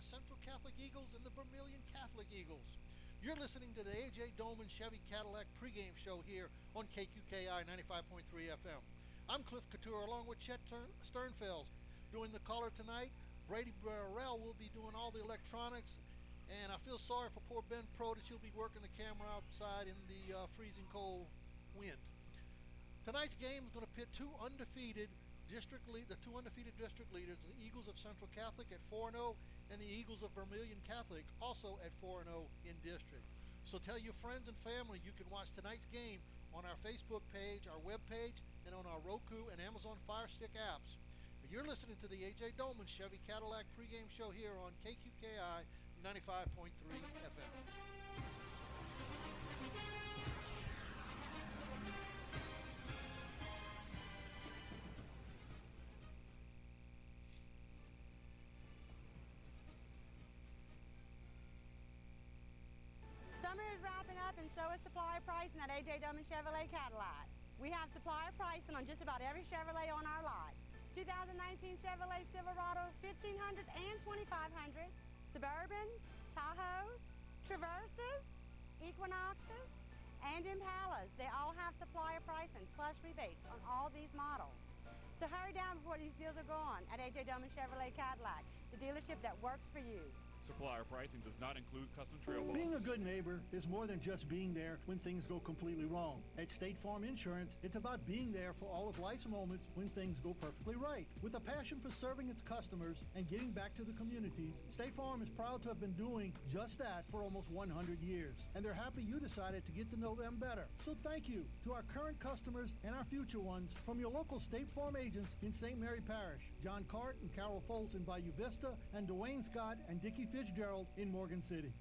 the Central Catholic Eagles and the Vermilion Catholic Eagles. You're listening to the A.J. Dolman Chevy Cadillac pregame show here on KQKI 95.3 FM. I'm Cliff Couture along with Chet Sternfels. Doing the caller tonight, Brady Burrell will be doing all the electronics, and I feel sorry for poor Ben Pro that she'll be working the camera outside in the freezing cold wind. Tonight's game is going to pit the two undefeated district leaders, the Eagles of Central Catholic at 4-0 and the Eagles of Vermilion Catholic also at 4-0 in district. So tell your friends and family you can watch tonight's game on our Facebook page, our web page, and on our Roku and Amazon Fire Stick apps. You're listening to the A.J. Dolman Chevy Cadillac pregame show here on KQKI 95.3 FM. Summer is wrapping up, and so is supplier pricing at A.J. Dolman Chevrolet Cadillac. We have supplier pricing on just about every Chevrolet on our lot. 2019 Chevrolet Silverado 1500 and 2500, Suburbans, Tahoes, Traverses, Equinoxes, and Impalas. They all have supplier pricing plus rebates on all these models. So hurry down before these deals are gone at A.J. Dolman Chevrolet Cadillac, the dealership that works for you. Supplier pricing does not include custom trail bosses. Being a good neighbor is more than just being there when things go completely wrong. At State Farm Insurance, it's about being there for all of life's moments when things go perfectly right. With a passion for serving its customers and giving back to the communities, State Farm is proud to have been doing just that for almost 100 years. And they're happy you decided to get to know them better. So thank you to our current customers and our future ones from your local State Farm agents in St. Mary Parish, John Cart and Carol Foltz in Bayou Vista, and Dwayne Scott and Dickie Fitzgerald in Morgan City.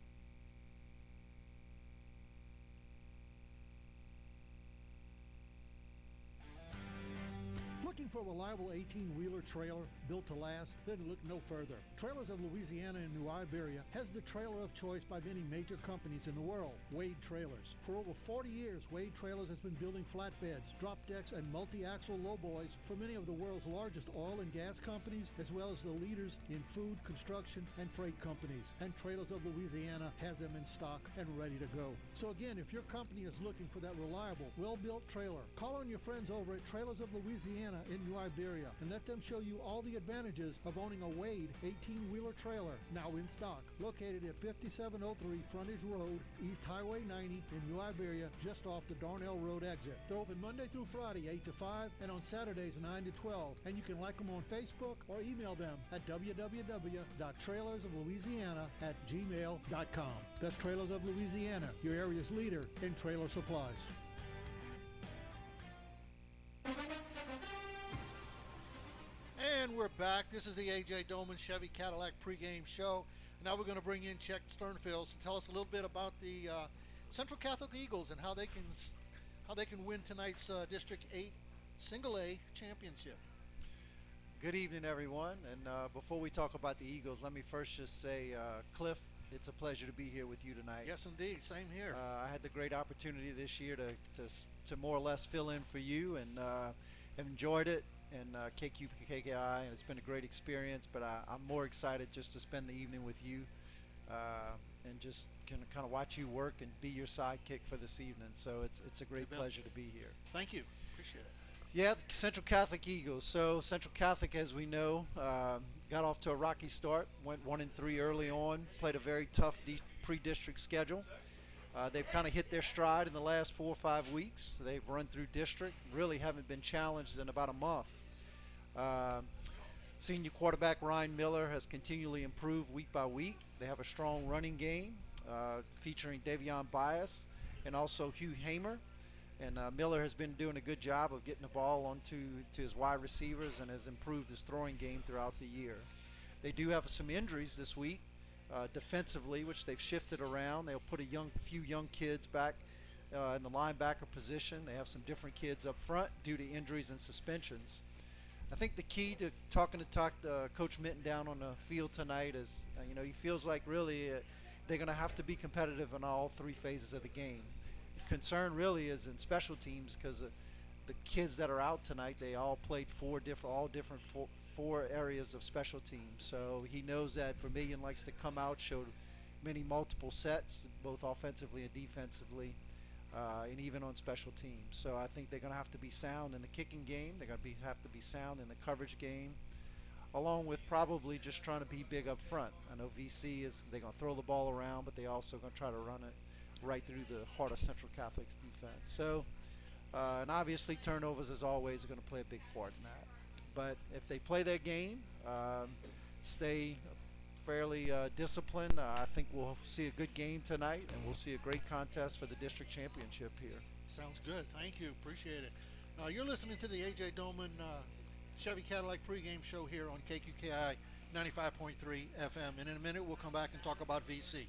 Looking for a reliable 18-wheeler trailer built to last? Then look no further. Trailers of Louisiana and New Iberia has the trailer of choice by many major companies in the world, Wade Trailers. For over 40 years, Wade Trailers has been building flatbeds, drop decks, and multi-axle lowboys for many of the world's largest oil and gas companies, as well as the leaders in food, construction, and freight companies. And Trailers of Louisiana has them in stock and ready to go. So again, if your company is looking for that reliable, well-built trailer, call on your friends over at Trailers of Louisiana in New Iberia and let them show you all the advantages of owning a Wade 18-wheeler trailer now in stock. Located at 5703 Frontage Road, East Highway 90 in New Iberia, just off the Darnell Road exit. They're open Monday through Friday 8 to 5 and on Saturdays 9 to 12. And you can like them on Facebook or email them at www.trailersoflouisiana@gmail.com. That's Trailers of Louisiana, your area's leader in trailer supplies. And we're back. This is the A.J. Dolman Chevy Cadillac pregame show. Now we're going to bring in Chet Sternfels to tell us a little bit about the Central Catholic Eagles and how they can win tonight's District 8 Single A championship. Good evening, everyone. And before we talk about the Eagles, let me first just say, Cliff, it's a pleasure to be here with you tonight. Yes, indeed. Same here. I had the great opportunity this year to more or less fill in for you, and have enjoyed it. And KQKI, and it's been a great experience, but I'm more excited just to spend the evening with you and just kind of watch you work and be your sidekick for this evening. So it's a great pleasure to be here. Thank you. Appreciate it. Yeah, the Central Catholic Eagles. So Central Catholic, as we know, got off to a rocky start, went 1-3 early on, played a very tough pre-district schedule. They've kind of hit their stride in the last 4 or 5 weeks. They've run through district, really haven't been challenged in about a month. Senior quarterback Ryan Miller has continually improved week by week. They have a strong running game featuring Davion Bias and also Hugh Hamer. And Miller has been doing a good job of getting the ball onto his wide receivers and has improved his throwing game throughout the year. They do have some injuries this week defensively, which they've shifted around. They'll put a few young kids back in the linebacker position. They have some different kids up front due to injuries and suspensions. I think the key to talking to Coach Minton down on the field tonight is, he feels like really they're going to have to be competitive in all 3 phases of the game. The concern really is in special teams because the kids that are out tonight, they all played four different 4 areas of special teams. So he knows that Vermilion likes to come out, show many multiple sets, both offensively and defensively, and even on special teams. So I think they're going to have to be sound in the kicking game. They're going to have to be sound in the coverage game, along with probably just trying to be big up front. I know VC they're going to throw the ball around, but they also going to try to run it right through the heart of Central Catholic's defense. So, and obviously turnovers, as always, are going to play a big part in that. But if they play their game, stay fairly disciplined, I think we'll see a good game tonight, and we'll see a great contest for the district championship here. Sounds good. Thank you. Appreciate it. You're listening to the A.J. Doman Chevy Cadillac pregame show here on KQKI 95.3 FM. And in a minute, we'll come back and talk about VC.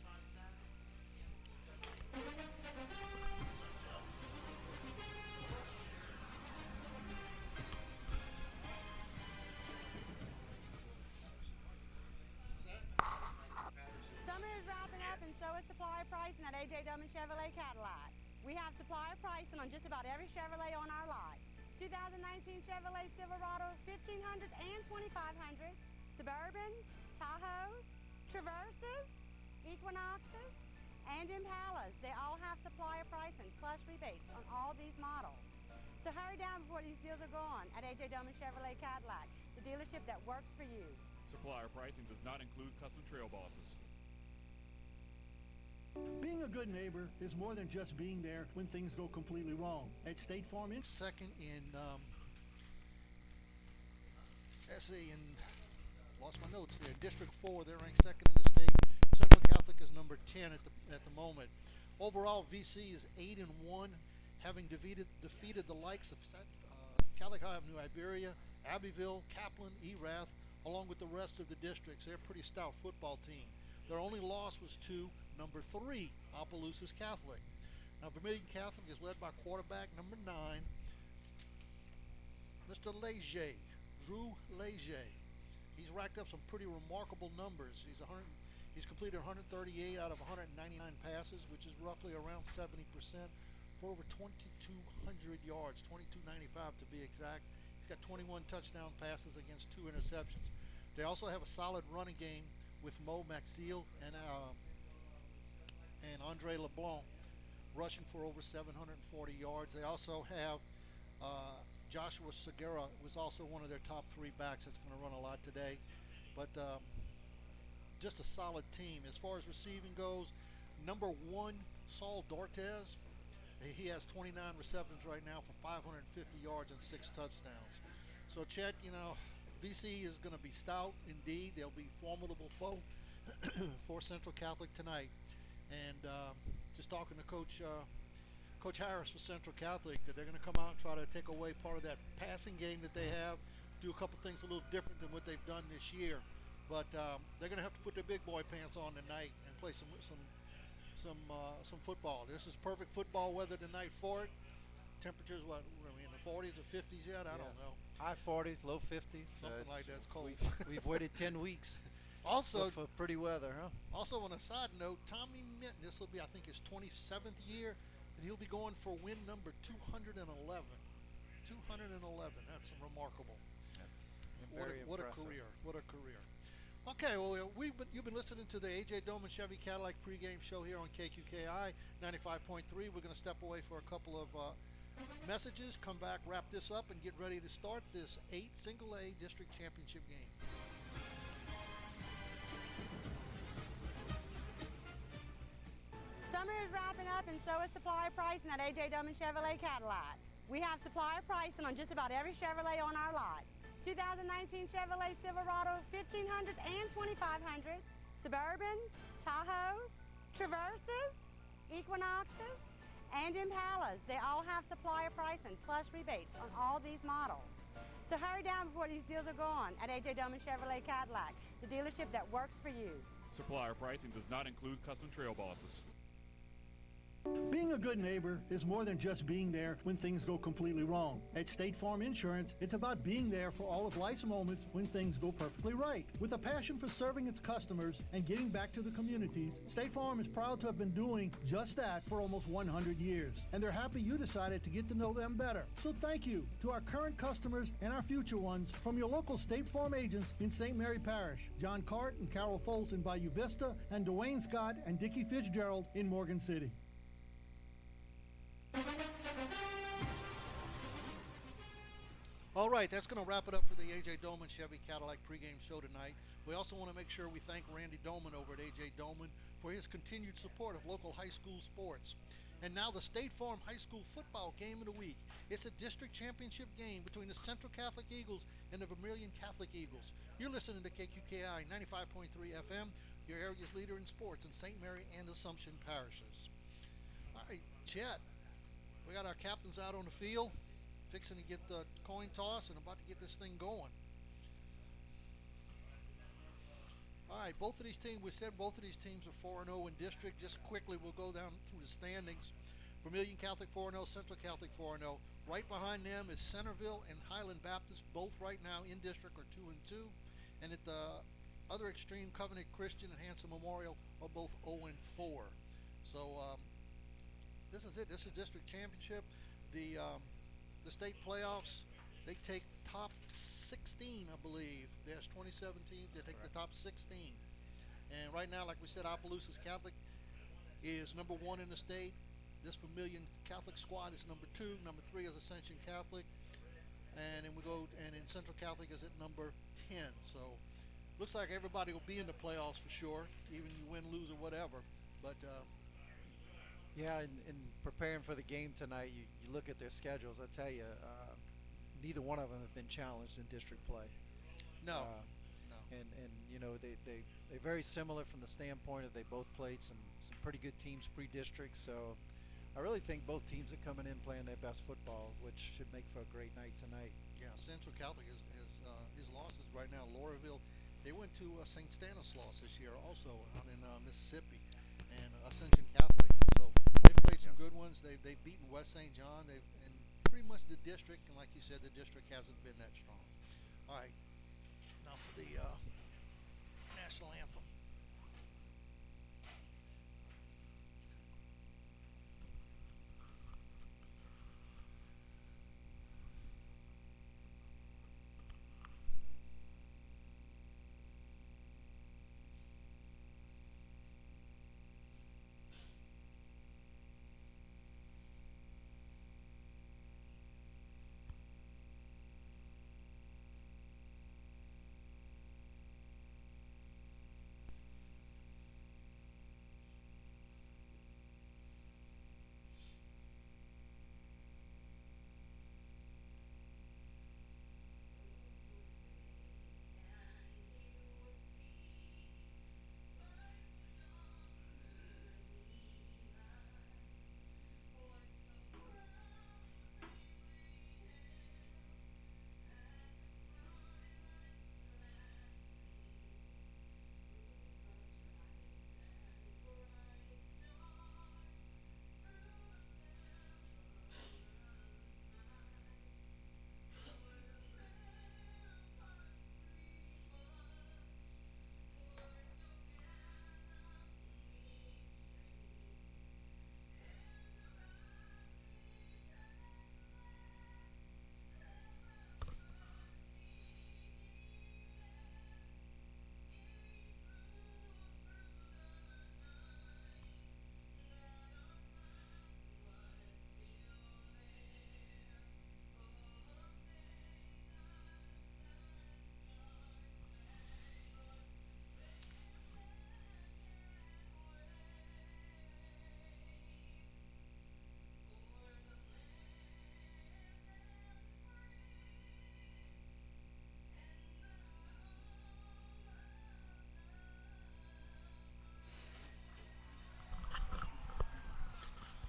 Supplier pricing at A.J. Doman Chevrolet Cadillac. We have supplier pricing on just about every Chevrolet on our lot. 2019 Chevrolet Silverado 1500 and 2500, Suburbans, Tahoes, Traverses, Equinoxes, and Impalas. They all have supplier pricing plus rebates on all these models. So hurry down before these deals are gone at A.J. Doman Chevrolet Cadillac, the dealership that works for you. Supplier pricing does not include custom trail bosses. Being a good neighbor is more than just being there when things go completely wrong. At State Farm, second in lost my notes there. District 4, they're ranked second in the state. Central Catholic is number 10 at the moment. Overall, VC is 8-1, having defeated the likes of Catholic High of New Iberia, Abbeville, Kaplan, Erath, along with the rest of the districts. They're a pretty stout football team. Their only loss was to number 3, Opelousas Catholic. Now, Vermillion Catholic is led by quarterback number 9, Mr. Leger, Drew Leger. He's racked up some pretty remarkable numbers. He's completed 138 out of 199 passes, which is roughly around 70%, for over 2,200 yards, 2,295 to be exact. He's got 21 touchdown passes against 2 interceptions. They also have a solid running game with Mo Maxiel and Andre LeBlanc rushing for over 740 yards. They also have Joshua Segura, was also one of their top 3 backs that's going to run a lot today. But just a solid team. As far as receiving goes, number 1, Saul Dortez, he has 29 receptions right now for 550 yards and 6 touchdowns. So, Chet, BC is going to be stout indeed. They'll be formidable foe for Central Catholic tonight. And just talking to Coach Harris for Central Catholic, that they're going to come out and try to take away part of that passing game that they have, do a couple things a little different than what they've done this year. But they're going to have to put their big boy pants on tonight and play some football. This is perfect football weather tonight for it. Temperatures, what, are we in the 40s or 50s yet? I don't know. High 40s, low 50s. Something like that. It's cold. We've waited 10 weeks. Also, for pretty weather, huh? Also, on a side note, Tommy Minton, this will be, I think, his 27th year, and he'll be going for win number 211. 211. That's remarkable. That's very what impressive. A career. What a career. Okay, well, you've been listening to the A.J. Doman Chevy Cadillac pregame show here on KQKI 95.3. We're going to step away for a couple of messages, come back, wrap this up, and get ready to start this 8 single A district championship game. Summer is wrapping up, and so is supplier pricing at A.J. Doman Chevrolet Cadillac. We have supplier pricing on just about every Chevrolet on our lot. 2019 Chevrolet Silverado 1500 and 2500, Suburbans, Tahoes, Traverses, Equinoxes, and Impalas. They all have supplier pricing plus rebates on all these models. So hurry down before these deals are gone at A.J. Doman Chevrolet Cadillac, the dealership that works for you. Supplier pricing does not include custom trail bosses. Being a good neighbor is more than just being there when things go completely wrong. At State Farm Insurance, it's about being there for all of life's moments when things go perfectly right. With a passion for serving its customers and giving back to the communities, State Farm is proud to have been doing just that for almost 100 years. And they're happy you decided to get to know them better. So thank you to our current customers and our future ones from your local State Farm agents in St. Mary Parish, John Cart and Carol Foltz in Bayou Vista, and Dwayne Scott and Dickie Fitzgerald in Morgan City. All right, that's going to wrap it up for the A.J. Doman Chevy Cadillac pregame show tonight. We also want to make sure we thank Randy Doman over at A.J. Doman for his continued support of local high school sports. And now the State Farm High School football game of the week. It's a district championship game between the Central Catholic Eagles and the Vermilion Catholic Eagles. You're listening to KQKI 95.3 FM, your area's leader in sports in St. Mary and Assumption parishes. All right, Chet, we got our captains out on the field, fixing to get the coin toss and about to get this thing going. All right, both of these teams, we said both of these teams are 4-0 in district. Just quickly, we'll go down through the standings. Vermilion Catholic 4-0, Central Catholic 4-0. Right behind them is Centerville and Highland Baptist, both right now in district are 2-2. And at the other extreme, Covenant Christian and Hanson Memorial are both 0-4. So this is it. This is district championship. The state playoffs, they take top 16, I believe. There's 27 teams. They take the top 16. And right now, like we said, Opelousas Catholic is number 1 in the state. This Vermilion Catholic squad is number 2. Number 3 is Ascension Catholic. And then and Central Catholic is at number 10. So looks like everybody will be in the playoffs for sure, even you win, lose, or whatever. But yeah, in preparing for the game tonight, you look at their schedules. I tell you, neither one of them have been challenged in district play. No. And you know they're very similar from the standpoint of they both played some pretty good teams pre-district. So I really think both teams are coming in playing their best football, which should make for a great night tonight. Yeah, Central Catholic is his losses right now. Laurelville, they went to St. Stanislaus this year, also out in Mississippi, and Ascension Catholic. So they've played some good ones. They've beaten West St. John. And pretty much the district, and like you said, the district hasn't been that strong. All right, now for the national anthem.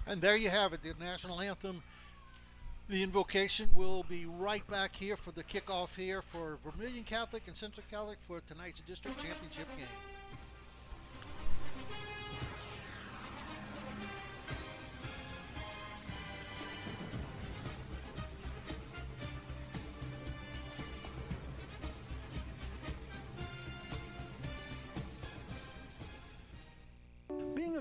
And there you have it, the national anthem. The invocation will be right back here for the kickoff here for Vermilion Catholic and Central Catholic for tonight's district championship game.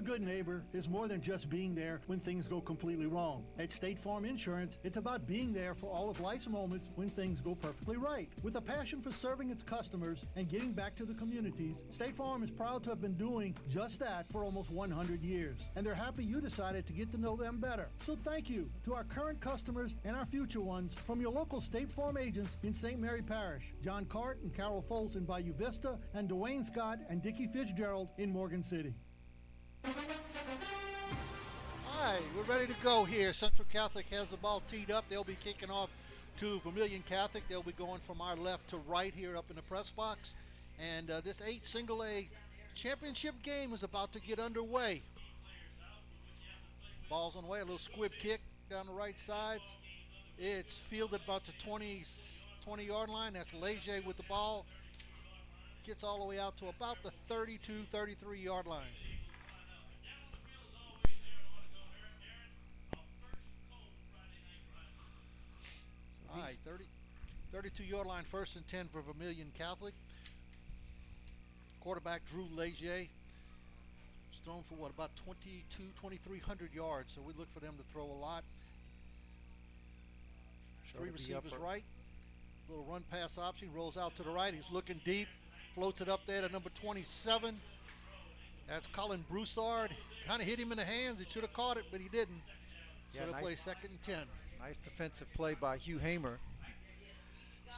a good neighbor is more than just being there when things go completely wrong. At State Farm Insurance, it's about being there for all of life's moments when things go perfectly right. With a passion for serving its customers and giving back to the communities, State Farm is proud to have been doing just that for almost 100 years. And they're happy you decided to get to know them better. So thank you to our current customers and our future ones from your local State Farm agents in St. Mary Parish, John Cart and Carol Foltz in Bayou Vista, and Dwayne Scott and Dickie Fitzgerald in Morgan City. All right, we're ready to go here. Central Catholic has the ball teed up. They'll be kicking off to Vermilion Catholic. They'll be going from our left to right here up in the press box. And this 8 single A championship game is about to get underway. Ball's on the way, a little squib kick down the right side. It's fielded about the 20-yard line. That's Leger with the ball. Gets all the way out to about the 32, 33-yard line. All right, 32-yard line, 1st and 10 for Vermilion Catholic. Quarterback Drew Leger. It's thrown for about 2,300 yards, so we look for them to throw a lot. Three receivers right. Little run pass option, rolls out to the right. He's looking deep, floats it up there to number 27. That's Colin Broussard. Kind of hit him in the hands. He should have caught it, but he didn't. So they'll play 2nd and 10. Nice defensive play by Hugh Hamer.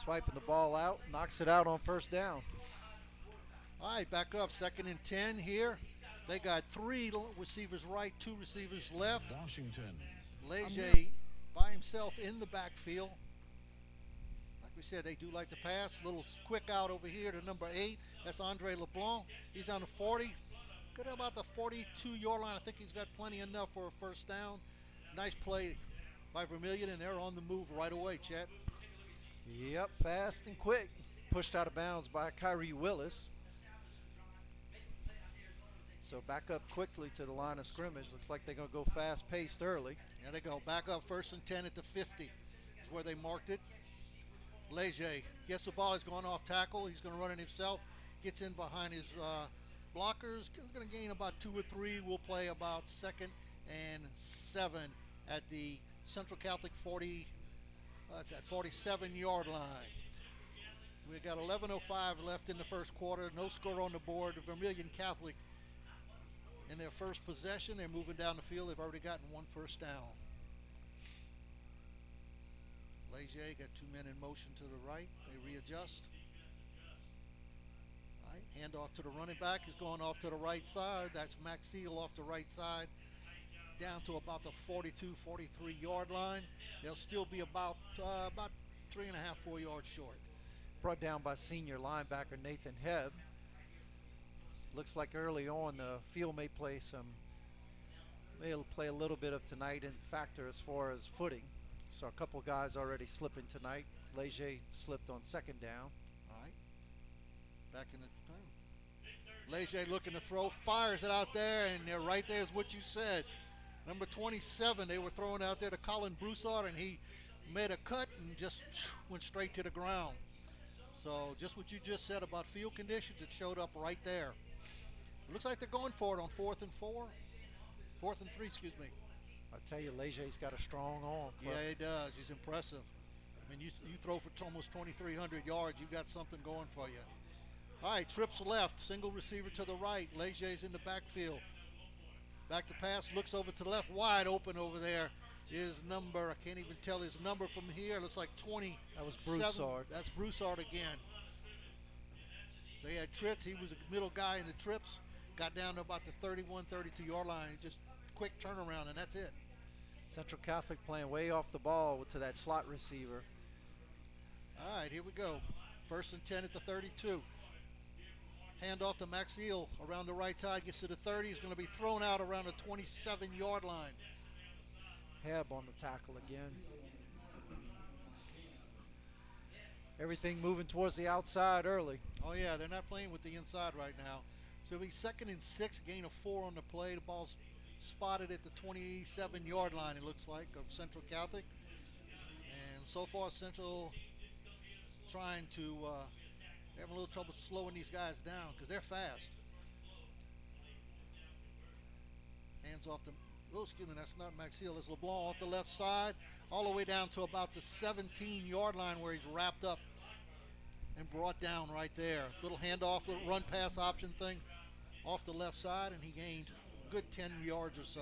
Swiping the ball out, knocks it out on 1st down. All right, back up, 2nd and 10 here. They got 3 receivers right, 2 receivers left. Washington. Leger by himself in the backfield. Like we said, they do like to pass. Little quick out over here to number 8. That's Andre LeBlanc. He's on the 40. Good about the 42-yard line. I think he's got plenty enough for a 1st down. Nice play by Vermilion, and they're on the move right away, Chet. Yep, fast and quick. Pushed out of bounds by Kyrie Willis. So back up quickly to the line of scrimmage. Looks like they're going to go fast-paced early. There they go. Back up, 1st and 10 at the 50 is where they marked it. Leger gets the ball. He's going off tackle. He's going to run it himself. Gets in behind his blockers. He's going to gain about 2 or 3. We'll play about 2nd and 7 at the Central Catholic 47-yard line. We've got 11:05 left in the 1st quarter. No score on the board. Vermilion Catholic in their first possession. They're moving down the field. They've already gotten 1 first down. Leger got 2 men in motion to the right. They readjust. All right, hand off to the running back. He's going off to the right side. That's Max Seal off the right side. Down to about the 42, 43-yard line. They'll still be about 3.5, 4 yards short. Brought down by senior linebacker Nathan Hebb. Looks like early on the field may play a little bit of tonight in factor as far as footing. So a couple guys already slipping tonight. Leger slipped on 2nd down. All right. Back in the time. Leger looking to throw, fires it out there, and they're right there is what you said. Number 27, they were throwing out there to Colin Broussard, and he made a cut and just went straight to the ground. So just what you just said about field conditions, it showed up right there. It looks like they're going for it on 4th and 3, excuse me. I tell you, Leger's got a strong arm. Yeah, he does. He's impressive. I mean, you throw for almost 2,300 yards, you've got something going for you. All right, trips left, single receiver to the right. Leger's in the backfield. Back to pass, looks over to the left, wide open over there. His number, I can't even tell his number from here. Looks like 20. That was Broussard. That's Broussard again. They had trips. He was a middle guy in the trips. Got down to about the 31, 32-yard line. Just quick turnaround, and that's it. Central Catholic playing way off the ball to that slot receiver. All right, here we go. 1st and 10 at the 32. Hand off to Max Eel around the right side. Gets to the 30. He's going to be thrown out around the 27-yard line. Hebb on the tackle again. Everything moving towards the outside early. Oh, yeah, they're not playing with the inside right now. So it'll be 2nd and 6, gain of 4 on the play. The ball's spotted at the 27-yard line, it looks like, of Central Catholic. And so far, Central trying to having a little trouble slowing these guys down because they're fast. Hands off the, oh, excuse me, that's not Maxiel, it's LeBlanc off the left side, all the way down to about the 17-yard line where he's wrapped up and brought down right there. Little handoff, little run pass option thing off the left side, and he gained a good 10 yards or so.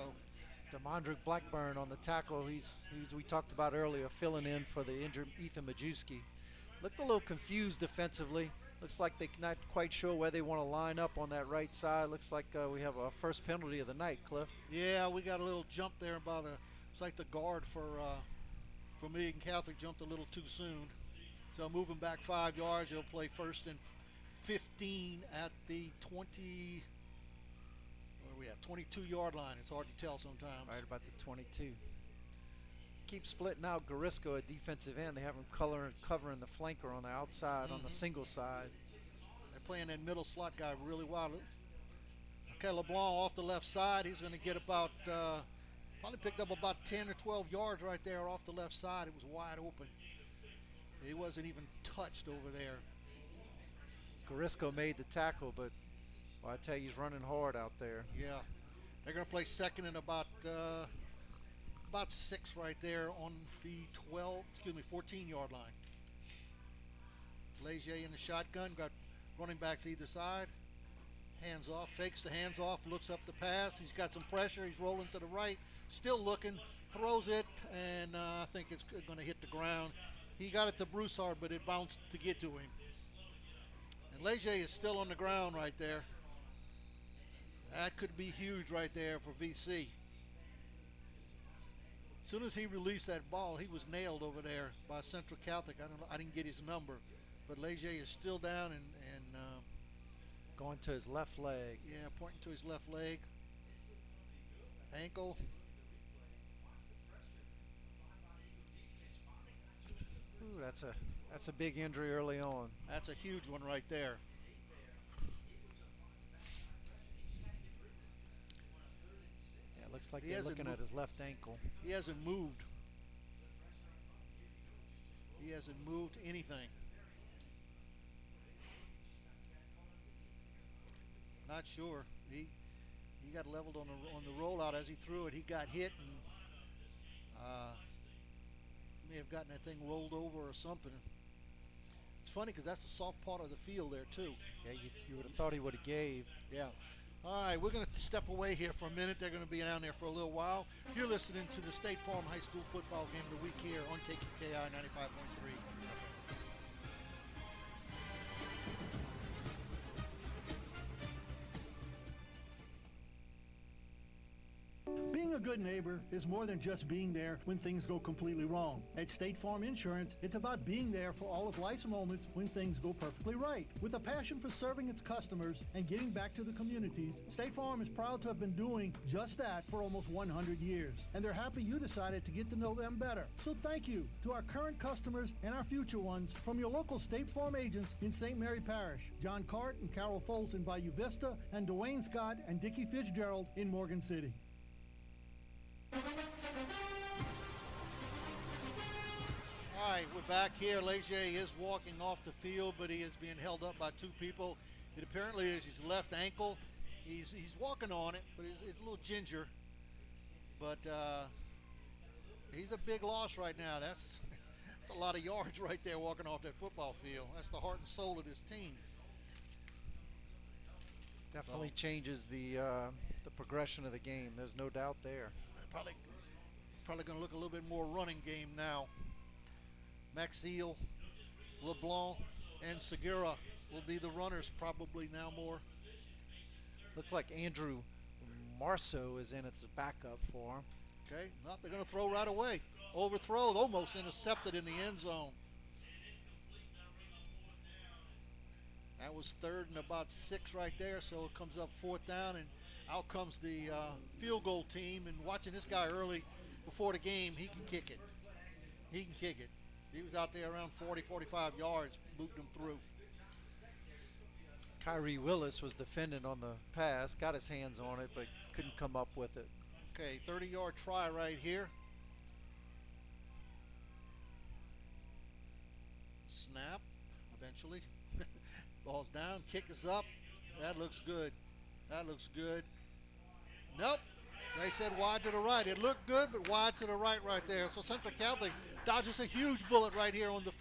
Demondrick Blackburn on the tackle. He's we talked about earlier, filling in for the injured Ethan Majewski. Looked a little confused defensively. Looks like they're not quite sure where they want to line up on that right side. Looks like we have a first penalty of the night, Cliff. Yeah, we got a little jump there about it's like the guard for Vermilion Catholic jumped a little too soon. So moving back 5 yards, he'll play first and 15 at the 20, where are we at, 22-yard line. It's hard to tell sometimes. Right about the 22. Keep splitting out Garisco at defensive end. They have him covering the flanker on the outside, on the single side. They're playing that middle slot guy really well. Okay, LeBlanc off the left side. He's going to get about, probably picked up about 10 or 12 yards right there off the left side. It was wide open. He wasn't even touched over there. Garisco made the tackle, but well, I tell you, he's running hard out there. Yeah. They're going to play second and about 6 right there on the 14-yard line. Leger in the shotgun, got running backs either side. Hands off, fakes the hands off, looks up the pass. He's got some pressure. He's rolling to the right, still looking, throws it, and I think it's going to hit the ground. He got it to Broussard, but it bounced to get to him. And Leger is still on the ground right there. That could be huge right there for VC. As soon as he released that ball, he was nailed over there by Central Catholic. I didn't get his number, but Leger is still down and going to his left leg. Yeah, pointing to his left leg, ankle. Ooh, that's a big injury early on. That's a huge one right there. Yeah, it looks like they're looking at his left ankle. He hasn't moved. He hasn't moved anything. Not sure. He got leveled on the rollout as he threw it. He got hit and may have gotten that thing rolled over or something. It's funny because that's the soft part of the field there too. Yeah, you would have thought he would have gave. Yeah. All right, we're going to step away here for a minute. They're going to be down there for a little while. You're listening to the State Farm High School football game of the week here on KQKI 95.3. Being a good neighbor is more than just being there when things go completely wrong. At State Farm Insurance, it's about being there for all of life's moments when things go perfectly right. With a passion for serving its customers and giving back to the communities, State Farm is proud to have been doing just that for almost 100 years. And they're happy you decided to get to know them better. So thank you to our current customers and our future ones from your local State Farm agents in St. Mary Parish, John Cart and Carol Foles in Bayou Vista, and Dwayne Scott and Dickie Fitzgerald in Morgan City. All right, we're back here. Leger is walking off the field, but he is being held up by two people. It apparently is his left ankle. He's walking on it, but he's a little ginger. But he's a big loss right now. That's a lot of yards right there walking off that football field. That's the heart and soul of this team. Definitely changes the progression of the game. There's no doubt there. Probably going to look a little bit more running game now. Maxiel, LeBlanc, and Segura will be the runners probably now more. Looks like Andrew Marceau is in as a backup for him. Okay, now they're going to throw right away. Overthrown, almost intercepted in the end zone. That was 3rd and about 6 right there, so it comes up 4th down, and out comes the field goal team. And watching this guy early before the game, he can kick it. He can kick it. He was out there around 40, 45 yards, booted him through. Kyrie Willis was defending on the pass, got his hands on it, but couldn't come up with it. Okay, 30-yard try right here. Snap, eventually. Ball's down, kick is up. That looks good. That looks good. Nope. They said wide to the right. It looked good, but wide to the right there. So Central Catholic dodges a huge bullet right here on the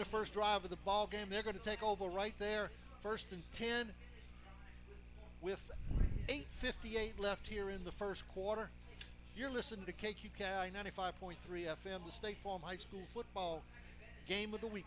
first drive of the ball game. They're going to take over right there, 1st and 10, with 8:58 left here in the first quarter. You're listening to KQKI 95.3 FM, the State Farm High School football game of the week.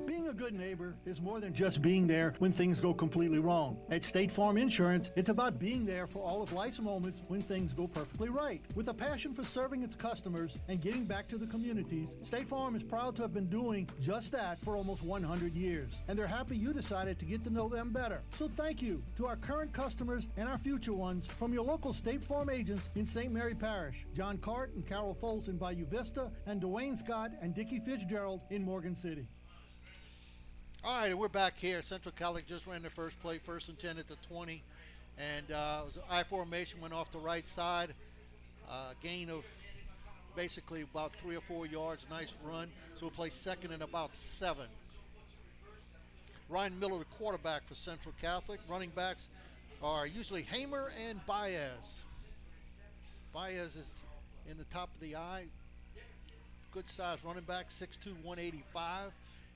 Being a good neighbor is more than just being there when things go completely wrong. At State Farm Insurance, it's about being there for all of life's moments when things go perfectly right. With a passion for serving its customers and giving back to the communities, State Farm is proud to have been doing just that for almost 100 years. And they're happy you decided to get to know them better. So thank you to our current customers and our future ones from your local State Farm agents in St. Mary Parish, John Cart and Carol Foles in Bayou Vista, and Dwayne Scott and Dickie Fitzgerald in Morgan City. All right, we're back here. Central Catholic just ran their first play, 1st and 10 at the 20. And it was an I formation, went off the right side. Gain of basically about 3 or 4 yards. Nice run. So we'll play 2nd and about 7. Ryan Miller, the quarterback for Central Catholic. Running backs are usually Hamer and Baez. Baez is in the top of the eye. Good size running back, 6'2", 185.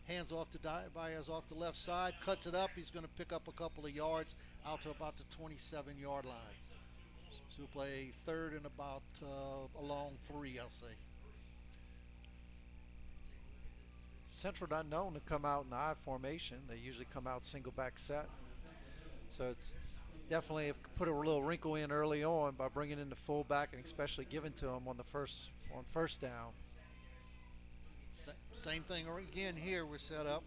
Hands off to Baez off the left side, cuts it up. He's going to pick up a couple of yards out to about the 27-yard line. So we'll play 3rd and about a long 3, I'll say. Central not known to come out in the I formation. They usually come out single back set. So it's definitely put a little wrinkle in early on by bringing in the fullback and especially giving to him on first down. Same thing again here. We're set up.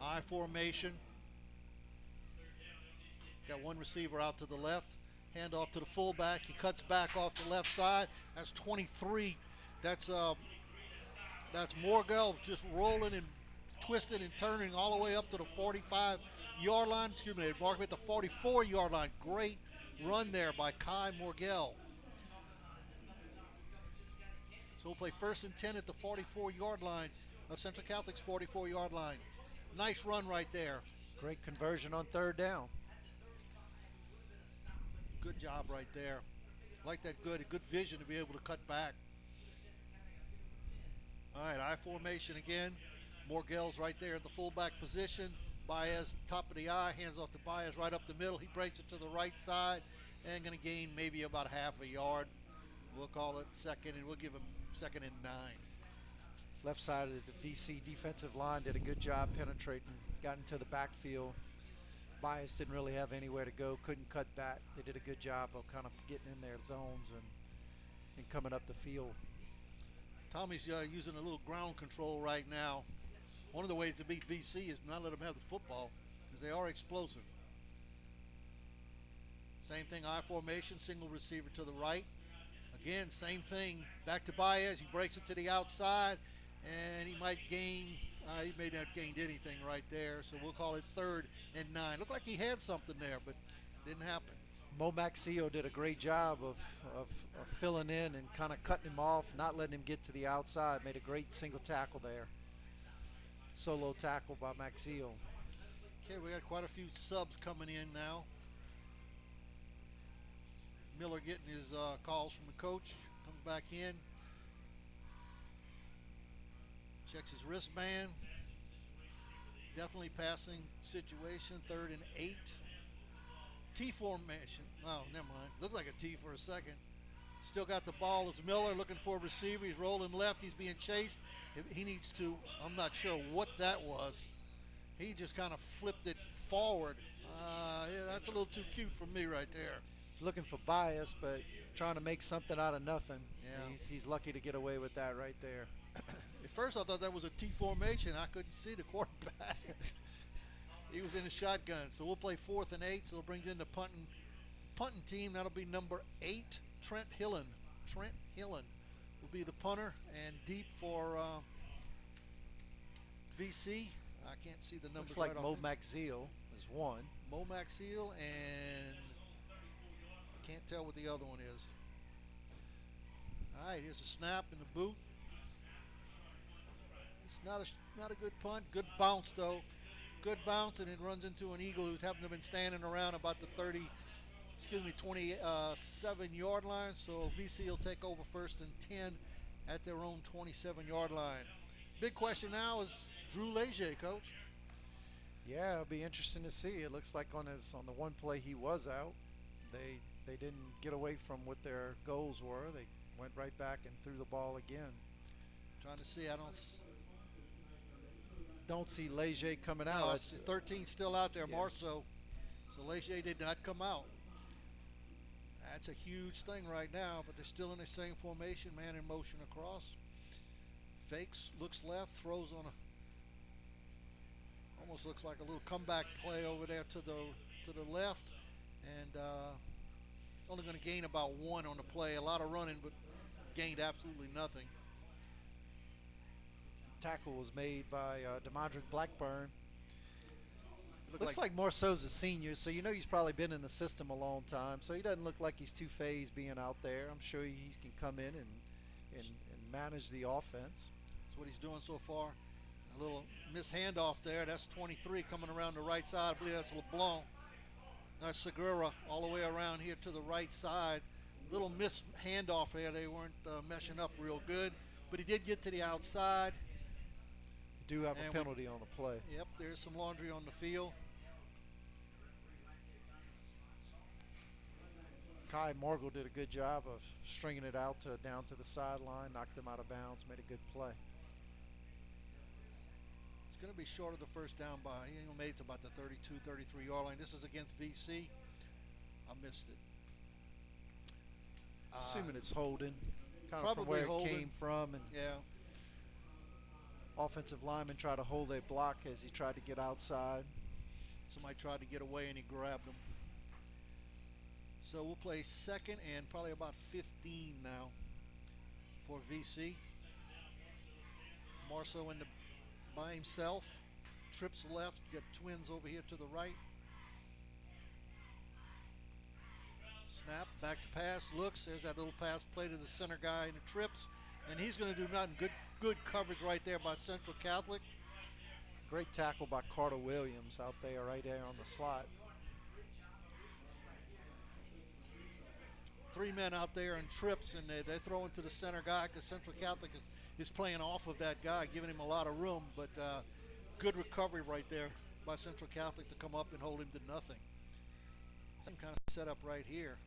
I formation. Got one receiver out to the left. Hand off to the fullback. He cuts back off the left side. That's 23. That's Morgell just rolling and twisting and turning all the way up to the 45-yard line. Excuse me, mark at the 44-yard line. Great run there by Kai Morgell. So we'll play 1st and 10 at the 44-yard line of Central Catholic's 44-yard line. Nice run right there. Great conversion on 3rd down. Good job right there. Like that good vision to be able to cut back. All right, I formation again. Morgell's right there at the fullback position. Baez, top of the eye, hands off to Baez right up the middle. He breaks it to the right side and going to gain maybe about half a yard. We'll call it 2nd, and we'll give him 2nd and 9. Left side of the VC defensive line did a good job penetrating, got into the backfield. Bias didn't really have anywhere to go, couldn't cut back. They did a good job of kind of getting in their zones and coming up the field. Tommy's using a little ground control right now. One of the ways to beat VC is not let them have the football because they are explosive. Same thing, I formation, single receiver to the right. Again, same thing, back to Baez. He breaks it to the outside, and he might gain, he may not have gained anything right there, so we'll call it 3rd and 9. Looked like he had something there, but didn't happen. Mo Maxio did a great job of filling in and kind of cutting him off, not letting him get to the outside. Made a great single tackle there. Solo tackle by Maxio. Okay, we got quite a few subs coming in now. Miller getting his calls from the coach, comes back in, checks his wristband. Definitely passing situation, 3rd and 8. T formation. Oh, never mind. Looked like a T for a second. Still got the ball as Miller looking for a receiver. He's rolling left. He's being chased. He needs to, I'm not sure what that was. He just kind of flipped it forward. Yeah, that's a little too cute for me right there. He's looking for bias, but trying to make something out of nothing. Yeah. He's lucky to get away with that right there. At first I thought that was a T formation. I couldn't see the quarterback. He was in a shotgun. So we'll play 4th and 8. So it brings in the punting team. That'll be number 8, Trent Hillen. Trent Hillen will be the punter, and deep for VC. I can't see the numbers. Looks like right Mo off. Maxil is 1. Mo Maxil, and I can't tell what the other one is. All right, here's a snap in the boot. It's not a good punt. Good bounce though. Good bounce, and it runs into an eagle who's happened to have been standing around about the 27-yard line. So VC will take over first and 10 at their own 27-yard line. Big question now is Drew Leger, Coach. Yeah, it'll be interesting to see. It looks like on the one play he was out, they didn't get away from what their goals were. They went right back and threw the ball again. Trying to see, I don't see Leger coming no, out. 13 still out there, Yeah. Marceau. So Leger did not come out. That's a huge thing right now, but they're still in the same formation, man in motion across. Fakes, looks left, throws on almost looks like a little comeback play over there to the left, and only going to gain about 1 on the play. A lot of running, but gained absolutely nothing. Tackle was made by DeMondrick Blackburn. Looks like like Marceau's a senior, so you know he's probably been in the system a long time. So he doesn't look like he's too phased being out there. I'm sure he can come in and manage the offense. That's what he's doing so far. A little miss handoff there. That's 23 coming around the right side. I believe that's LeBlanc. That's Segura all the way around here to the right side. Little miss handoff there. They weren't meshing up real good, but he did get to the outside. Do have a penalty on the play. Yep, there's some laundry on the field. Kai Morgul did a good job of stringing it out down to the sideline, knocked them out of bounds, made a good play. It's going to be short of the first down by, he made it to about the 32, 33-yard line. This is against VC. I missed it. Assuming it's holding, kind of probably from where holding. It came from. And Yeah. offensive lineman tried to hold a block as he tried to get outside. Somebody tried to get away and he grabbed him. So we'll play second and probably about 15 now for VC. Marceau by himself. Trips left, get twins over here to the right. Snap, back to pass, looks, there's that little pass play to the center guy and the trips. And he's going to do nothing. Good coverage right there by Central Catholic. Great tackle by Carter Williams out there, right there on the slot. 3 men out there in trips, and they're throwing to the center guy because Central Catholic is playing off of that guy, giving him a lot of room. But good recovery right there by Central Catholic to come up and hold him to nothing. Some kind of setup right here.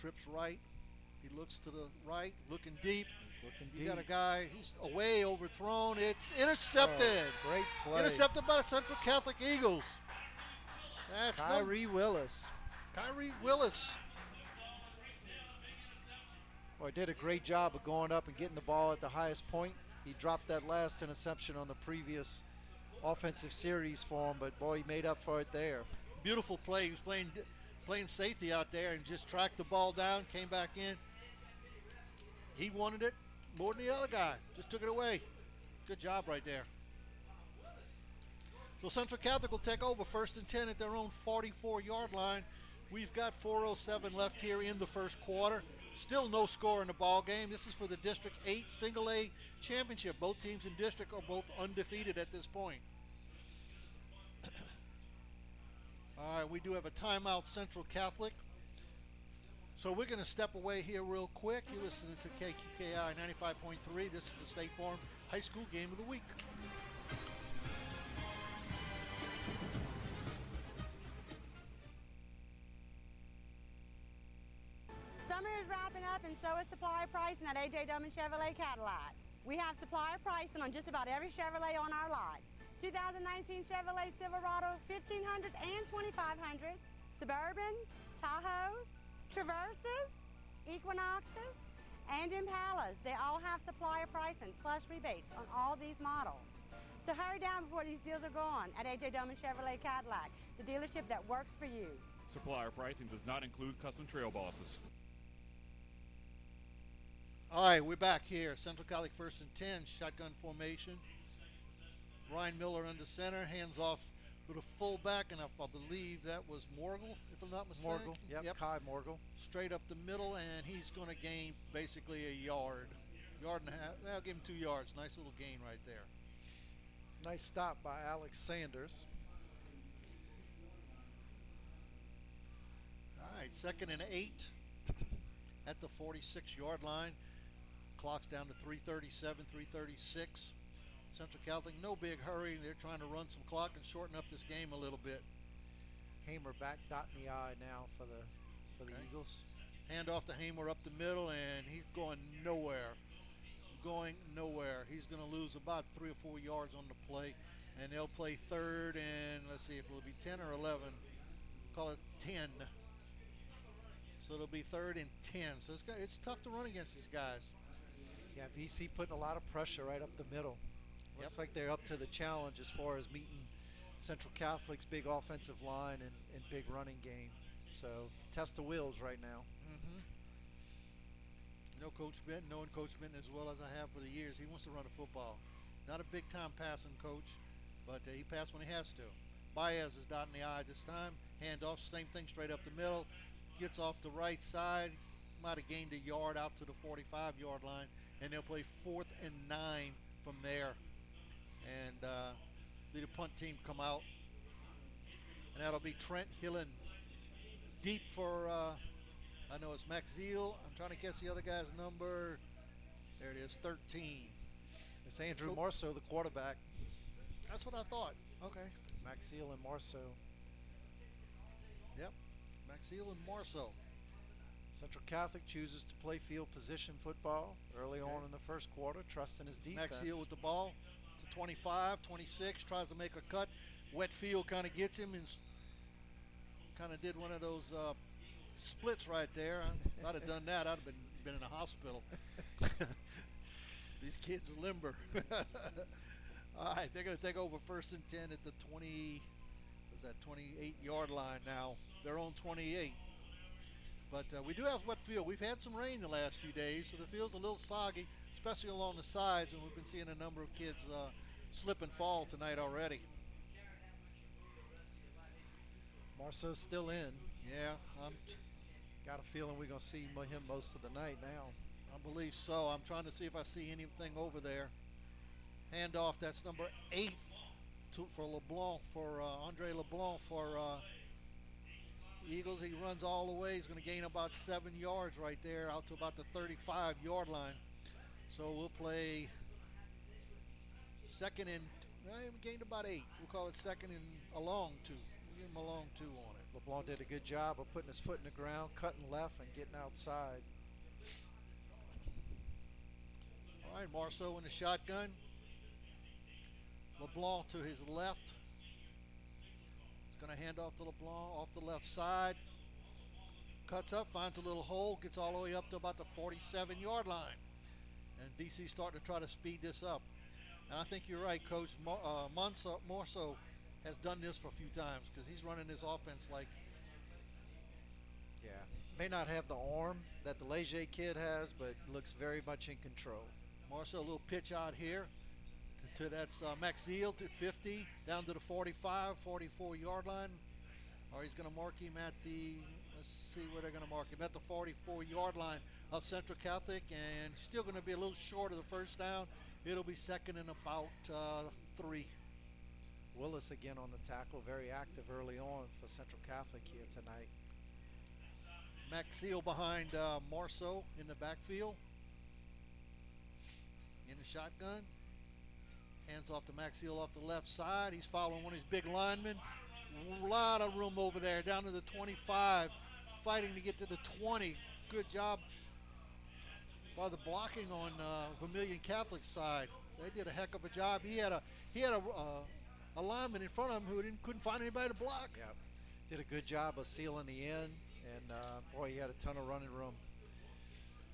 Trips right. He looks to the right, looking deep. You got a guy, he's away, overthrown. It's intercepted. Oh, great play. Intercepted by the Central Catholic Eagles. That's Kyrie Willis. Kyrie Willis. Boy, did a great job of going up and getting the ball at the highest point. He dropped that last interception on the previous offensive series for him, but boy, he made up for it there. Beautiful play. He was playing safety out there and just tracked the ball down, came back in. He wanted it more than the other guy. Just took it away. Good job right there. So Central Catholic will take over first and 10 at their own 44-yard line. We've got 4:07 left here in the first quarter. Still no score in the ball game. This is for the District 8 Single A Championship. Both teams in district are both undefeated at this point. All right, we do have a timeout, Central Catholic. So we're going to step away here real quick. You're listening to KQKI 95.3. This is the State Farm High School Game of the Week. Summer is wrapping up, and so is supplier pricing at A.J. Doman Chevrolet Cadillac. We have supplier pricing on just about every Chevrolet on our lot. 2019 Chevrolet Silverado 1500s and 2500s, Suburbans, Tahoes, Traverses, Equinoxes, and Impalas. They all have supplier pricing plus rebates on all these models. So hurry down before these deals are gone at A.J. Doman Chevrolet Cadillac, the dealership that works for you. Supplier pricing does not include custom trail bosses. All right, we're back here. Central Catholic first and 10, shotgun formation. Ryan Miller under center, hands off with a fullback, and I believe that was Morgul, if I'm not mistaken. Morgul, yep. Kai Morgul. Straight up the middle, and he's going to gain basically a yard and a half. I'll give him 2 yards. Nice little gain right there. Nice stop by Alex Sanders. All right, 2nd and 8 at the 46-yard line. Clock's down to 3:37, 3:36. Central Catholic, no big hurry. They're trying to run some clock and shorten up this game a little bit. Hamer back dotting the I now for the Eagles. Hand off to Hamer up the middle, and he's going nowhere. He's going to lose about 3 or 4 yards on the play, and they'll play 3rd and let's see if it'll be 10 or 11. Call it 10. So it'll be 3rd and 10. So it's tough to run against these guys. Yeah, VC putting a lot of pressure right up the middle. Looks like they're up to the challenge as far as meeting Central Catholic's big offensive line and big running game. So test the wheels right now. Knowing Coach Benton as well as I have for the years, he wants to run a football. Not a big-time passing coach, but he passes when he has to. Baez is dotting the I this time. Hand off, same thing, straight up the middle. Gets off the right side. Might have gained a yard out to the 45-yard line, and they'll play 4th and 9 from there. And the punt team come out, and that'll be Trent Hillen deep for I know it's Max Zeal. I'm trying to guess the other guy's number. There it is, 13. It's Andrew Marceau, the quarterback. That's what I thought. Okay. Max Zeal and Marceau. Yep, Max Zeal and Marceau. Central Catholic chooses to play field position football early on in the first quarter, trusting his defense. Max Zeal with the ball to 25, 26, tries to make a cut. Wet field kind of gets him and kind of did one of those splits right there. If I'd have done that, I'd have been in a hospital. These kids are limber. All right, they're going to take over 1st and 10 at the 28-yard line now. They're on 28. But we do have wet field. We've had some rain the last few days, so the field's a little soggy, especially along the sides, and we've been seeing a number of kids slip and fall tonight already. Marceau's still in. Yeah, got a feeling we're going to see him most of the night now. I believe so. I'm trying to see if I see anything over there. Handoff, that's number 8 for LeBlanc, for Andre LeBlanc for Eagles. He runs all the way. He's going to gain about 7 yards right there out to about the 35-yard line. So we'll play 2nd and, he gained about 8. We'll call it 2nd and a long 2. We'll give him a long 2 on it. LeBlanc did a good job of putting his foot in the ground, cutting left, and getting outside. All right, Marceau in the shotgun. LeBlanc to his left. He's going to hand off to LeBlanc off the left side. Cuts up, finds a little hole, gets all the way up to about the 47-yard line. And BC's starting to try to speed this up. And I think you're right, Coach. Marceau has done this for a few times because he's running this offense like. Yeah, may not have the arm that the Leger kid has, but looks very much in control. Marceau, a little pitch out here. That's Max Zeal to 50, down to the 45, 44-yard line. Or he's going to mark him at the, let's see where they're going to mark him, at the 44-yard line of Central Catholic, and still going to be a little short of the first down. It'll be 2nd and about 3. Willis again on the tackle, very active early on for Central Catholic here tonight. Max Zeal behind Marceau in the backfield. In the shotgun. Hands off to Max Zeal off the left side. He's following one of his big linemen. A lot of room over there, down to the 25, fighting to get to the 20. Good job by the blocking on Vermilion Catholic side. They did a heck of a job. He had a lineman in front of him who couldn't find anybody to block. Yeah, did a good job of sealing the end, and boy, he had a ton of running room.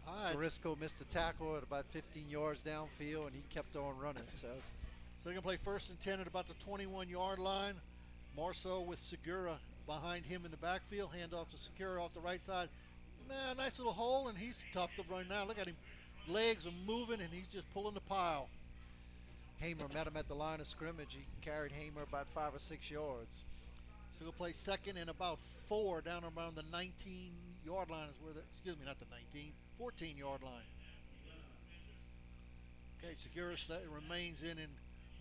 All right. Marisco missed the tackle at about 15 yards downfield, and he kept on running. So they're going to play 1st and 10 at about the 21-yard line. Marceau with Segura behind him in the backfield. Hand off to Segura off the right side. Nice little hole, and he's tough to run now. Look at him. Legs are moving, and he's just pulling the pile. Hamer met him at the line of scrimmage. He carried Hamer about 5 or 6 yards. So we'll play 2nd and about 4 down around the 19-yard line. Is where not the 19, 14-yard line. Okay, Segura remains in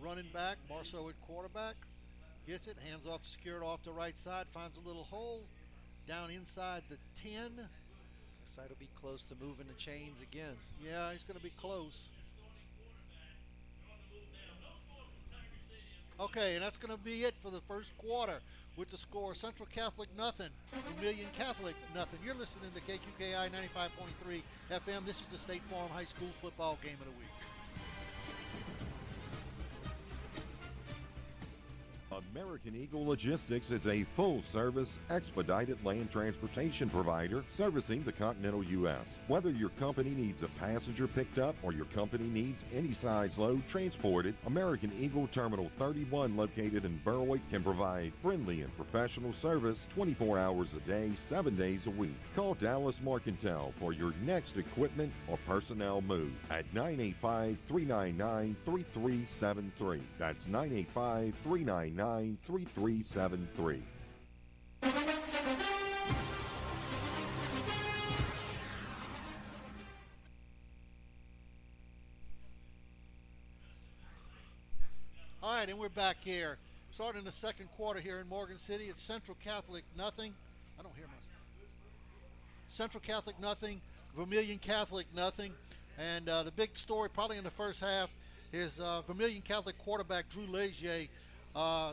running back, Marceau at quarterback. Gets it, hands off, secured off the right side, finds a little hole down inside the 10. Looks like it'll be close to moving the chains again. Yeah, he's going to be close. Okay, and that's going to be it for the first quarter with the score Central Catholic nothing, Vermilion Catholic nothing. You're listening to KQKI 95.3 FM. This is the State Farm High School football game of the week. American Eagle Logistics is a full-service, expedited land transportation provider servicing the continental U.S. Whether your company needs a passenger picked up or your company needs any size load transported, American Eagle Terminal 31 located in Berwick can provide friendly and professional service 24 hours a day, 7 days a week. Call Dallas Marcantel for your next equipment or personnel move at 985-399-3373. That's 985-399-3373. All right, and we're back here. Starting the second quarter here in Morgan City. It's Central Catholic nothing. I don't hear much. Central Catholic nothing, Vermilion Catholic nothing. And the big story probably in the first half is Vermilion Catholic quarterback Drew Legier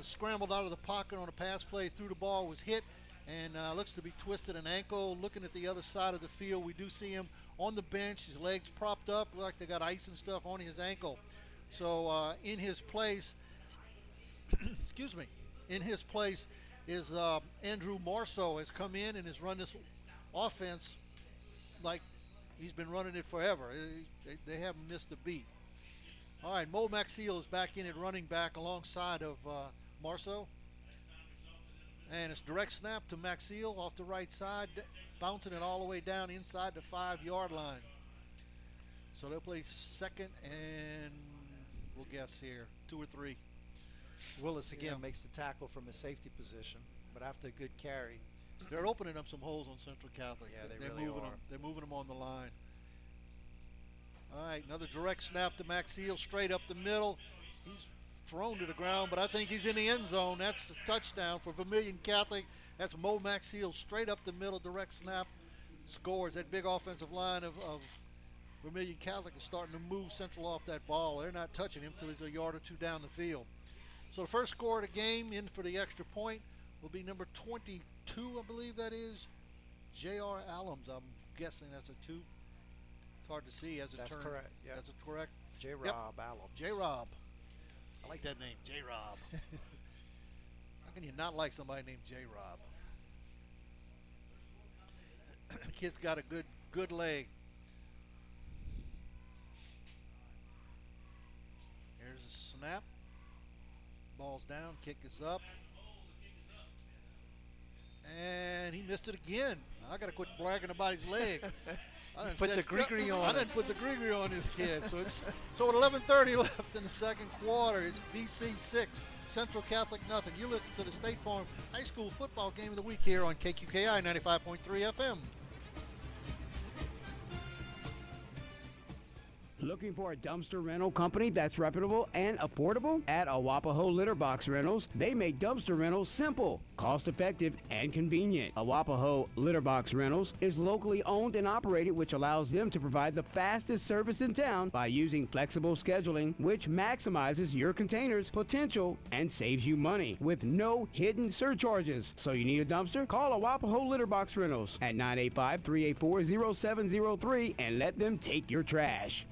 scrambled out of the pocket on a pass play, threw the ball, was hit, and looks to be twisted an ankle. Looking at the other side of the field, we do see him on the bench, his legs propped up, like they got ice and stuff on his ankle. So in his place, excuse me, in his place is Andrew Marceau has come in and has run this offense like he's been running it forever. They haven't missed a beat. All right, Mo Maxiel is back in at running back alongside of Marceau. And it's direct snap to Maxiel off the right side, bouncing it all the way down inside the 5-yard line. So they'll play second and we'll guess here, 2 or 3. Willis again makes the tackle from a safety position, but after a good carry. They're opening up some holes on Central Catholic. Yeah, they're really moving are. They're moving them on the line. All right, another direct snap to Maxiel, straight up the middle. He's thrown to the ground, but I think he's in the end zone. That's the touchdown for Vermilion Catholic. That's Mo Maxiel, straight up the middle, direct snap, scores. That big offensive line of Vermilion Catholic is starting to move Central off that ball. They're not touching him till he's a yard or two down the field. So the first score of the game, in for the extra point, will be number 22, I believe that is, J.R. Allums. I'm guessing that's a 2. It's hard to see as it turns. That's correct. Yeah. That's correct. J-Rob Allums. J-Rob. I like that name, J-Rob. How can you not like somebody named J-Rob? The kid's got a good leg. Here's a snap. Ball's down, kick is up. And he missed it again. I got to quit bragging about his leg. Put the Gregory on. I didn't put the Gregory on this kid. So with 11:30 left in the second quarter, it's VC 6, Central Catholic nothing. You listen to the State Farm High School football game of the week here on KQKI 95.3 FM. Looking for a dumpster rental company that's reputable and affordable? At Awapaho Litter Box Rentals, they make dumpster rentals simple, cost-effective, and convenient. Awapaho Litter Box Rentals is locally owned and operated, which allows them to provide the fastest service in town by using flexible scheduling, which maximizes your container's potential and saves you money with no hidden surcharges. So you need a dumpster? Call Awapaho Litter Box Rentals at 985-384-0703 and let them take your trash.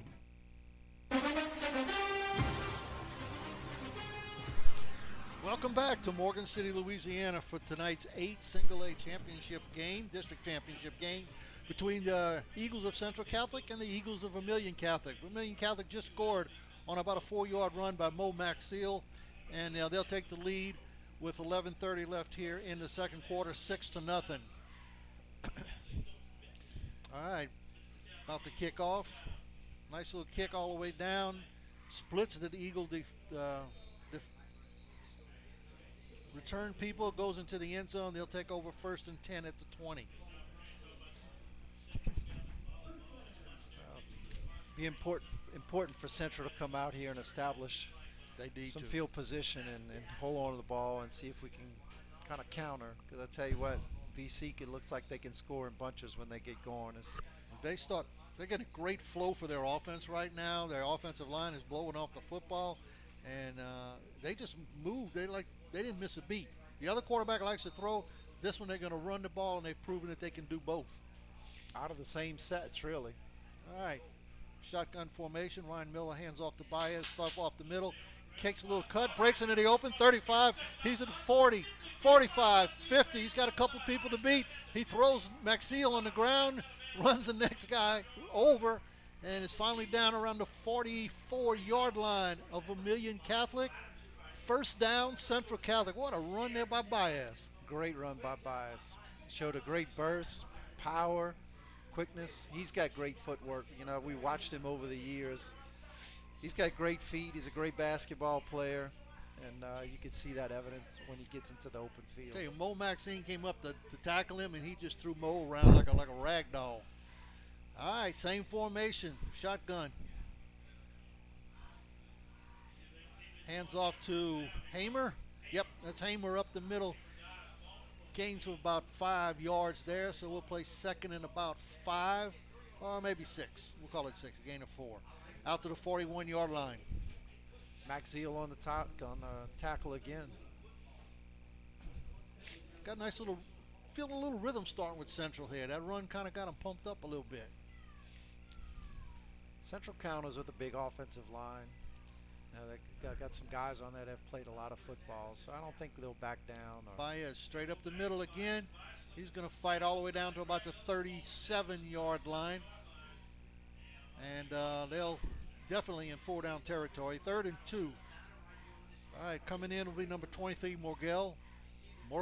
Welcome back to Morgan City, Louisiana for tonight's 8th single-A championship game, district championship game between the Eagles of Central Catholic and the Eagles of Vermilion Catholic. Vermilion Catholic just scored on about a 4-yard run by Mo Maxiel, and they'll take the lead with 11:30 left here in the second quarter, 6-0. All right, about to kick off. Nice little kick all the way down. Splits the Eagle return people, goes into the end zone. They'll take over 1st and 10 at the 20. Be important for Central to come out here and establish They need some to. field position and hold on to the ball and see if we can kind of counter. Because I tell you what, VC, it looks like they can score in bunches when they get going. They're getting great flow for their offense right now. Their offensive line is blowing off the football, and they just moved. They didn't miss a beat. The other quarterback likes to throw. This one they're going to run the ball, and they've proven that they can do both. Out of the same sets, really. All right, shotgun formation. Ryan Miller hands off to Baez, stuff off the middle, kicks a little cut, breaks into the open, 35. He's at 40, 45, 50. He's got a couple people to beat. He throws Maxiel on the ground, runs the next guy over, and is finally down around the 44-yard line of Vermilion Catholic. First down, Central Catholic. What a run there by Baez. Great run by Baez. Showed a great burst, power, quickness. He's got great footwork. You know, we watched him over the years. He's got great feet. He's a great basketball player, and you can see that evidence when he gets into the open field. Tell you, Mo Maxine came up to tackle him, and he just threw Mo around like a rag doll. All right, same formation, shotgun. Hands off to Hamer. Yep, that's Hamer up the middle. Gains of about 5 yards there, so we'll play second and about 5, or maybe 6. We'll call it 6, a gain of 4. Out to the 41-yard line. Maxiel on the tackle again. Got a nice little, feel a little rhythm starting with Central here. That run kind of got them pumped up a little bit. Central counters with a big offensive line. They got some guys on there that have played a lot of football, so I don't think they'll back down. Baez straight up the middle again. He's going to fight all the way down to about the 37-yard line. And they'll definitely in 4-down territory. 3rd and 2. All right, coming in will be number 23, Morgel. I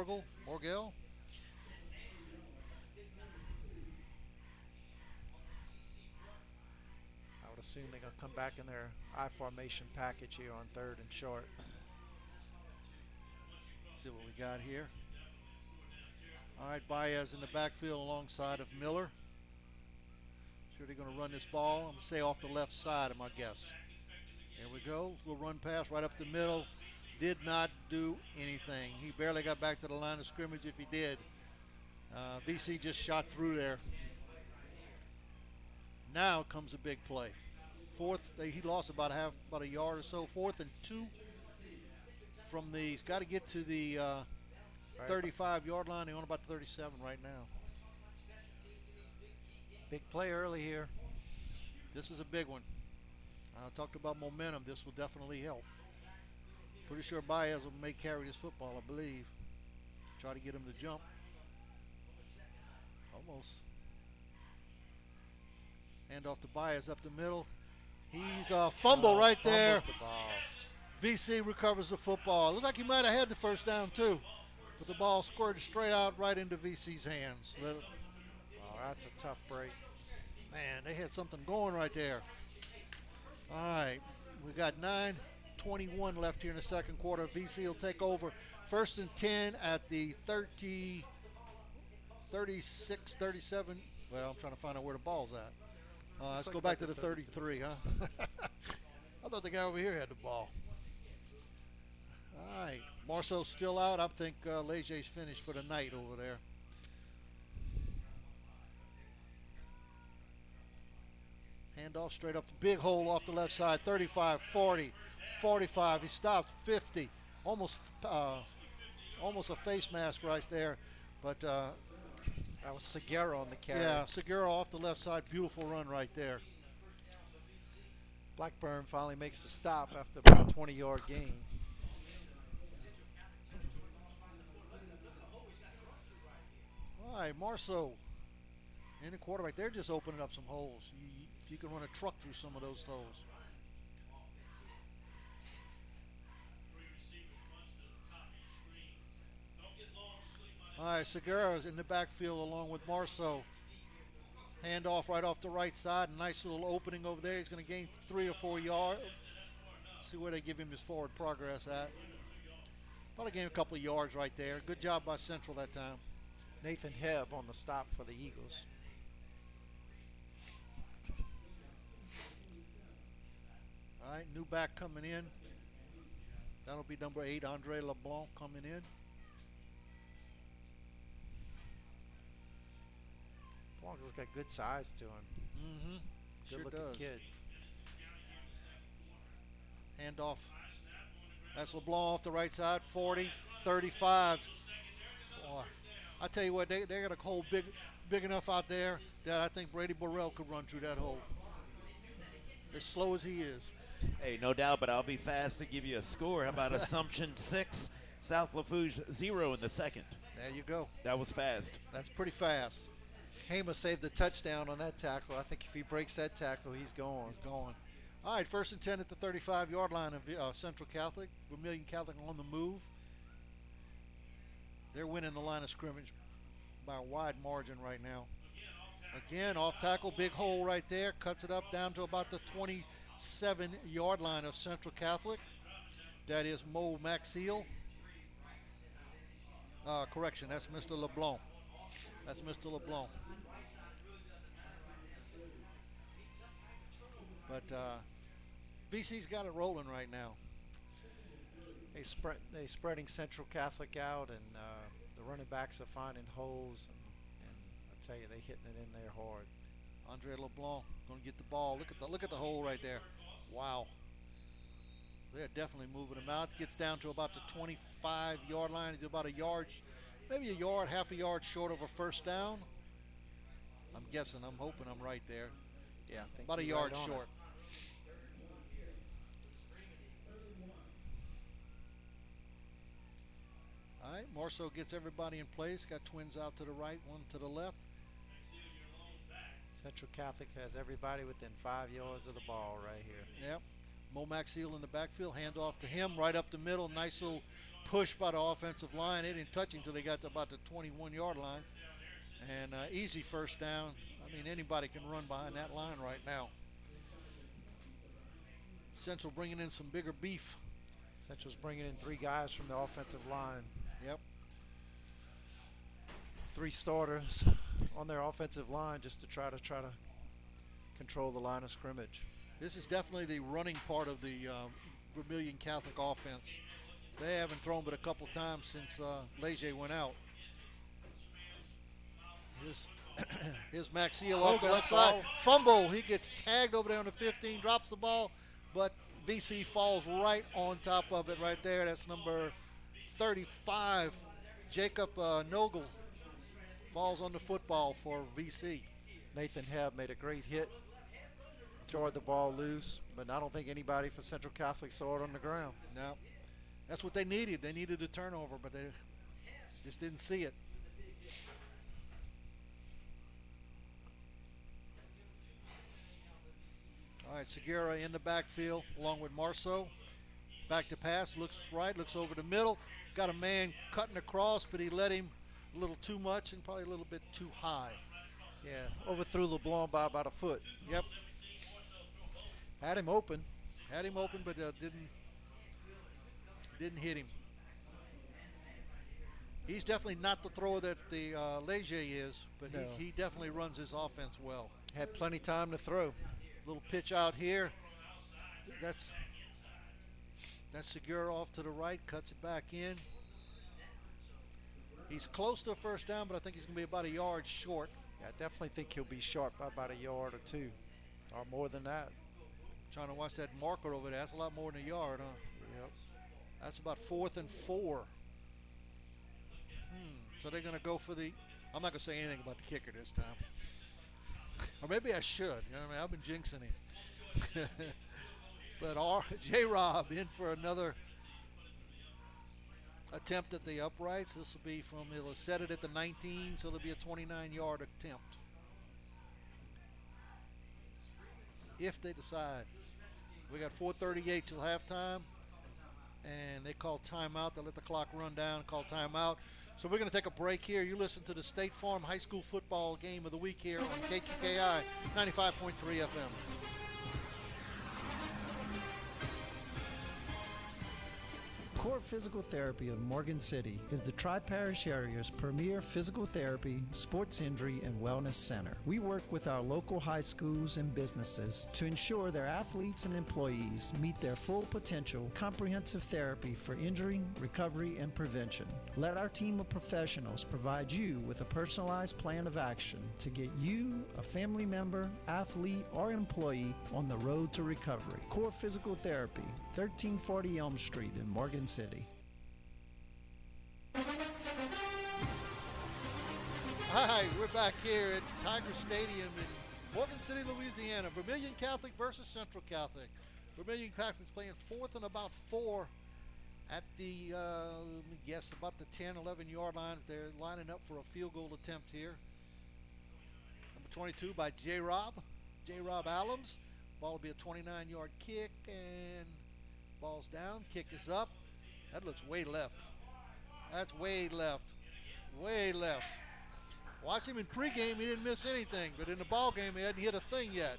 would assume they're going to come back in their I formation package here on 3rd and short. See what we got here. All right, Baez in the backfield alongside of Miller. Sure they're going to run this ball. I'm going to say off the left side of my guess. Here we go. We'll run pass right up the middle. Did not do anything. He barely got back to the line of scrimmage if he did. VC just shot through there. Now comes a big play. He lost about a yard or so. 4th and 2 from the, he's got to get to the 35-yard line. They're on about 37 right now. Big play early here. This is a big one. I talked about momentum. This will definitely help. Pretty sure Baez may carry this football, I believe. Try to get him to jump. Almost. Hand off to Baez up the middle. He's a fumble right there. The ball. VC recovers the football. Looked like he might have had the first down too. But the ball squirted straight out right into VC's hands. Oh, that's a tough break. Man, they had something going right there. All right, we got 9:21 left here in the second quarter. VC will take over. 1st and 10 at the 30, 36, 37. Well, I'm trying to find out where the ball's at. Let's go back to the 33, huh? I thought the guy over here had the ball. All right, Marceau's still out. I think Leger's finished for the night over there. Handoff straight up, big hole off the left side, 35, 40, 45. He stopped 50, almost a face mask right there. But that was Segura on the carry. Yeah, Segura off the left side, beautiful run right there. Blackburn finally makes the stop after about a 20-yard gain. All right, Marceau and the quarterback, they're just opening up some holes. You can run a truck through some of those holes. All right, Segura is in the backfield along with Marceau. Handoff right off the right side. A nice little opening over there. He's going to gain 3 or 4 yards. See where they give him his forward progress at. Probably gained a couple of yards right there. Good job by Central that time. Nathan Hebb on the stop for the Eagles. All right, new back coming in. That'll be number 8, Andre LeBlanc, coming in. LeBlanc's got good size to him. Mm-hmm. Good Sure looking does. kid. Handoff. That's LeBlanc off the right side, 40, 35. Boy, I tell you what, they got a hole big enough out there that I think Brady Burrell could run through that hole. As slow as he is. Hey, no doubt, but I'll be fast to give you a score. How about Assumption 6, South Lafourche 0 in the second? There you go. That was fast. That's pretty fast. Hamer saved the touchdown on that tackle. I think if he breaks that tackle, he's gone. He's gone. All right, 1st and 10 at the 35-yard line of Central Catholic. Vermilion Catholic on the move. They're winning the line of scrimmage by a wide margin right now. Again, off tackle, big hole right there. Cuts it up down to about the 27-yard line of Central Catholic. That is Mo Maxiel. Correction, that's Mr. LeBlanc. That's Mr. LeBlanc. But VC's got it rolling right now. They spreading Central Catholic out, and the running backs are finding holes, and I tell you, they're hitting it in there hard. Andre LeBlanc going to get the ball. Look at the hole right there. Wow. They're definitely moving him out. Gets down to about the 25-yard line. He's about a yard, maybe a yard, half a yard short of a first down. I'm guessing. I'm hoping I'm right there. Yeah, about a yard right short. All right, Marceau gets everybody in place. Got twins out to the right, one to the left. Central Catholic has everybody within 5 yards of the ball right here. Yep. Mo Maxiel in the backfield. Hand off to him right up the middle. Nice little push by the offensive line. They didn't touch him until they got to about the 21-yard line. And easy first down. I mean, anybody can run behind that line right now. Central bringing in some bigger beef. Central's bringing in 3 guys from the offensive line. Yep. 3 starters on their offensive line just to try to control the line of scrimmage. This is definitely the running part of the Vermilion Catholic offense. They haven't thrown but a couple times since Leger went out. Here's Maxiel off the left side. Fumble. He gets tagged over there on the 15, drops the ball, but VC falls right on top of it right there. That's number 35, Jacob Nogel, falls on the football for VC. Nathan Hebb made a great hit, jarred the ball loose, but I don't think anybody for Central Catholic saw it on the ground. No, that's what they needed. They needed a turnover, but they just didn't see it. All right, Segura in the backfield along with Marceau. Back to pass, looks right, looks over the middle. Got a man cutting across, but he let him a little too much and probably a little bit too high. Yeah, overthrew LeBlanc by about a foot. Yep. Had him open, but didn't hit him. He's definitely not the thrower that the Leger is, but No. he definitely runs his offense well. had plenty time to throw. Little pitch out here. That's Segura off to the right, cuts it back in. He's close to a first down, but I think he's going to be about a yard short. Yeah, I definitely think he'll be short by about a yard or 2, or more than that. Trying to watch that marker over there. That's a lot more than a yard, huh? Yep. That's about 4th and 4. So they're going to go for the. I'm not going to say anything about the kicker this time. Or maybe I should. You know what I mean? I've been jinxing him. But J-Rob in for another attempt at the uprights. This will be from, he'll set it at the 19, so it'll be a 29-yard attempt. If they decide. We got 4:38 till halftime, and they call timeout. They let the clock run down, call timeout. So we're going to take a break here. You listen to the State Farm High School Football Game of the Week here on KQKI 95.3 FM. Core Physical Therapy of Morgan City is the Tri-Parish area's premier physical therapy, sports injury, and wellness center. We work with our local high schools and businesses to ensure their athletes and employees meet their full potential. Comprehensive therapy for injury, recovery, and prevention. Let our team of professionals provide you with a personalized plan of action to get you, a family member, athlete, or employee on the road to recovery. Core Physical Therapy, 1340 Elm Street in Morgan City. Hi, we're back here at Tiger Stadium in Morgan City, Louisiana. Vermilion Catholic versus Central Catholic. Vermilion Catholic's playing fourth and about 4 at the, let me guess, about the 10, 11-yard line. They're lining up for a field goal attempt here. Number 22 by J-Rob Allums. Ball will be a 29-yard kick, and ball's down. Kick is up. That looks way left. That's way left. Way left. Watch him in pregame, he didn't miss anything, but in the ball game, he hadn't hit a thing yet.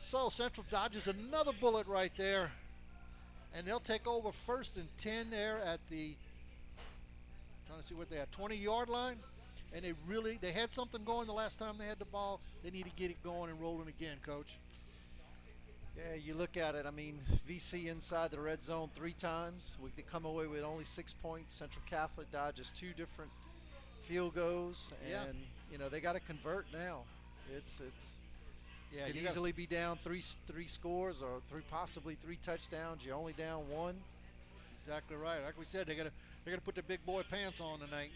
So Central dodges another bullet right there, and they'll take over 1st and 10 there at the, trying to see what they had, 20-yard line. And they had something going the last time they had the ball. They need to get it going and rolling again, Coach. Yeah, you look at it, I mean, VC inside the red zone 3 times. We could come away with only 6 points. Central Catholic dodges 2 different field goals, and you know they got to convert now. It's could easily be down three scores or possibly 3 touchdowns. You're only down 1. Exactly right. Like we said, they're gonna put their big boy pants on tonight.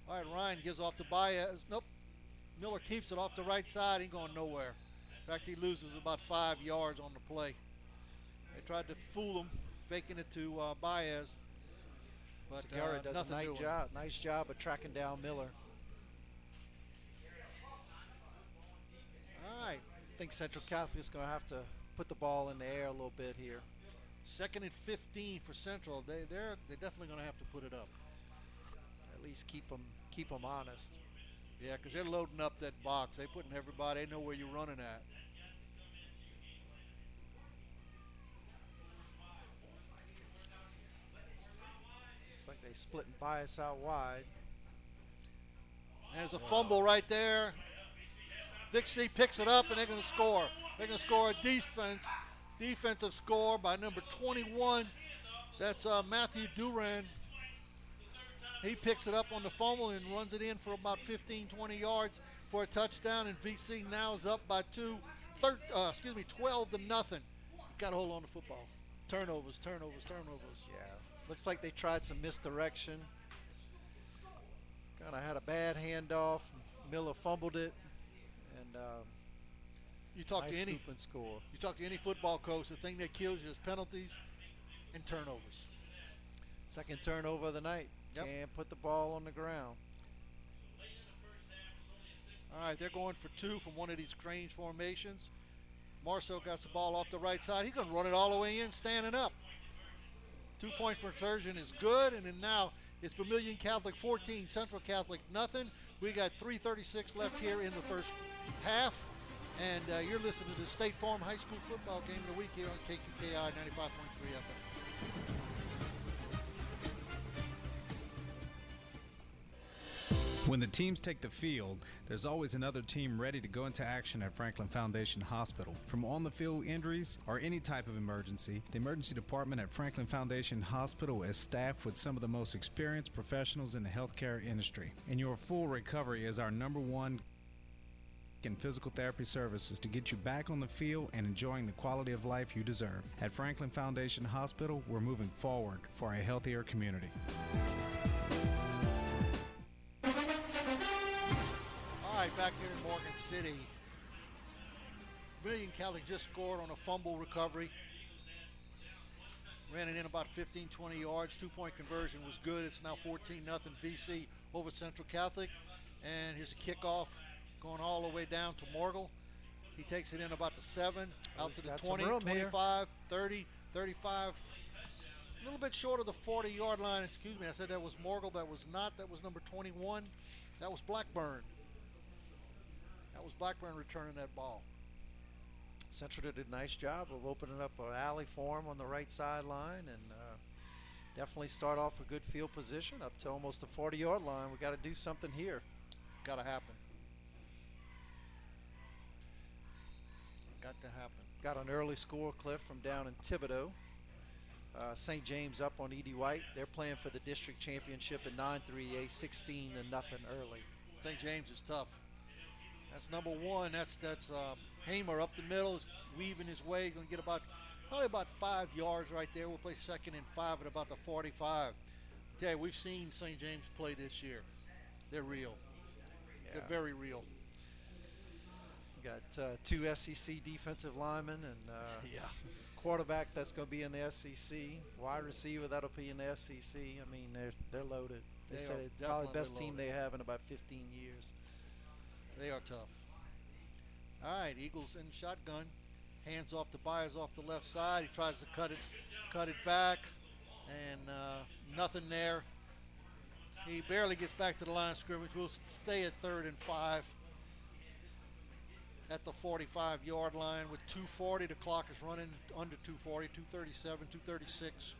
All right, Ryan gives off to Baez. Nope. Miller keeps it off the right side. Ain't going nowhere. In fact, he loses about 5 yards on the play. They tried to fool him, faking it to Baez. But Segura does a nice job of tracking down Miller. All right. I think Central Catholic is going to have to put the ball in the air a little bit here. 2nd and 15 for Central. They're definitely going to have to put it up. At least keep them honest. Yeah, because they're loading up that box. They're putting everybody. They know where you're running at. Looks like they splitting Bias out wide. There's a fumble right there. Vic C picks it up, and they're going to score. They're going to score a defensive score by number 21. That's Matthew Duran. He picks it up on the fumble and runs it in for about 15, 20 yards for a touchdown, and VC now is up by 12 to nothing. Got to hold on to football. Turnovers. Yeah, looks like they tried some misdirection. Kind of had a bad handoff. Miller fumbled it, and you talk nice to any scoop and score. You talk to any football coach, the thing that kills you is penalties and turnovers. 2nd turnover of the night. Yep. Can't put the ball on the ground. All right, they're going for 2 from one of these strange formations. Marceau got the ball off the right side. He's going to run it all the way in, standing up. 2-point conversion is good, and then now it's Vermilion Catholic 14, Central Catholic nothing. We got 3:36 left here in the first half, and you're listening to the State Farm High School football game of the week here on KQKI 95.3 FM. When the teams take the field, there's always another team ready to go into action at Franklin Foundation Hospital. From on-the-field injuries or any type of emergency, the emergency department at Franklin Foundation Hospital is staffed with some of the most experienced professionals in the healthcare industry. And your full recovery is our #1 in physical therapy services to get you back on the field and enjoying the quality of life you deserve. At Franklin Foundation Hospital, we're moving forward for a healthier community. All right, back here in Morgan City. Vermilion Catholic just scored on a fumble recovery. Ran it in about 15, 20 yards. 2-point conversion was good. It's now 14-0 VC over Central Catholic. And here's a kickoff going all the way down to Morgul. He takes it in about the 7, out to the 20, 25, 30, 35. A little bit short of the 40-yard line. Excuse me, I said that was Morgul. That was not. That was number 21. That was Blackburn. That was Blackburn returning that ball. Central did a nice job of opening up an alley for him on the right sideline, and Definitely start off with good field position up to almost the 40-yard line. We got to do something here. Got to happen. Got to happen. Got an early score, Cliff, from down in Thibodaux. St. James up on E.D. White. They're playing for the district championship in 9-3A, 16-0 early. St. James is tough. That's number one. That's Hamer up the middle, is weaving his way. Going to get probably about 5 yards right there. We'll play 2nd and 5 at about the 45. Okay, we've seen St. James play this year. They're real. Yeah. They're very real. We got 2 SEC defensive linemen and Yeah. quarterback that's going to be in the SEC. Wide receiver that'll be in the SEC. I mean, they're loaded. They They said are it's probably the best definitely team they have in about 15 years. They are tough. All right, Eagles in shotgun. Hands off to Byers off the left side. He tries to cut it back, and nothing there. He barely gets back to the line of scrimmage. We'll stay at 3rd and 5 at the 45-yard line with 2:40. The clock is running under 2:40, 2:37, 2:36.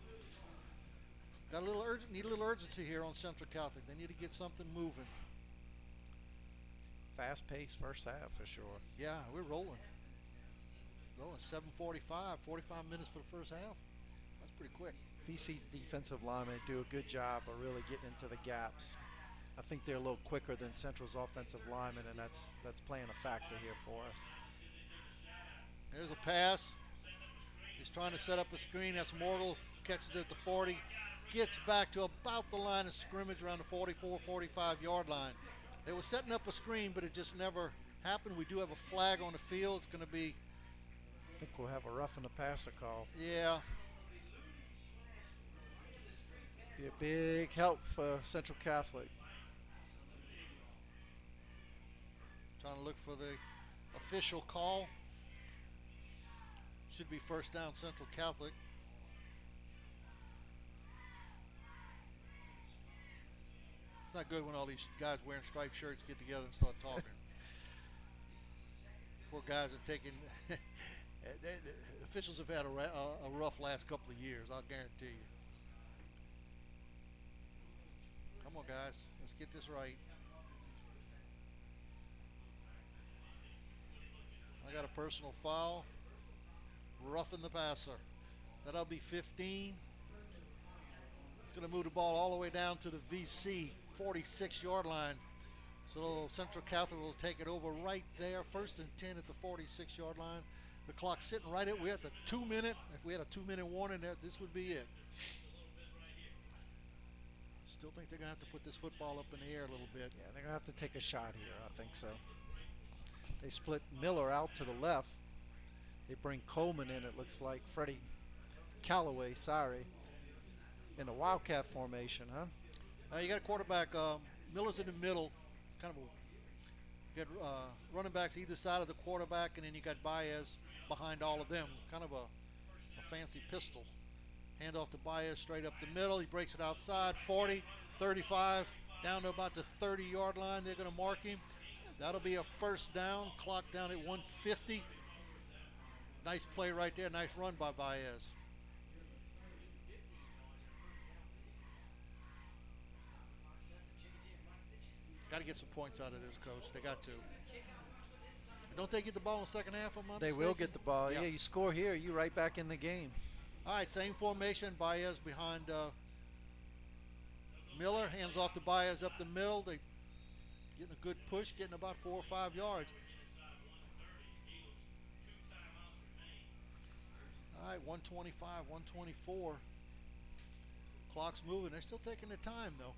Need a little urgency here on Central Catholic. They need to get something moving. Fast-paced first half for sure. Yeah, we're rolling. 7:45, 45 minutes for the first half. That's pretty quick. VC defensive linemen do a good job of really getting into the gaps. I think they're a little quicker than Central's offensive linemen, and that's playing a factor here for us. There's a pass. He's trying to set up a screen. That's Morgul. Catches it at the 40. Gets back to about the line of scrimmage around the 44, 45-yard line. They were setting up a screen, but it just never happened. We do have a flag on the field. It's going to be... I think we'll have a roughing the passer call. Yeah. Be a big help for Central Catholic. Trying to look for the official call. Should be first down Central Catholic. It's not good when all these guys wearing striped shirts get together and start talking. Poor guys are taking... the officials have had a rough last couple of years, I'll guarantee you. Come on, guys. Let's get this right. I got a personal foul. Roughing the passer. That'll be 15. It's going to move the ball all the way down to the VC 46-yard line. So Central Catholic will take it over right there. 1st and 10 at the 46-yard line. The clock's sitting right at, we're at the 2-minute. If we had a 2-minute warning there, this would be it. Still think they're going to have to put this football up in the air a little bit. Yeah, they're going to have to take a shot here. I think so. They split Miller out to the left. They bring Coleman in, it looks like. Freddie Callaway, in the Wildcat formation, huh? You got a quarterback. Miller's in the middle. Kind of you got running backs either side of the quarterback, and then you got Baez behind all of them. Kind of a fancy pistol. Hand off to Baez straight up the middle. He breaks it outside. 40, 35, down to about the 30-yard line. They're going to mark him. That'll be a first down. Clock down at 150. Nice play right there. Nice run by Baez. Got to get some points out of this, Coach. They got to. Don't they get the ball in the second half? They will get the ball. Yeah, you score here, you right back in the game. All right, same formation. Baez behind Miller. Hands off to Baez up the middle. They getting a good push, getting about 4 or 5 yards. All right, 125, 124. Clock's moving. They're still taking their time, though.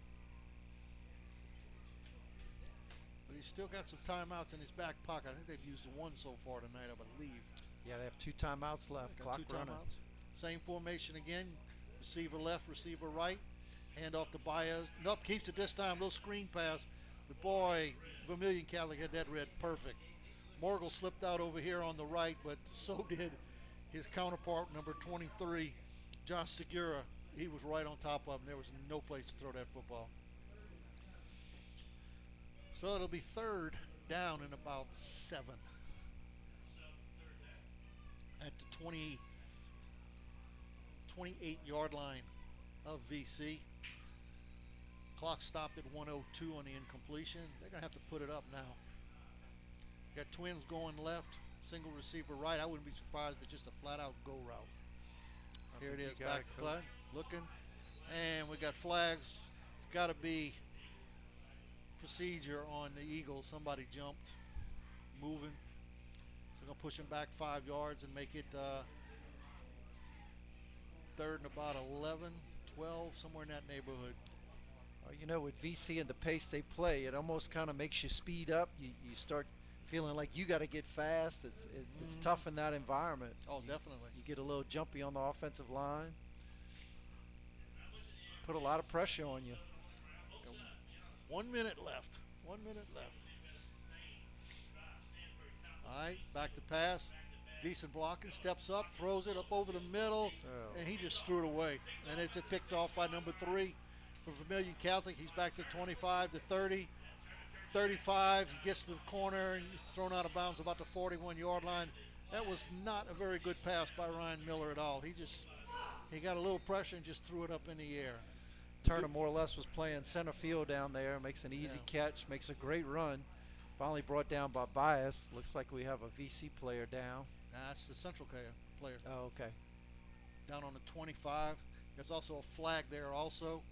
But he's still got some timeouts in his back pocket. I think they've used one so far tonight, I believe. Yeah, they have 2 timeouts left. Got Clock 2 running. timeouts. Same formation again. Receiver left, receiver right. Hand off to Baez. Nope, keeps it this time. Little screen pass. But boy, Vermilion Catholic had that read perfect. Morgul slipped out over here on the right, but so did his counterpart, number 23, Josh Segura. He was right on top of him. There was no place to throw that football. So it'll be 3rd down in about 7. At the 28-yard line. of VC. Clock stopped at 1:02 on the incompletion. They're going to have to put it up now. Got Twins going left, single receiver right. I wouldn't be surprised if it's just a flat-out go route. Here it is, back to play, looking. And we got flags. It's got to be procedure on the Eagles. Somebody jumped, moving. So they're going to push him back 5 yards and make it third and about 11, 12, somewhere in that neighborhood. You know, with VC and the pace they play, it almost kind of makes you speed up. You start feeling like you got to get fast. It's tough in that environment. Oh, definitely. You get a little jumpy on the offensive line. Put a lot of pressure on you. 1 minute left. 1 minute left. All right, back to pass. Decent blocking, steps up, throws it up over the middle, and he just threw it away. And it's picked off by number 3 for Vermilion Catholic. He's back to 25 to 30. 35, he gets to the corner, and he's thrown out of bounds about the 41-yard line. That was not a very good pass by Ryan Miller at all. He got a little pressure and just threw it up in the air. Turner more or less was playing center field down there, makes an easy catch, makes a great run. Finally brought down by Bias. Looks like we have a VC player down. That's the Central player. Oh, okay. Down on the 25. There's also a flag there also.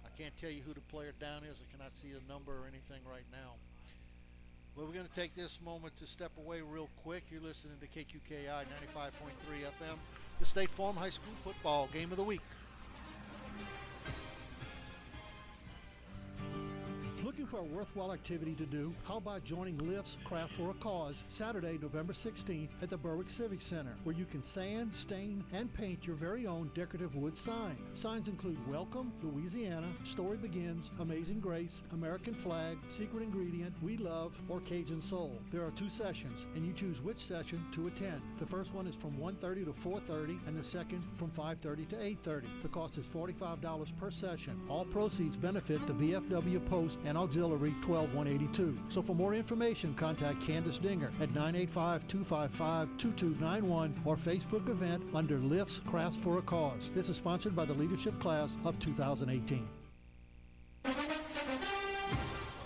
I can't tell you who the player down is. I cannot see a number or anything right now. But we're going to take this moment to step away real quick. You're listening to KQKI 95.3 FM, the State Farm High School football game of the week. Looking for a worthwhile activity to do? How about joining Lift's Craft for a Cause Saturday, November 16th at the Berwick Civic Center, where you can sand, stain, and paint your very own decorative wood sign. Signs include Welcome, Louisiana, Story Begins, Amazing Grace, American Flag, Secret Ingredient, We Love, or Cajun Soul. There are 2 sessions, and you choose which session to attend. The first one is from 1:30 to 4:30, and the second from 5:30 to 8:30. The cost is $45 per session. All proceeds benefit the VFW Post and Auxiliary 12182. So for more information, contact Candace Dinger at 985-255-2291 or Facebook event under Lifts Crafts for a Cause. This is sponsored by the leadership class of 2018. Okay,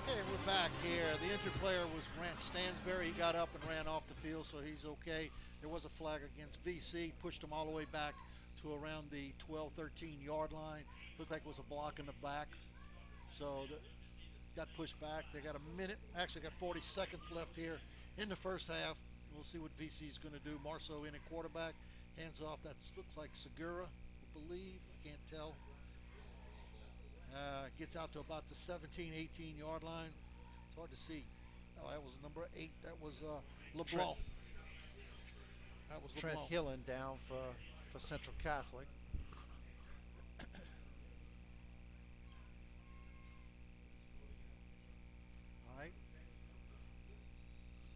we're back here. The injured player was Grant Stansberry. He got up and ran off the field, so he's okay. There was a flag against VC, pushed him all the way back to around the 12-13 yard line. Looked like it was a block in the back. So got pushed back. They got a minute, actually got 40 seconds left here in the first half. We'll see what VC is going to do. Marceau in at quarterback, hands off. That looks like Segura, I believe. I can't tell. Gets out to about the 17-18 yard line. It's hard to see. Oh, that was number 8. That was LeBlanc. That was Trent LeBlanc. Hillen down for Central Catholic.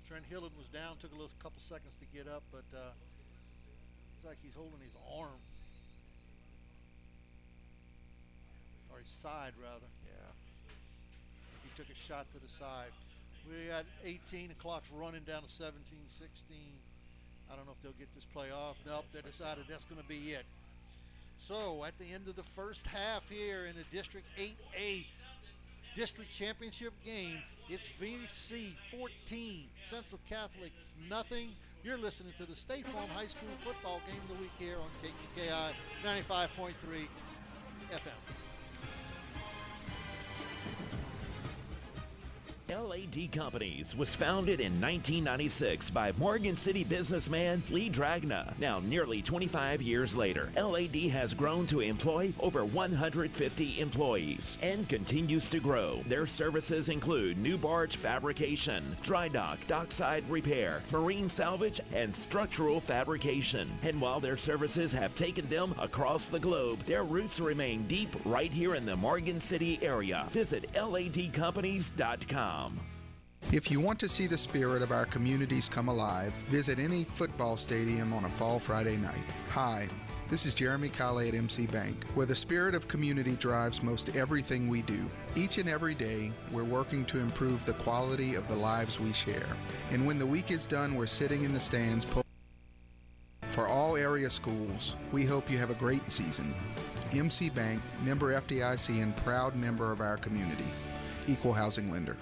Trent Hillen was down, took a couple seconds to get up, but it's like he's holding his arm. Or his side, rather. Yeah. He took a shot to the side. We got 18, the clock's running down to 17, 16. I don't know if they'll get this play off. Nope, they decided that's going to be it. So, at the end of the first half here in the District 8A District Championship game, it's VC 14, Central Catholic nothing. You're listening to the State Farm High School football game of the week here on KQKI 95.3 FM. LAD Companies was founded in 1996 by Morgan City businessman Lee Dragna. Now, nearly 25 years later, LAD has grown to employ over 150 employees and continues to grow. Their services include new barge fabrication, dry dock, dockside repair, marine salvage, and structural fabrication. And while their services have taken them across the globe, their roots remain deep right here in the Morgan City area. Visit ladcompanies.com. If you want to see the spirit of our communities come alive, visit any football stadium on a fall Friday night. Hi, this is Jeremy Colley at MC Bank, where the spirit of community drives most everything we do. Each and every day, we're working to improve the quality of the lives we share. And when the week is done, we're sitting in the stands. For all area schools, we hope you have a great season. MC Bank, member FDIC, and proud member of our community. Equal housing lender.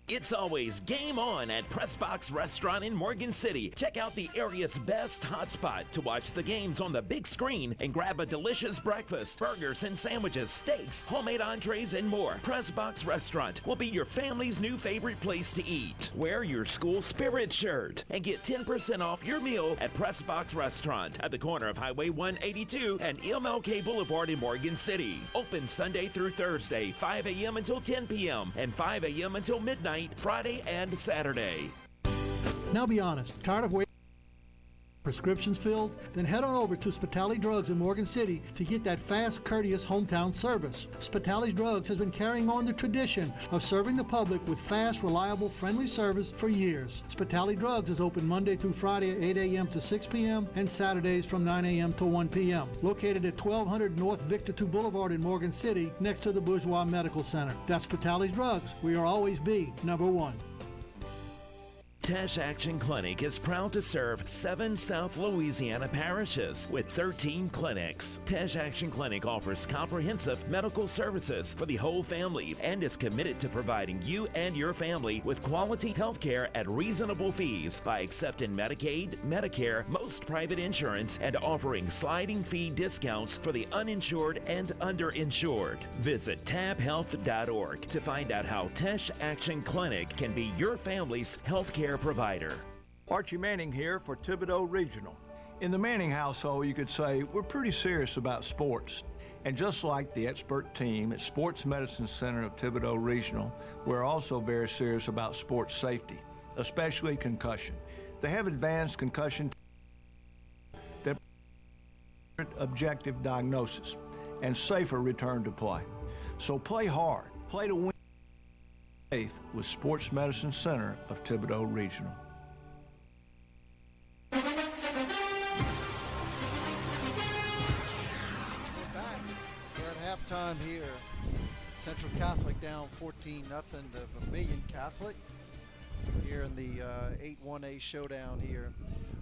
It's always game on at Pressbox Restaurant in Morgan City. Check out the area's best hotspot to watch the games on the big screen and grab a delicious breakfast, burgers and sandwiches, steaks, homemade entrees, and more. Pressbox Restaurant will be your family's new favorite place to eat. Wear your school spirit shirt and get 10% off your meal at Pressbox Restaurant at the corner of Highway 182 and MLK Boulevard in Morgan City. Open Sunday through Thursday, 5 a.m. until 10 p.m. and 5 a.m. until midnight Friday and Saturday. Now be honest, tired of waiting prescriptions filled? Then head on over to Spitali Drugs in Morgan City to get that fast, courteous hometown service. Spitali Drugs has been carrying on the tradition of serving the public with fast, reliable, friendly service for years. Spitali Drugs is open Monday through Friday at 8 a.m. to 6 p.m. and Saturdays from 9 a.m. to 1 p.m. Located at 1200 North Victor 2 Boulevard in Morgan City, next to the Bourgeois Medical Center. That's Spitali Drugs. We are always be number one. Tesh Action Clinic is proud to serve 7 South Louisiana parishes with 13 clinics. Tesh Action Clinic offers comprehensive medical services for the whole family and is committed to providing you and your family with quality health care at reasonable fees by accepting Medicaid, Medicare, most private insurance, and offering sliding fee discounts for the uninsured and underinsured. Visit tabhealth.org to find out how Tesh Action Clinic can be your family's health care provider. Archie Manning here for Thibodeau Regional. In the Manning household, you could say we're pretty serious about sports. And just like the expert team at Sports Medicine Center of Thibodeau Regional, we're also very serious about sports safety, especially concussion. They have advanced concussion that objective diagnosis and safer return to play. So play hard, play to win. Safe with Sports Medicine Center of Thibodeau Regional. Back. We're at halftime here. Central Catholic down 14-0 to Vermilion Catholic here in the 8-1A showdown here.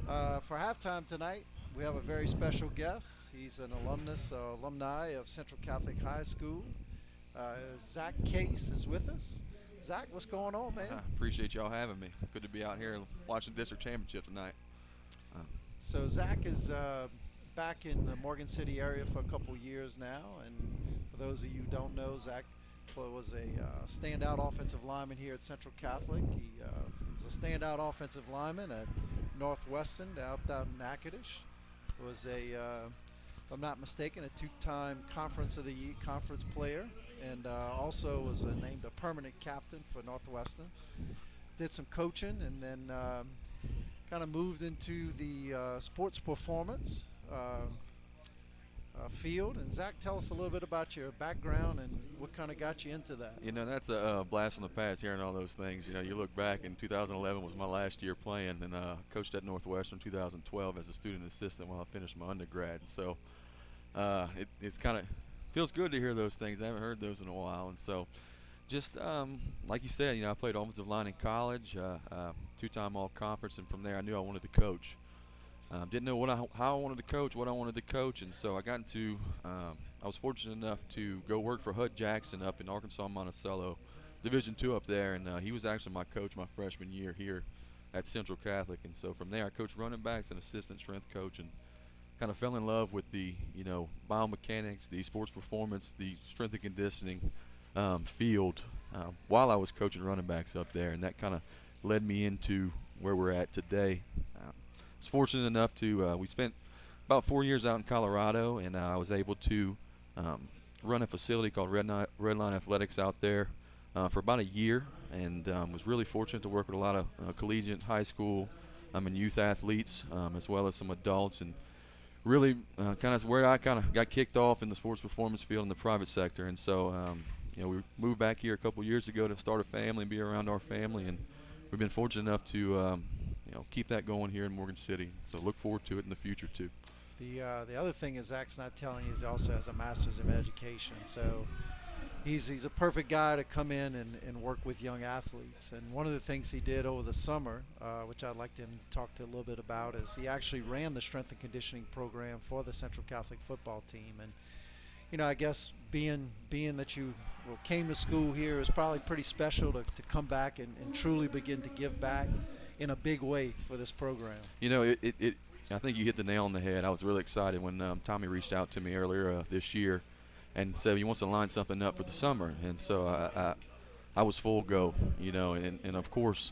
For halftime tonight, we have a very special guest. He's an alumni of Central Catholic High School. Zach Case is with us. Zach, what's going on, man? Appreciate y'all having me. Good to be out here watching the district championship tonight. So Zach is back in the Morgan City area for a couple years now, and for those of you who don't know, Zach was a standout offensive lineman here at Central Catholic. He was a standout offensive lineman at Northwestern out in Natchitoches. Was a, if I'm not mistaken, a 2-time conference player. And also was named a permanent captain for Northwestern. Did some coaching and then kind of moved into the sports performance field. And Zach, tell us a little bit about your background and what kind of got you into that. You know, that's a blast from the past, hearing all those things. You know, you look back, in 2011 was my last year playing, and coached at Northwestern 2012 as a student assistant while I finished my undergrad. And so it's kind of feels good to hear those things. I haven't heard those in a while. And so just like you said, you know, I played offensive line in college, 2-time all-conference, and from there I knew I wanted to coach. Didn't know how I wanted to coach, what I wanted to coach, and so I got into I was fortunate enough to go work for Hud Jackson up in Arkansas, Monticello, Division II up there, and he was actually my coach my freshman year here at Central Catholic. And so from there I coached running backs and assistant strength coach, and kind of fell in love with the, you know, biomechanics, the sports performance, the strength and conditioning field while I was coaching running backs up there, and that kind of led me into where we're at today. I was fortunate enough to we spent about 4 years out in Colorado, and I was able to run a facility called Redline Athletics out there for about a year, and was really fortunate to work with a lot of collegiate, high school, and youth athletes, as well as some adults, and really kind of where I kind of got kicked off in the sports performance field in the private sector. And so you know, we moved back here a couple years ago to start a family and be around our family, and we've been fortunate enough to you know, keep that going here in Morgan City. So look forward to it in the future too. The other thing is Zach's not telling you, he also has a master's in education. So he's a perfect guy to come in and work with young athletes. And one of the things he did over the summer, which I'd like to talk to a little bit about, is he actually ran the strength and conditioning program for the Central Catholic football team. And I guess being that you came to school here is probably pretty special to come back and truly begin to give back in a big way for this program. I think you hit the nail on the head. I was really excited when Tommy reached out to me earlier this year and said he wants to line something up for the summer. And so I was full go, and of course,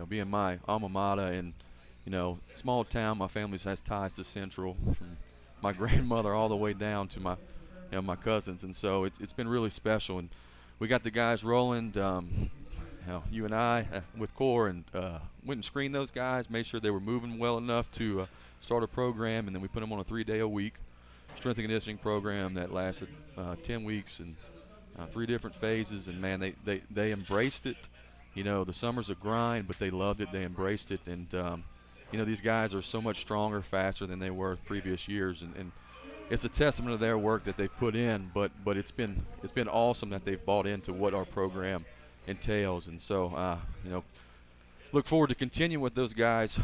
being my alma mater and, small town, my family has ties to Central from my grandmother all the way down to my cousins. And so it's been really special. And we got the guys rolling. You and I with Core and went and screened those guys, made sure they were moving well enough to start a program, and then we put them on a 3-day-a-week strength and conditioning program that lasted 10 weeks and 3 different phases. And man, they embraced it. The summer's a grind, but they loved it. They embraced it. And these guys are so much stronger, faster than they were previous years, and it's a testament of their work that they've put in. But it's been awesome that they've bought into what our program entails. And so look forward to continuing with those guys,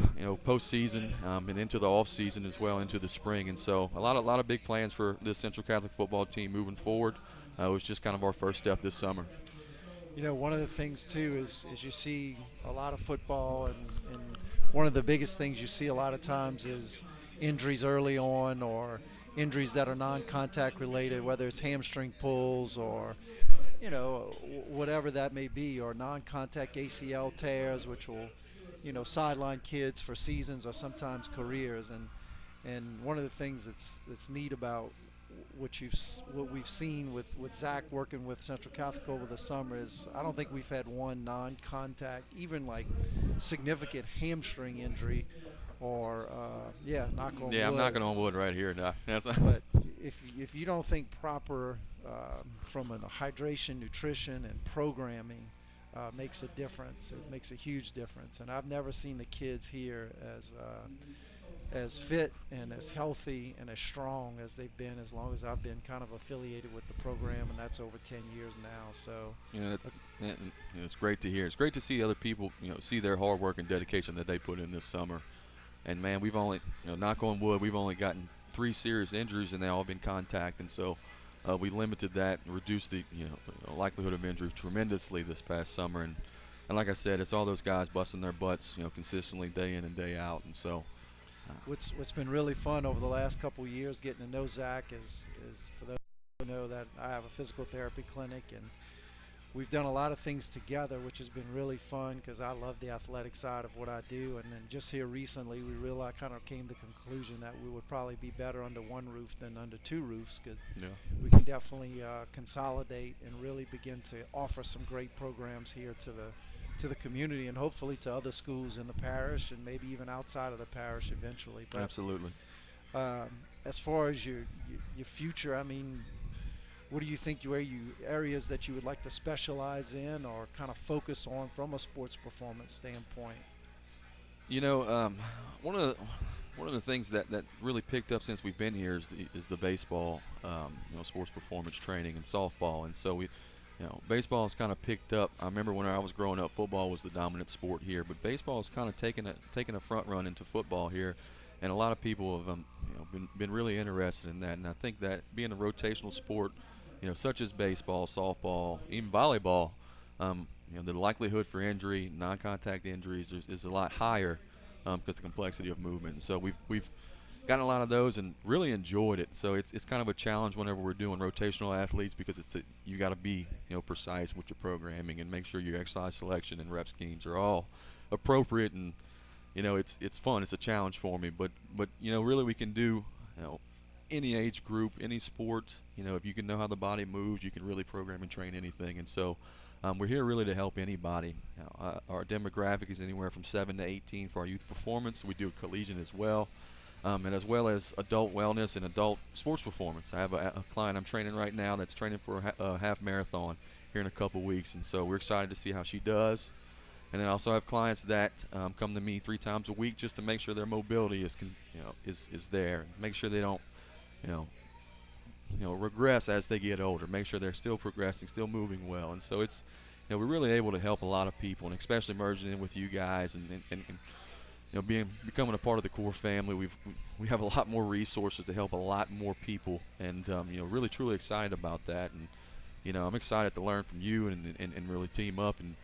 postseason and into the off season as well, into the spring. And so a lot of big plans for this Central Catholic football team moving forward. It was just kind of our first step this summer. One of the things too is you see a lot of football, and one of the biggest things you see a lot of times is injuries early on, or injuries that are non-contact related, whether it's hamstring pulls or whatever that may be, or non-contact ACL tears, which will, sideline kids for seasons or sometimes careers. And one of the things that's neat about what we've seen with Zach working with Central Catholic over the summer is I don't think we've had one non-contact, even like significant hamstring injury, or knock on wood. Yeah, I'm knocking on wood right here now. But if you don't think proper from a hydration, nutrition, and programming makes a difference. It makes a huge difference. And I've never seen the kids here as fit and as healthy and as strong as they've been as long as I've been kind of affiliated with the program, and that's over 10 years now. So it's great to hear. It's great to see other people see their hard work and dedication that they put in this summer. And man, we've only knock on wood, we've only gotten 3 serious injuries, and they all been contact. And so we limited that and reduced the likelihood of injury tremendously this past summer. And like I said, it's all those guys busting their butts consistently day in and day out. And so what's been really fun over the last couple of years getting to know Zach is for those who know that I have a physical therapy clinic, and we've done a lot of things together, which has been really fun because I love the athletic side of what I do. And then just here recently, I kind of came to the conclusion that we would probably be better under one roof than under 2 roofs, because we can definitely consolidate and really begin to offer some great programs here to the community, and hopefully to other schools in the parish, and maybe even outside of the parish eventually. But, absolutely. As far as your future, I mean, what do you think areas that you would like to specialize in or kind of focus on from a sports performance standpoint? One of the things that really picked up since we've been here is the baseball, sports performance training, and softball. And so baseball has kind of picked up. I remember when I was growing up, football was the dominant sport here, but baseball has kind of taken a front run into football here, and a lot of people have been really interested in that. And I think that being a rotational sport, such as baseball, softball, even volleyball, the likelihood for injury, non-contact injuries is a lot higher because of the complexity of movement. And so we've gotten a lot of those and really enjoyed it. So it's kind of a challenge whenever we're doing rotational athletes, because you got to be precise with your programming and make sure your exercise selection and rep schemes are all appropriate. And it's fun. It's a challenge for me. But really we can do any age group, any sport. If you can know how the body moves, you can really program and train anything. And so we're here really to help anybody. Our demographic is anywhere from 7 to 18 for our youth performance. We do collegiate as well. And as well as adult wellness and adult sports performance. I have a client I'm training right now that's training for a half marathon here in a couple weeks, and so we're excited to see how she does. And then I also have clients that come to me 3 times a week just to make sure their mobility is there, make sure they don't regress as they get older, make sure they're still progressing, still moving well. And so it's we're really able to help a lot of people, and especially merging in with you guys and becoming a part of the core family. We have a lot more resources to help a lot more people, and really truly excited about that. And I'm excited to learn from you and really team up and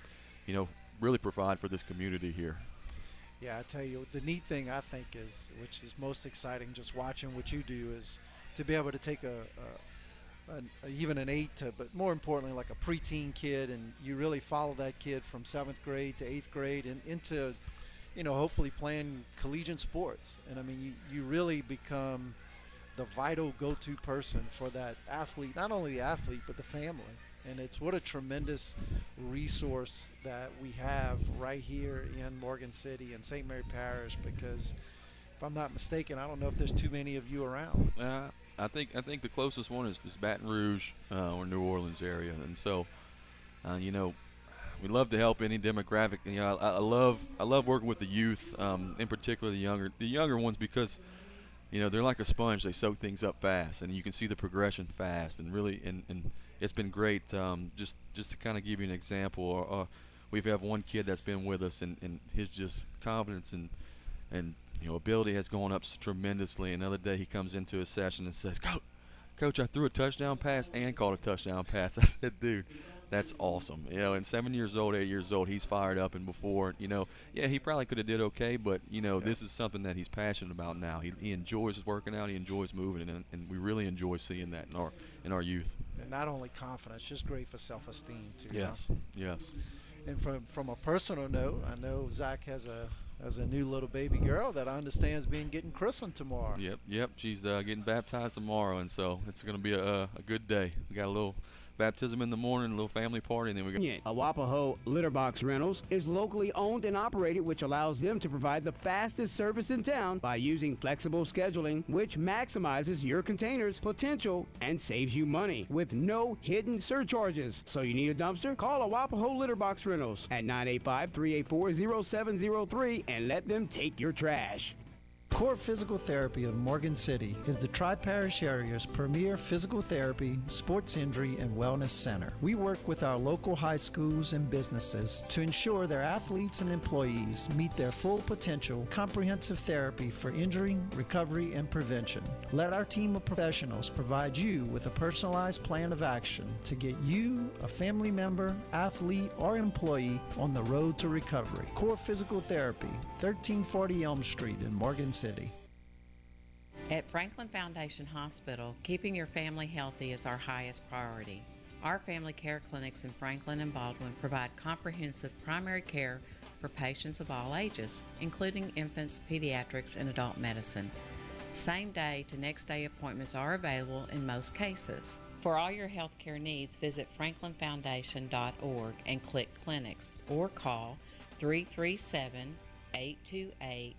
really provide for this community here. Yeah, I tell you, the neat thing I think is, which is most exciting, just watching what you do, is to be able to take even an 8 to, but more importantly, like a preteen kid, and you really follow that kid from 7th grade to 8th grade and into, hopefully playing collegiate sports. And I mean, you really become the vital go-to person for that athlete, not only the athlete, but the family. And it's what a tremendous resource that we have right here in Morgan City and St. Mary Parish, because if I'm not mistaken, I don't know if there's too many of you around. I think the closest one is Baton Rouge or New Orleans area, and so we love to help any demographic. I love working with the youth, in particular the younger ones, because they're like a sponge. They soak things up fast, and you can see the progression fast, and really and it's been great. Just to kind of give you an example, we have one kid that's been with us, and his just confidence and ability has gone up tremendously. Another day he comes into a session and says, Coach, I threw a touchdown pass and caught a touchdown pass. I said, dude, that's awesome. And 7 years old, 8 years old, he's fired up. And before, he probably could have did okay, but this is something that he's passionate about now. He enjoys working out, he enjoys moving, and we really enjoy seeing that in our youth. And not only confidence, just great for self-esteem too. Yes. And from a personal note, I know Zach has a new little baby girl that I understand is getting christened tomorrow. Yep. She's getting baptized tomorrow, and so it's going to be a good day. We got a little baptism in the morning, a little family party, and then we got Arapahoe Litter Box Rentals is locally owned and operated, which allows them to provide the fastest service in town by using flexible scheduling, which maximizes your container's potential and saves you money with no hidden surcharges. So you need a dumpster? Call Arapahoe Litter Box Rentals at 985-384-0703 and let them take your trash. Core Physical Therapy of Morgan City is the Tri-Parish area's premier physical therapy, sports injury, and wellness center. We work with our local high schools and businesses to ensure their athletes and employees meet their full potential. Comprehensive therapy for injury, recovery, and prevention. Let our team of professionals provide you with a personalized plan of action to get you, a family member, athlete, or employee on the road to recovery. Core Physical Therapy, 1340 Elm Street in Morgan City. At Franklin Foundation Hospital, keeping your family healthy is our highest priority. Our family care clinics in Franklin and Baldwin provide comprehensive primary care for patients of all ages, including infants, pediatrics, and adult medicine. Same day to next day appointments are available in most cases. For all your health care needs, visit franklinfoundation.org and click clinics or call 337-828-5099.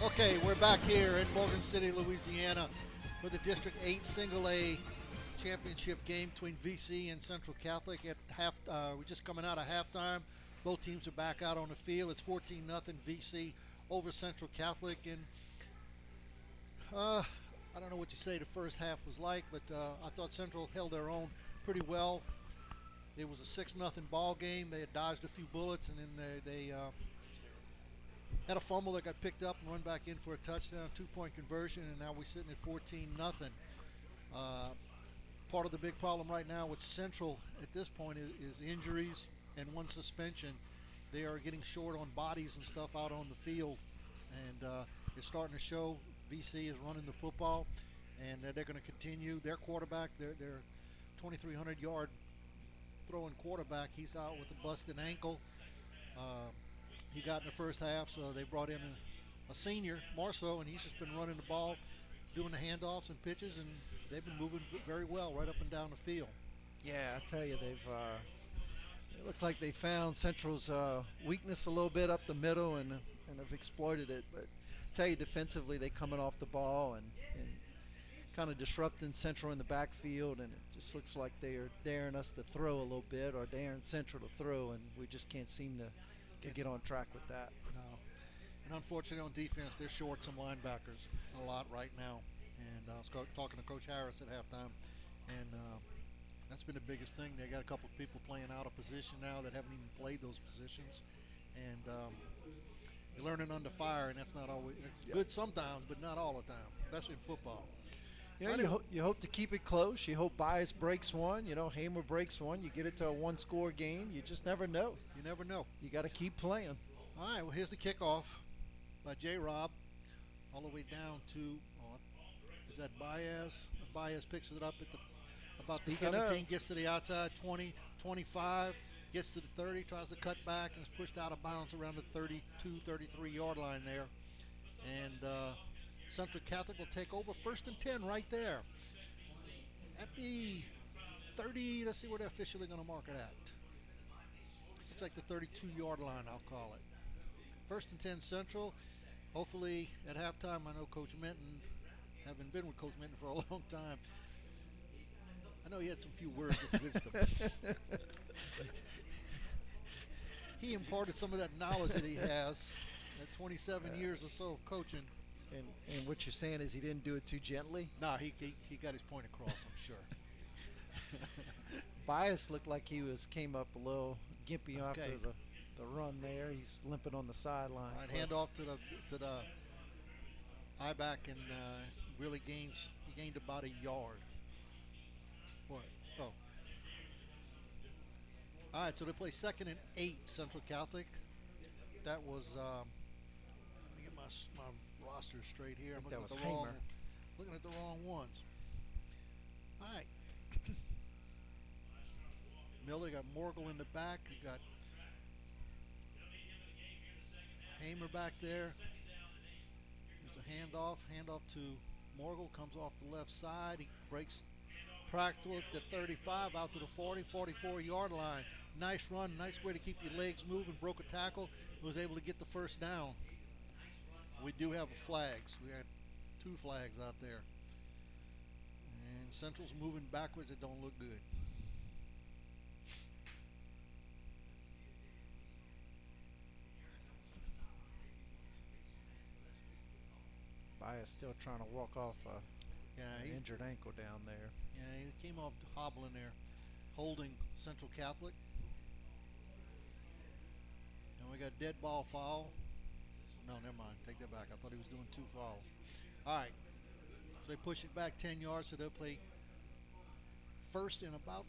Okay, we're back here in Morgan City, Louisiana, for the District 8 Single A championship game between VC and Central Catholic. At we're just coming out of halftime. Both teams are back out on the field. It's 14-0 VC over Central Catholic, and I don't know what you say the first half was like, but I thought Central held their own pretty well. It was a 6-0 ball game. They had dodged a few bullets, and then they had a fumble that got picked up and run back in for a touchdown, 2-point conversion, and now we're sitting at 14-0. Part of the big problem right now with Central at this point is injuries and one suspension. They are getting short on bodies and stuff out on the field, and it's starting to show. VC is running the football, and they're going to continue. Their quarterback, their 2,300-yard throwing quarterback, he's out with a busted ankle. He got in the first half, so they brought in a senior, Marceau, and he's just been running the ball, doing the handoffs and pitches, and they've been moving very well right up and down the field. Yeah, I tell you, it looks like they found Central's weakness a little bit up the middle and have exploited it. But tell you defensively they coming off the ball and kind of disrupting Central in the backfield, and it just looks like they are daring us to throw a little bit or daring Central to throw, and we just can't seem to get on track with that. No. And unfortunately on defense, they're short some linebackers a lot right now. And I was talking to Coach Harris at halftime, and that's been the biggest thing. They got a couple of people playing out of position now that haven't even played those positions. And you're learning under fire, and that's not always – it's good sometimes, but not all the time, especially in football. You know, you hope to keep it close. You hope Bias breaks one. You know, Hamer breaks one. You get it to a one-score game. You just never know. You never know. You got to keep playing. All right, well, here's the kickoff by J-Rob all the way down to is that Baez? Baez picks it up at about the 17, gets to the outside, 20, 25, gets to the 30, tries to cut back, and is pushed out of bounds around the 32, 33-yard line there. And Central Catholic will take over 1st and 10 right there. At the 30, let's see where they're officially going to mark it at. Looks like the 32-yard line, I'll call it. 1st and 10 Central. Hopefully at halftime, I know Coach Minton, having been with Coach Minton for a long time, I know he had some few words of wisdom. He imparted some of that knowledge that he has at 27 years or so of coaching. And what you're saying is he didn't do it too gently? No, he got his point across, I'm sure. Bias looked like he came up a little gimpy after the run there. He's limping on the sideline. All right, hand off to the I-back, and really gained about a yard. What? Oh. All right, so they play 2nd and 8, Central Catholic. That was let me get my roster straight here. I'm looking at the wrong ones. All right. Miller got Morgul in the back. You got Hamer back there. There's a handoff to Morgul, comes off the left side. He breaks practical at the 35 out to the 40, 44-yard line. Nice run, nice way to keep your legs moving. Broke a tackle, was able to get the first down. We do have flags. We had 2 flags out there. And Central's moving backwards. It don't look good. Bias still trying to walk off an injured ankle down there. Yeah, he came off hobbling there, holding Central Catholic. And we got dead ball foul. No, never mind. Take that back. I thought he was doing 2 fouls. All right. So they push it back 10 yards, so they'll play 1st and about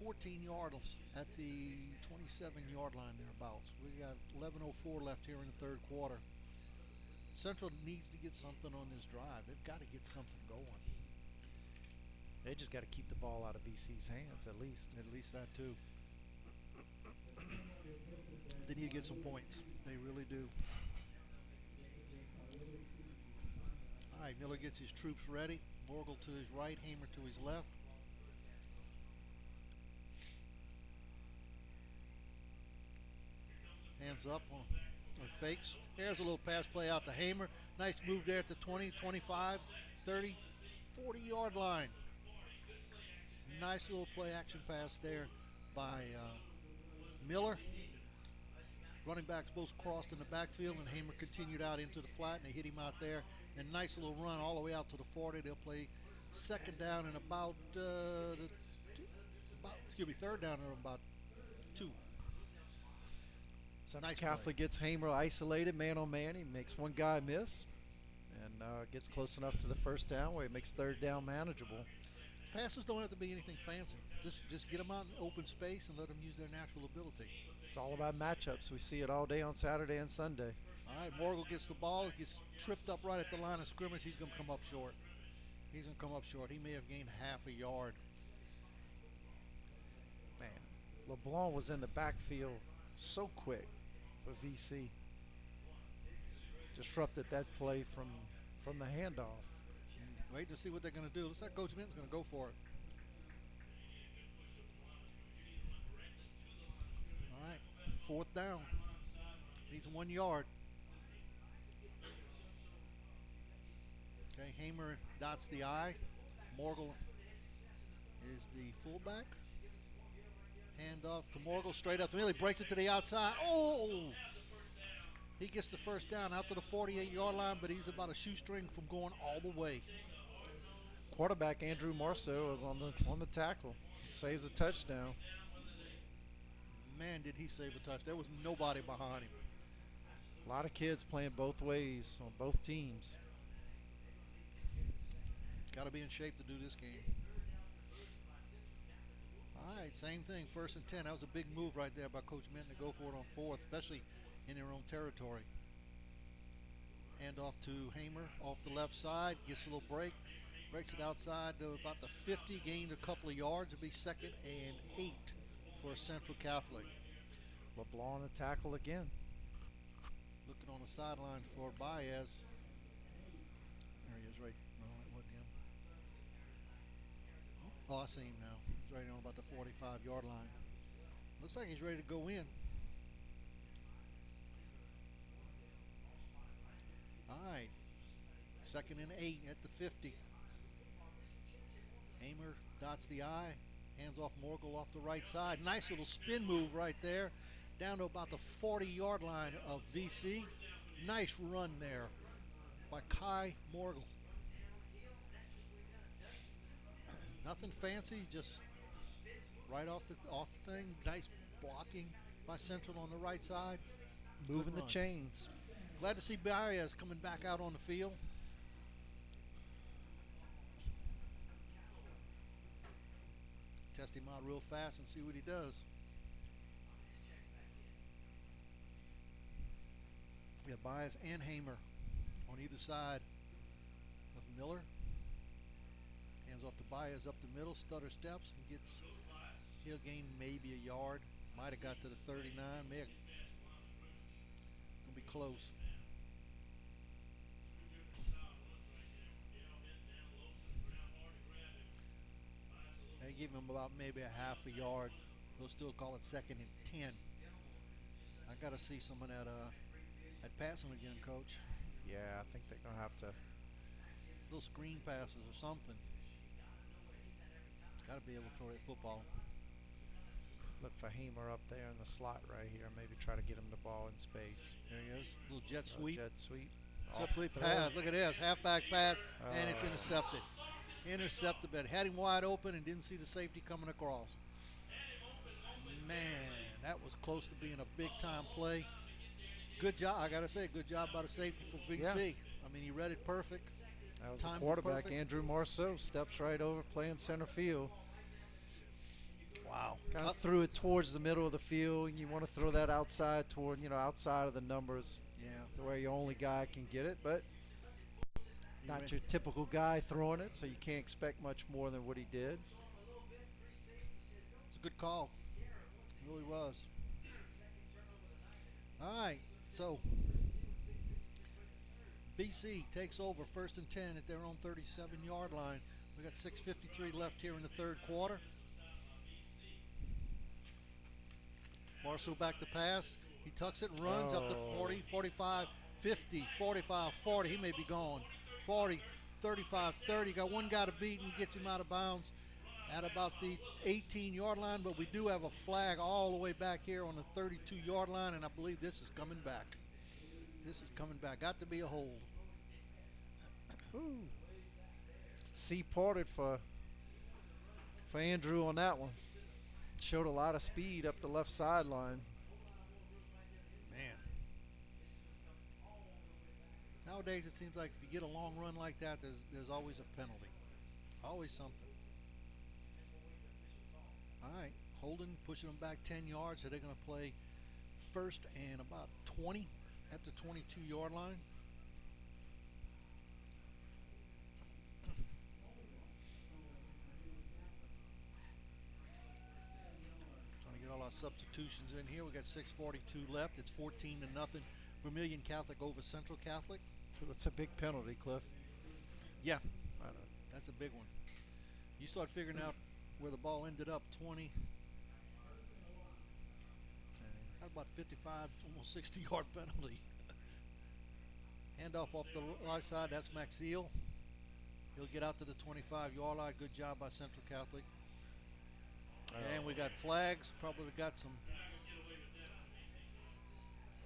14 yards at the 27-yard line thereabouts. We got 11:04 left here in the 3rd quarter. Central needs to get something on this drive. They've got to get something going. They just got to keep the ball out of VC's hands, at least. At least that, too. They need to get some points. They really do. All right, Miller gets his troops ready. Morgul to his right, Hamer to his left. Hands up on fakes. There's a little pass play out to Hamer. Nice move there at the 20, 25, 30, 40-yard line. Nice little play action pass there by Miller. Running backs both crossed in the backfield, and Hamer continued out into the flat, and they hit him out there. And nice little run all the way out to the 40. They'll play 2nd down and about 3rd down and about 2. Central Catholic gets Hamer isolated, man on man. He makes one guy miss, and gets close enough to the 1st down where he makes 3rd down manageable. Passes don't have to be anything fancy. Just get them out in open space and let them use their natural ability. It's all about matchups. We see it all day on Saturday and Sunday. All right, Morgul gets the ball, gets tripped up right at the line of scrimmage. He's going to come up short. He may have gained half a yard. Man, LeBlanc was in the backfield so quick for VC. Disrupted that play from the handoff. Waiting to see what they're going to do. Looks like Coach Minton's going to go for it. All right, 4th down. Needs 1 yard. Okay, Hamer dots the I. Morgul is the fullback. Hand off to Morgul, straight up the middle. He breaks it to the outside. Oh! He gets the first down out to the 48-yard line, but he's about a shoestring from going all the way. Quarterback Andrew Marceau is on the tackle. Saves a touchdown. Man, did he save a touch. There was nobody behind him. A lot of kids playing both ways on both teams. Got to be in shape to do this game. All right, same thing, 1st and 10. That was a big move right there by Coach Minton to go for it on 4th, especially in their own territory. Hand off to Hamer off the left side, gets a little break, breaks it outside to about the 50, gained a couple of yards. It'll be 2nd and 8 for Central Catholic. LeBlanc on the tackle again. Looking on the sideline for Baez. There he is, right. No, it wasn't him. Oh, I see him now. He's right on about the 45-yard line. Looks like he's ready to go in. All right. 2nd and 8 at the 50. Hamer dots the I. Hands off Morgul off the right side. Nice little spin move right there. Down to about the 40-yard line of VC. Nice run there by Kai Morgul. Nothing fancy, just right off the thing. Nice blocking by Central on the right side. Moving the chains. Glad to see Baez coming back out on the field. Test him out real fast and see what he does. We have Baez and Hamer on either side of Miller. Hands off to Baez up the middle, stutter steps, and he'll gain maybe a yard. Might have got to the 39, may have, gonna be close. They give him about maybe a half a yard. They'll still call it 2nd and 10. I got to see some of that passing again, Coach. Yeah, I think they're going to have to. Little screen passes or something. Got to be able to throw that football. Look for Hamer up there in the slot right here. Maybe try to get him the ball in space. There he is. Little jet sweep. Jet sweep. Jet sweep pass. Look at this. Halfback pass, and it's intercepted. Intercepted, but had him wide open and didn't see the safety coming across. Man, that was close to being a big-time play. Good job. I got to say, good job by the safety for VC. Yeah. I mean, he read it perfect. That was the quarterback, Andrew Marceau, steps right over, playing center field. Wow. Kind of threw it towards the middle of the field, and you want to throw that outside toward, outside of the numbers. Yeah. The way your only guy can get it, but not your typical guy throwing it, so you can't expect much more than what he did. It's a good call. It really was. All right, so BC takes over 1st and 10 at their own 37-yard line. We got 6:53 left here in the third quarter. Marceau back to pass. He tucks it and runs up to 40, 45, 50, 45, 40. He may be gone. 40, 35, 30. Got one guy to beat, and he gets him out of bounds at about the 18-yard line, but we do have a flag all the way back here on the 32-yard line, and I believe this is coming back. This is coming back. Got to be a hold. C parted for Andrew on that one. Showed a lot of speed up the left sideline. Man. Nowadays it seems like if you get a long run like that, there's always a penalty. Always something. All right, Holden pushing them back 10 yards, so they're going to play 1st and about 20 at the 22-yard line. Trying to get all our substitutions in here. We got 6:42 left. It's 14-0. Vermilion Catholic over Central Catholic. It's a big penalty, Cliff. Yeah, that's a big one. You start figuring out where the ball ended up, 20. That's about 55, almost 60-yard penalty. Handoff off the right side, that's Maxiel. He'll get out to the 25-yard line. Good job by Central Catholic. And we got flags. Probably got some.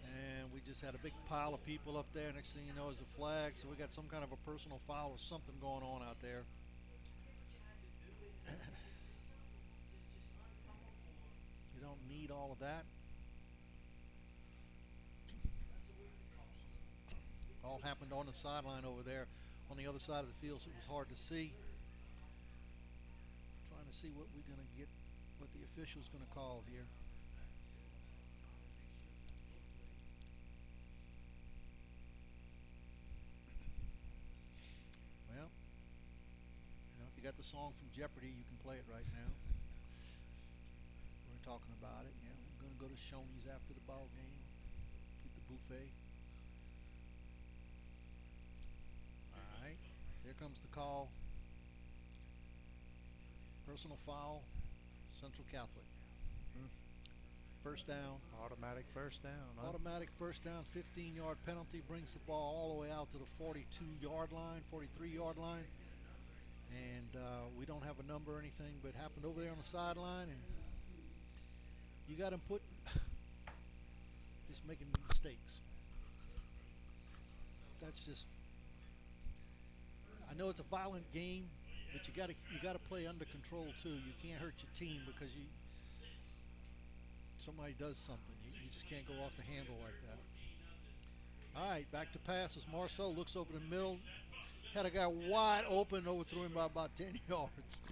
And we just had a big pile of people up there. Next thing you know is a flag. So we got some kind of a personal foul or something going on out there. You don't need all of that. All happened on the sideline over there on the other side of the field, so it was hard to see. Trying to see what we're going to get, what the official's going to call here. Well, if you got the song from Jeopardy, you can play it right now. We're talking about it. Yeah, we're going to go to Shoney's after the ball game, get the buffet. Here comes the call. Personal foul, Central Catholic. First down. Automatic first down. Huh? Automatic first down, 15-yard penalty, brings the ball all the way out to the 42-yard line, 43-yard line. And we don't have a number or anything, but it happened over there on the sideline. And you got him just making mistakes. That's just... I know it's a violent game, but you gotta play under control too. You can't hurt your team because somebody does something. You just can't go off the handle like that. All right, back to pass as Marceau looks over the middle. Had a guy wide open, overthrew him by about 10 yards.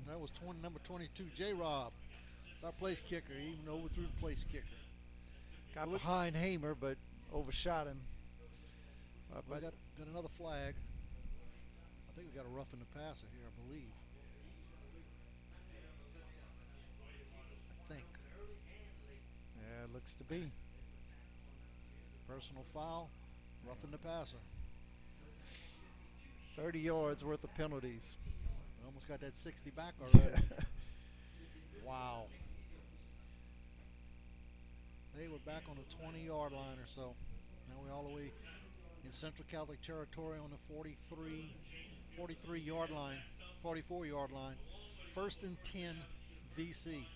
That was number 22, J-Rob. It's our place kicker. He even overthrew the place kicker. Got behind Hamer, but overshot him. We got another flag. I think we got a roughing the passer here, I believe. I think. Yeah, it looks to be. Personal foul, roughing the passer. 30 yards worth of penalties. We almost got that 60 back already. Wow. They were back on the 20-yard line or so. Now we're all the way in Central Catholic territory on the 43-yard line, 44-yard line. First and 10, VC.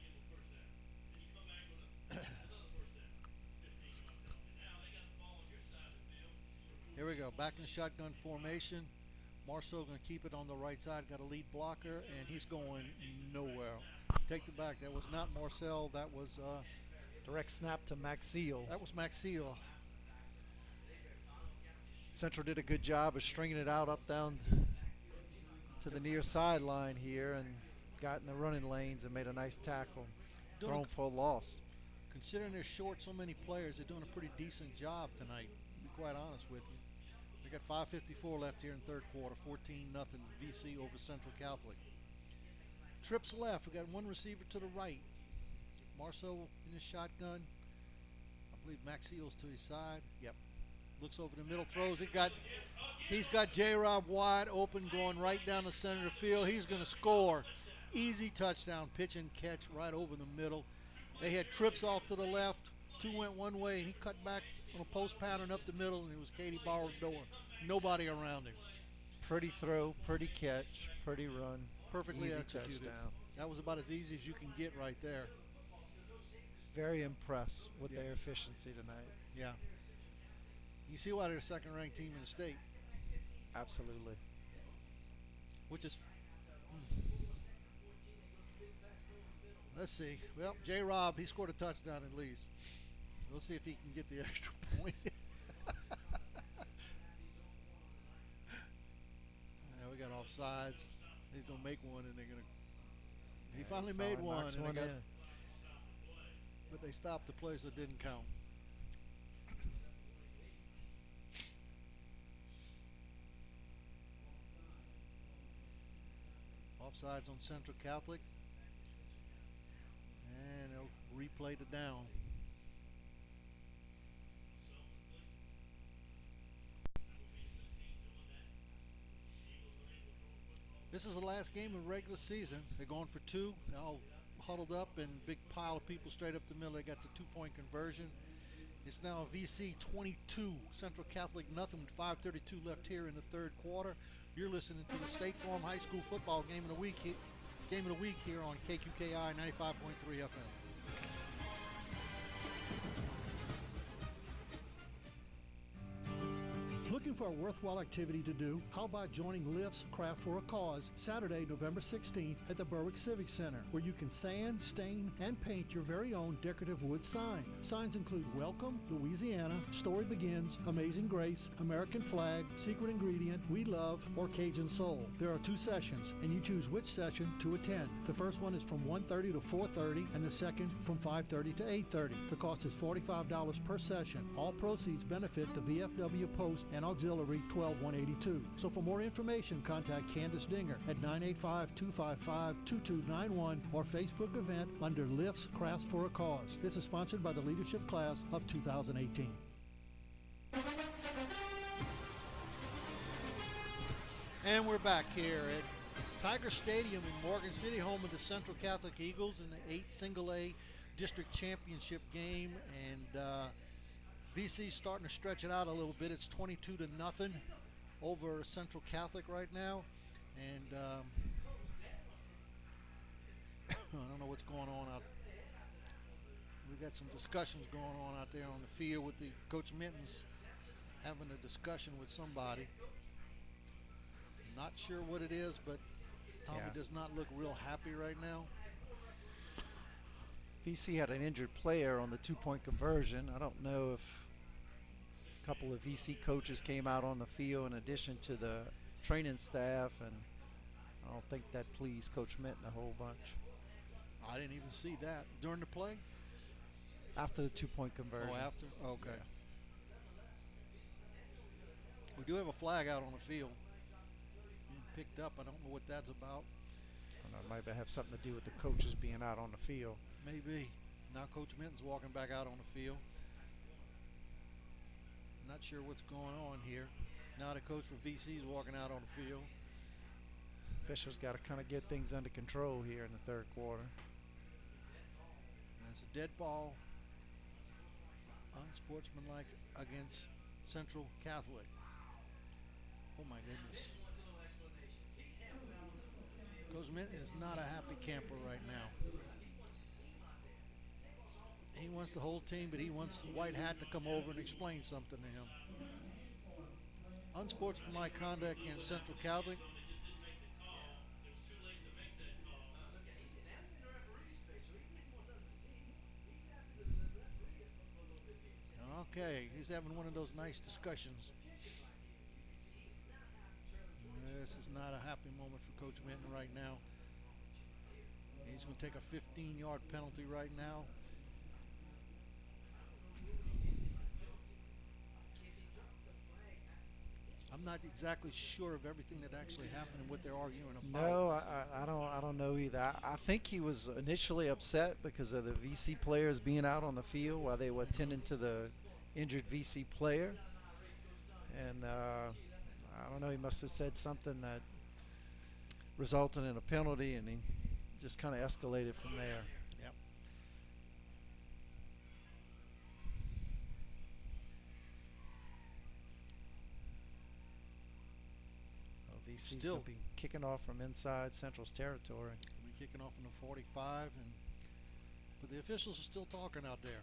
Here we go, back in shotgun formation. Marceau going to keep it on the right side, got a lead blocker, and he's going nowhere. Take the back. That was not Marcel, that was... direct snap to Maxiel. That was Maxiel. Central did a good job of stringing it out up down to the near sideline here and got in the running lanes and made a nice tackle. Thrown for a loss. Considering they're short so many players, they're doing a pretty decent job tonight, to be quite honest with you. They got 5:54 left here in third quarter, 14-0 VC over Central Catholic. Trips left, we got one receiver to the right. Marceau in his shotgun. I believe Maxiel's to his side. Yep. Looks over the middle, throws. He's got J-Rob wide open, going right down the center of the field. He's going to score. Easy touchdown, pitch and catch right over the middle. They had trips off to the left. Two went one way, and he cut back on a post pattern up the middle, and it was Katie Bauer doing. Nobody around him. Pretty throw, pretty catch, pretty run. Perfectly easy executed. Touchdown. That was about as easy as you can get right there. Very impressed with their efficiency tonight. Yeah. You see why they're the second-ranked team in the state. Absolutely. Which is... Let's see. Well, J-Rob, he scored a touchdown at least. We'll see if he can get the extra point. We got offsides. He's going to make one, and they're going to... He finally made one. But they stopped the play, so it didn't count. Offsides on Central Catholic. And they'll replay the down. This is the last game of regular season. They're going for two. They're all huddled up and big pile of people straight up the middle. They got the 2-point conversion. It's now VC 22, Central Catholic nothing with 5:32 left here in the third quarter. You're listening to the State Farm High School football game of the week here on KQKI 95.3 FM. Looking for a worthwhile activity to do? How about joining Lifts Craft for a Cause Saturday, November 16th at the Berwick Civic Center, where you can sand, stain, and paint your very own decorative wood sign. Signs include Welcome, Louisiana, Story Begins, Amazing Grace, American Flag, Secret Ingredient, We Love, or Cajun Soul. There are 2 sessions, and you choose which session to attend. The first one is from 1:30 to 4:30, and the second from 5:30 to 8:30. The cost is $45 per session. All proceeds benefit the VFW Post and Auxiliary 12182. So for more information, contact Candace Dinger at 985-255-2291 or Facebook event under Lifts Crafts for a Cause. This is sponsored by the leadership class of 2018. And we're back here at Tiger Stadium in Morgan City, home of the Central Catholic Eagles in the 8 Single A District Championship game. And VC's starting to stretch it out a little bit. It's 22-0 over Central Catholic right now. And I don't know what's going on out there. We've got some discussions going on out there on the field with the Coach Minton's having a discussion with somebody. Not sure what it is, but Tommy does not look real happy right now. VC had an injured player on the 2-point conversion. I don't know if a couple of VC coaches came out on the field in addition to the training staff, and I don't think that pleased Coach Minton a whole bunch. I didn't even see that. During the play? After the 2-point conversion. Oh, after? Okay. Yeah. We do have a flag out on the field. Being picked up. I don't know what that's about. I don't know, it might have something to do with the coaches being out on the field. Maybe. Now Coach Minton's walking back out on the field. Not sure what's going on here. Now the coach for VC is walking out on the field. Officials got to kind of get things under control here in the third quarter. That's a dead ball. Unsportsmanlike against Central Catholic. Oh my goodness. Coach Minton is not a happy camper right now. He wants the whole team, but he wants the white hat to come over and explain something to him. Unsportsmanlike conduct against Central Catholic. Okay, he's having one of those nice discussions. This is not a happy moment for Coach Minton right now. He's going to take a 15-yard penalty right now. I'm not exactly sure of everything that actually happened and what they're arguing about. No, I don't know either. I think he was initially upset because of the VC players being out on the field while they were attending to the injured VC player. And I don't know, he must have said something that resulted in a penalty, and he just kind of escalated from there. Yep. VC's going to be kicking off from inside Central's territory. We'll be kicking off in the 45, but the officials are still talking out there.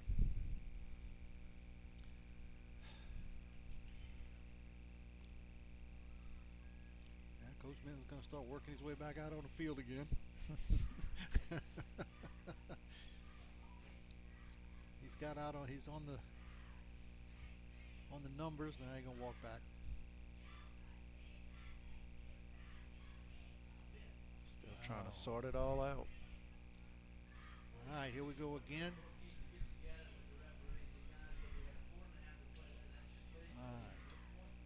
Yeah, Coach Minton's going to start working his way back out on the field again. He's on the numbers. Now he's going to walk back. Trying to sort it all out. All right, here we go again. All right.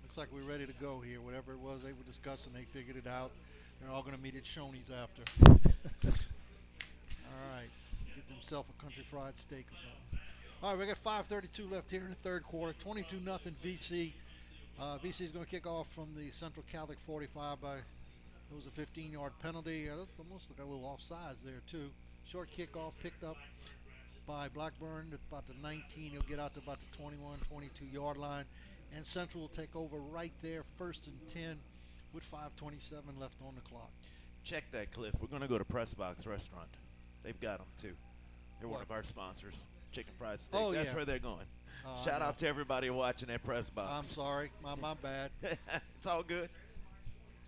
Looks like we're ready to go here. Whatever it was they were discussing, they figured it out. They're all going to meet at Shoney's after. All right. Get themselves a country fried steak or something. All right, we got 5:32 left here in the third quarter. 22-0 VC. VC is going to kick off from the Central Catholic 45 by... It was a 15-yard penalty. Almost like a little offsides there, too. Short kickoff picked up by Blackburn at about the 19. He'll get out to about the 21, 22-yard line. And Central will take over right there, 1st and 10, with 5:27 left on the clock. Check that, Cliff. We're going to go to Press Box Restaurant. They've got them, too. They're one of our sponsors, Chicken Fried Steak. Oh, That's yeah. where they're going. Shout out to everybody watching at Press Box. I'm sorry. My bad. It's all good.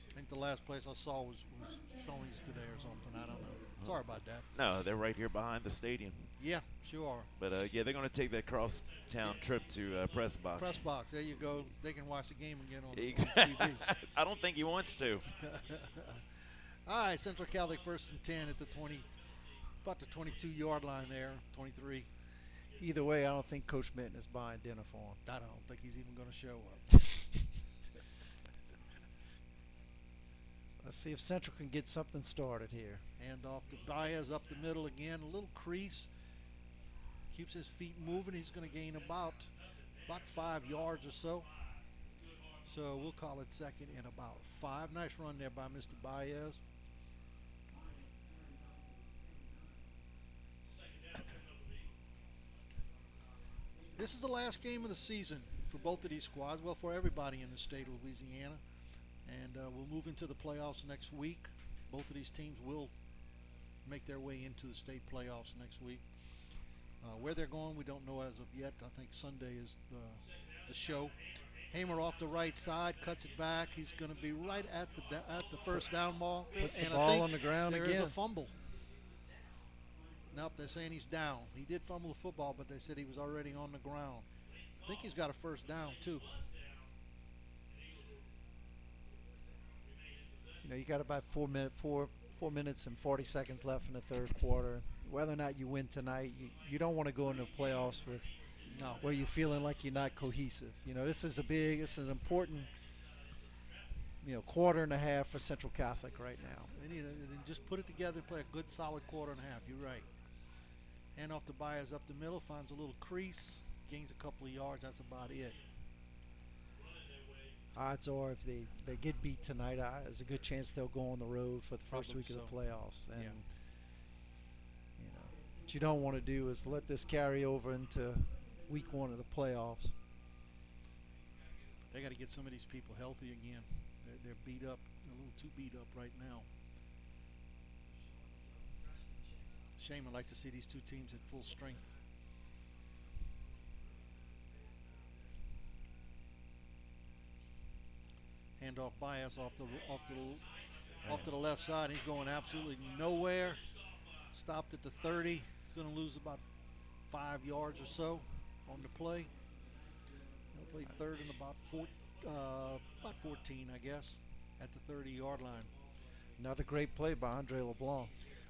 I think the last place I saw was Shoney's today or something. I don't know. Sorry about that. No, they're right here behind the stadium. Yeah, sure. But, yeah, they're going to take that cross-town trip to Press Box. Press Box. There you go. They can watch the game again on TV. I don't think he wants to. All right, Central Catholic 1st and 10 at the 20, about the 22-yard line there, 23. Either way, I don't think Coach Minton is buying dinner for him. I don't think he's even going to show up. Let's see if Central can get something started here. Hand off to Baez up the middle again, a little crease. Keeps his feet moving. He's going to gain about 5 yards or so. So we'll call it 2nd and about 5. Nice run there by Mr. Baez. This is the last game of the season for both of these squads, well, for everybody in the state of Louisiana. And we'll move into the playoffs next week. Both of these teams will make their way into the state playoffs next week. Where they're going, we don't know as of yet. I think Sunday is the show. Hamer off the right side, cuts it back. He's going to be right at the first down ball. Puts the ball on the ground again. again. There is a fumble. Nope, they're saying he's down. He did fumble the football, but they said he was already on the ground. I think he's got a first down, too. You know, you got about 4 minutes and 40 seconds left in the third quarter. Whether or not you win tonight, you don't want to go into the playoffs with where you're feeling like you're not cohesive. You know, this is an important, quarter and a half for Central Catholic right now. They need to just put it together and play a good solid quarter and a half. You're right. Hand off to Baez up the middle, finds a little crease, gains a couple of yards. That's about it. Odds are if they get beat tonight, there's a good chance they'll go on the road for the first week of the playoffs. And what you don't want to do is let this carry over into week 1 of the playoffs. They got to get some of these people healthy again. They're beat up, a little too beat up right now. Shame. I'd like to see these two teams at full strength. Hand off Baez off to the left side. He's going absolutely nowhere. Stopped at the 30. He's going to lose about 5 yards or so on the play. He'll play 3rd and about 14, I guess, at the 30-yard line. Another great play by Andre LeBlanc.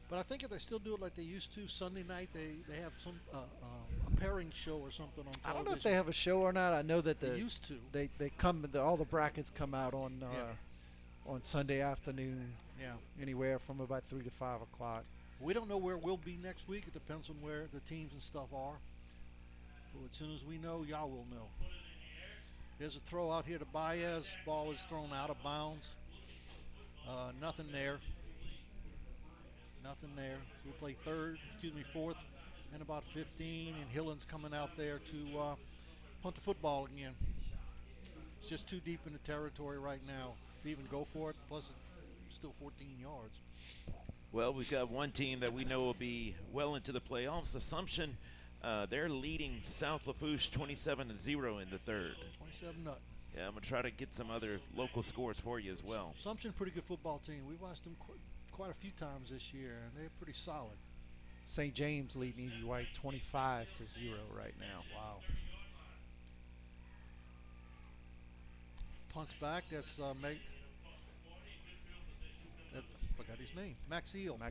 But I think if they still do it like they used to, Sunday night they have some a pairing show or something on television. I don't know if they have a show or not. I know that they used to. They come. All the brackets come out on Sunday afternoon. Yeah. Anywhere from about 3 to 5 o'clock. We don't know where we'll be next week. It depends on where the teams and stuff are. But as soon as we know, y'all will know. There's a throw out here to Baez. Ball is thrown out of bounds. Nothing there. Nothing there. So we'll play 4th and about 15. And Hillen's coming out there to punt the football again. It's just too deep in the territory right now to even go for it. Plus, it's still 14 yards. Well, we've got one team that we know will be well into the playoffs. Assumption, they're leading South Lafourche 27-0 in the third. 27-0. Yeah, I'm going to try to get some other local scores for you as well. Assumption, pretty good football team. We watched them quite a few times this year, and they're pretty solid. St. James leading Evie White 25-0 right now. Wow. Punts back. That's I forgot his name. Max Eel. I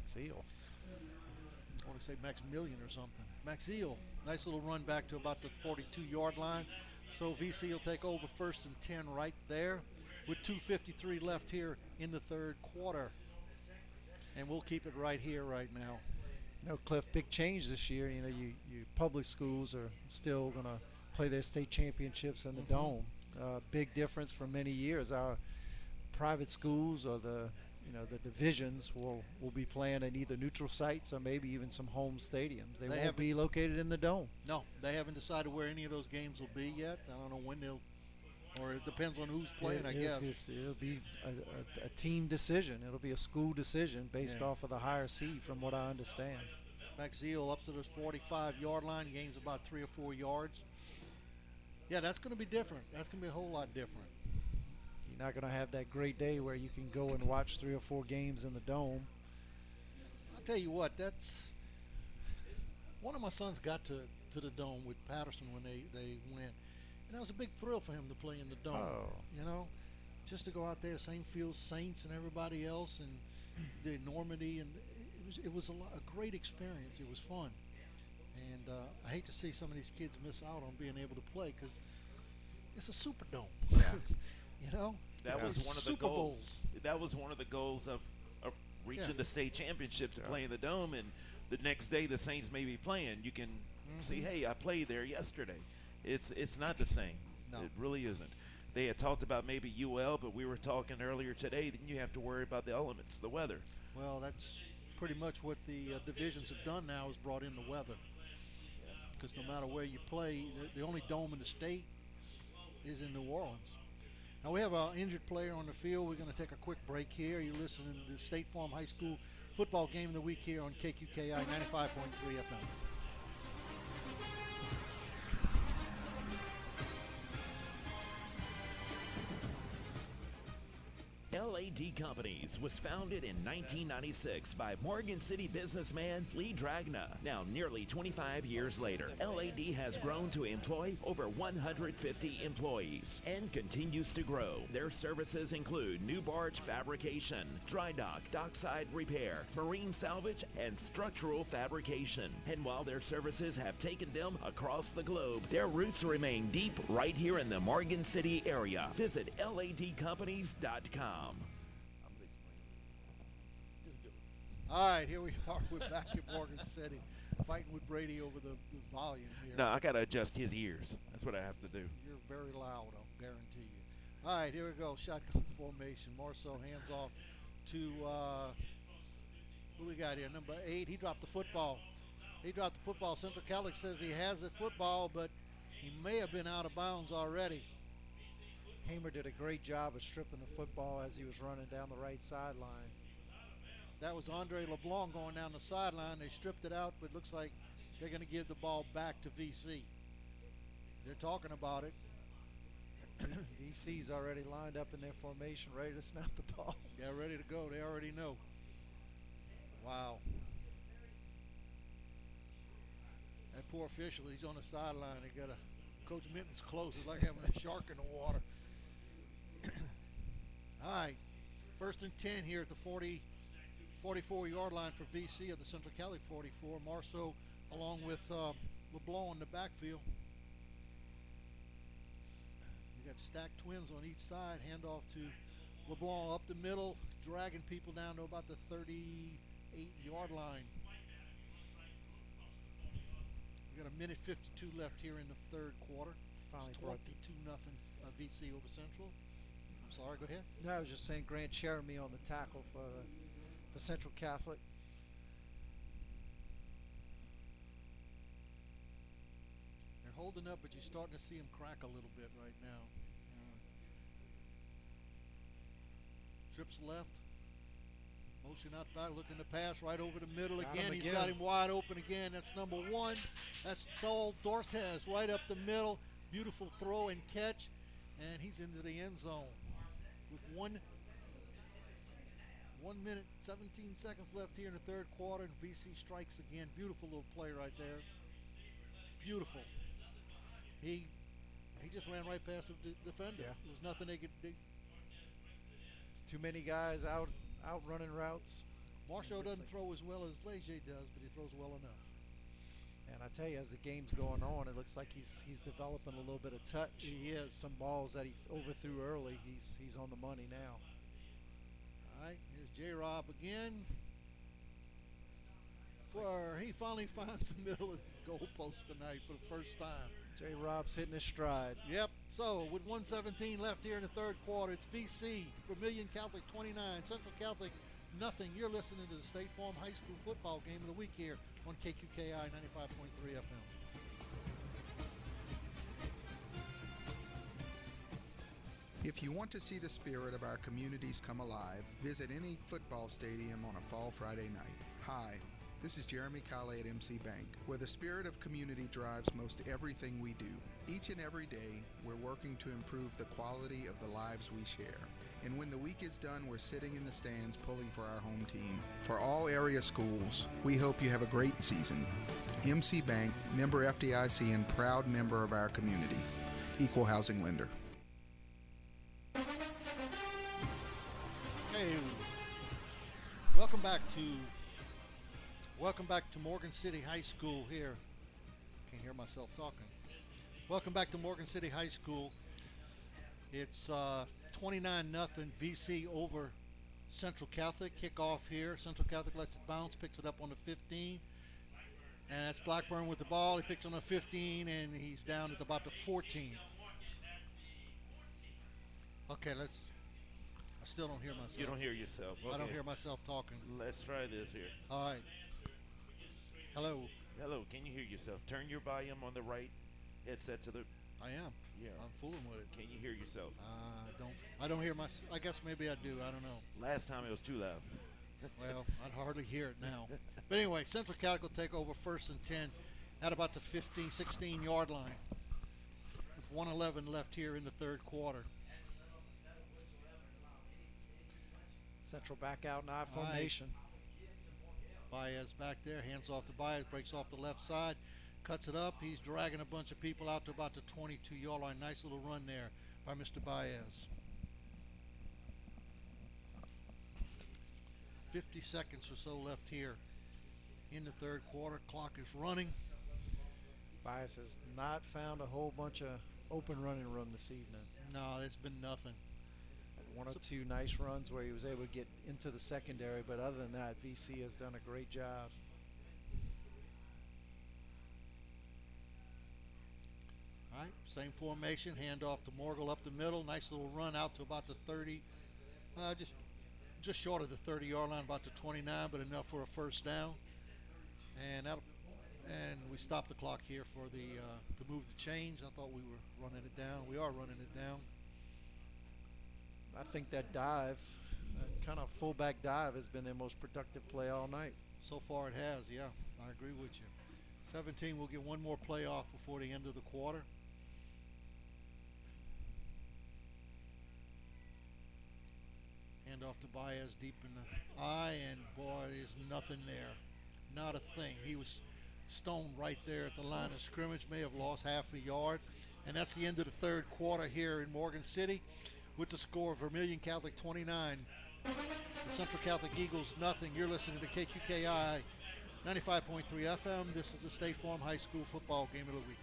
want to say Maximilian or something. Max Eel. Nice little run back to about the 42-yard line. So VC will take over 1st and 10 right there with 2:53 left here in the third quarter. And we'll keep it right here right now. You know, Cliff, big change this year. You know, you public schools are still going to play their state championships in the Dome. Big difference for many years. Our private schools or the the divisions will be playing in either neutral sites or maybe even some home stadiums. They won't be located in the dome. No, they haven't decided where any of those games will be yet. I don't know when they'll, or it depends on who's playing, I guess. It'll be a team decision. It'll be a school decision based off of the higher seed, from what I understand. Maxfield up to the 45-yard line, gains about 3 or 4 yards. Yeah, that's going to be different. That's going to be a whole lot different. You're not going to have that great day where you can go and watch 3 or 4 games in the dome. I'll tell you what, that's one of my sons got to the dome with Patterson when they went, and that was a big thrill for him to play in the dome. Just to go out there, same field, Saints and everybody else, and the Normandy, and it was a great experience. It was fun, and I hate to see some of these kids miss out on being able to play because it's a Superdome. That was one of the goals. That was one of the goals of reaching the state championship to play in the dome, and the next day the Saints may be playing. You can see, hey, I played there yesterday. It's not the same. No. It really isn't. They had talked about maybe UL, but we were talking earlier today. Then you have to worry about the elements, the weather. Well, that's pretty much what the divisions have done now, is brought in the weather. Because no matter where you play, the only dome in the state is in New Orleans. Now we have an injured player on the field. We're going to take a quick break here. You're listening to the State Farm High School football game of the week here on KQKI 95.3 FM. LAD Companies was founded in 1996 by Morgan City businessman Lee Dragna. Now, nearly 25 years later, LAD has grown to employ over 150 employees and continues to grow. Their services include new barge fabrication, dry dock, dockside repair, marine salvage, and structural fabrication. And while their services have taken them across the globe, their roots remain deep right here in the Morgan City area. Visit ladcompanies.com. All right, here we are. We're back in Morgan City, fighting with Brady over the volume here. No, I got to adjust his ears. That's what I have to do. You're very loud, I'll guarantee you. All right, here we go. Shotgun formation. Marceau hands off to, who we got here? Number 8. He dropped the football. Central Catholic says he has the football, but he may have been out of bounds already. Hamer did a great job of stripping the football as he was running down the right sideline. That was Andre LeBlanc going down the sideline. They stripped it out, but it looks like they're going to give the ball back to VC. They're talking about it. VC's already lined up in their formation, ready to snap the ball. Yeah, ready to go. They already know. Wow. That poor official, he's on the sideline. They got Coach Minton's close. It's like having a shark in the water. All right, 1st and 10 here at the 44-yard line for VC of the Central Catholic 44. Marceau along with LeBlanc in the backfield. You got stacked twins on each side. Handoff to LeBlanc up the middle, dragging people down to about the 38-yard line. We got a minute 52 left here in the third quarter. Finally 22-0 VC over Central. I'm sorry, go ahead. No, I was just saying Grant Cheremy on the tackle for the Central Catholic. They're holding up, but you're starting to see them crack a little bit right now. Trips left. Motion out back, looking to pass right over the middle again. He's got him wide open again. That's number 1. That's Saul Dorthez right up the middle. Beautiful throw and catch. And he's into the end zone with 1 minute, 17 seconds left here in the third quarter. And VC strikes again. Beautiful little play right there. Beautiful. He just ran right past the defender. Yeah. There was nothing they could. Too many guys out running routes. Marceau doesn't throw as well as Leger does, but he throws well enough. And I tell you, as the game's going on, it looks like he's developing a little bit of touch. He is. Some balls that he overthrew early, he's on the money now. All right, here's J-Rob again. He finally finds the middle of the goalpost tonight for the first time. J. Rob's hitting his stride. Yep. So with 1:17 left here in the third quarter, it's VC, Vermilion Catholic 29, Central Catholic nothing. You're listening to the State Farm High School football game of the week here on KQKI 95.3 FM. If you want to see the spirit of our communities come alive, visit any football stadium on a fall Friday night. Hi, this is Jeremy Colley at MC Bank, where the spirit of community drives most everything we do. Each and every day, we're working to improve the quality of the lives we share. And when the week is done, we're sitting in the stands pulling for our home team. For all area schools, we hope you have a great season. MC Bank, member FDIC, and proud member of our community. Equal housing lender. Hey, welcome back to Morgan City High School here. Can't hear myself talking. Welcome back to Morgan City High School. It's 29-0 VC over Central Catholic. Kickoff here. Central Catholic lets it bounce, picks it up on the 15. And that's Blackburn with the ball. He picks on the 15, and he's down at about the 14. Okay, I still don't hear myself. You don't hear yourself. Okay. I don't hear myself talking. Let's try this here. All right. Hello. Hello. Can you hear yourself? Turn your volume on the right headset to the. I am. Yeah. I'm fooling with it. Can you hear yourself? I don't hear I guess maybe I do. I don't know. Last time it was too loud. Well, I'd hardly hear it now. But anyway, Central Catholic will take over 1st and 10 at about the 15, 16-yard line. With 1:11 left here in the third quarter. Central back out in I formation. Baez back there, hands off to Baez, breaks off the left side, cuts it up. He's dragging a bunch of people out to about the 22-yard line. Nice little run there by Mr. Baez. 50 seconds or so left here in the third quarter. Clock is running. Baez has not found a whole bunch of open running room this evening. No, it's been nothing. One or two nice runs where he was able to get into the secondary, but other than that, VC has done a great job. All right, same formation, handoff to Morgul up the middle. Nice little run out to about the 30, just short of the 30-yard line, about the 29, but enough for a first down. And we stopped the clock here for to move the chains. I thought we were running it down. We are running it down. I think that dive, that kind of fullback dive, has been their most productive play all night. So far it has, yeah. I agree with you. 17 will get one more play off before the end of the quarter. Hand off to Baez deep in the eye, and boy, there's nothing there. Not a thing. He was stoned right there at the line of scrimmage, may have lost half a yard. And that's the end of the third quarter here in Morgan City. With the score, Vermilion Catholic 29, the Central Catholic Eagles nothing. You're listening to KQKI 95.3 FM. This is the State Farm High School football game of the week.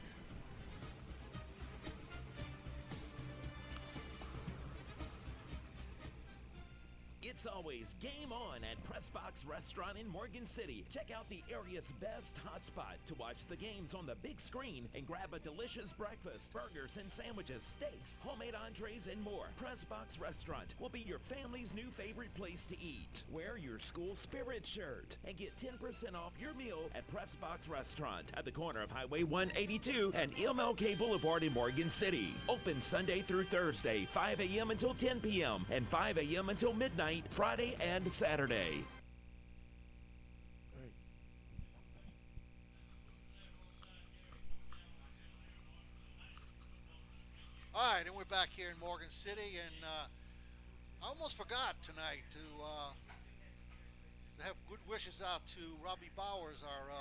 It's always game on at Pressbox Restaurant in Morgan City. Check out the area's best hotspot to watch the games on the big screen and grab a delicious breakfast, burgers and sandwiches, steaks, homemade entrees, and more. Pressbox Restaurant will be your family's new favorite place to eat. Wear your school spirit shirt and get 10% off your meal at Pressbox Restaurant at the corner of Highway 182 and MLK Boulevard in Morgan City. Open Sunday through Thursday, 5 a.m. until 10 p.m. and 5 a.m. until midnight, Friday and Saturday. All right, and we're back here in Morgan City, and I almost forgot tonight to have good wishes out to Robbie Bowers, our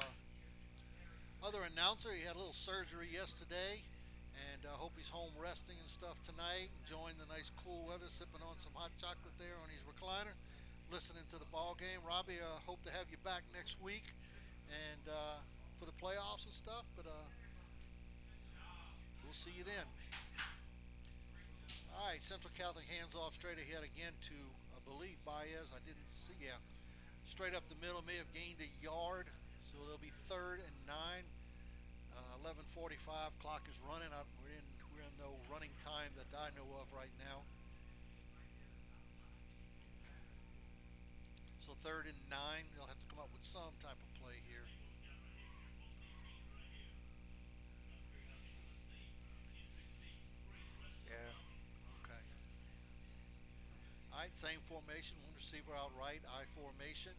other announcer. He had a little surgery yesterday, and I hope he's home resting and stuff tonight, enjoying the nice cool weather, sipping on some hot chocolate there on his recliner, listening to the ball game. Robbie, hope to have you back next week and for the playoffs and stuff, but we'll see you then. All right, Central Catholic hands off straight ahead again to, I believe, Baez. I didn't see, yeah. Straight up the middle, may have gained a yard. So it'll be 3rd and 9. 11:45. Clock is running. We're in no running time that I know of right now. So 3rd and 9. They'll have to come up with some type of play here. Yeah. Okay. All right, same formation. One receiver out right, I formation.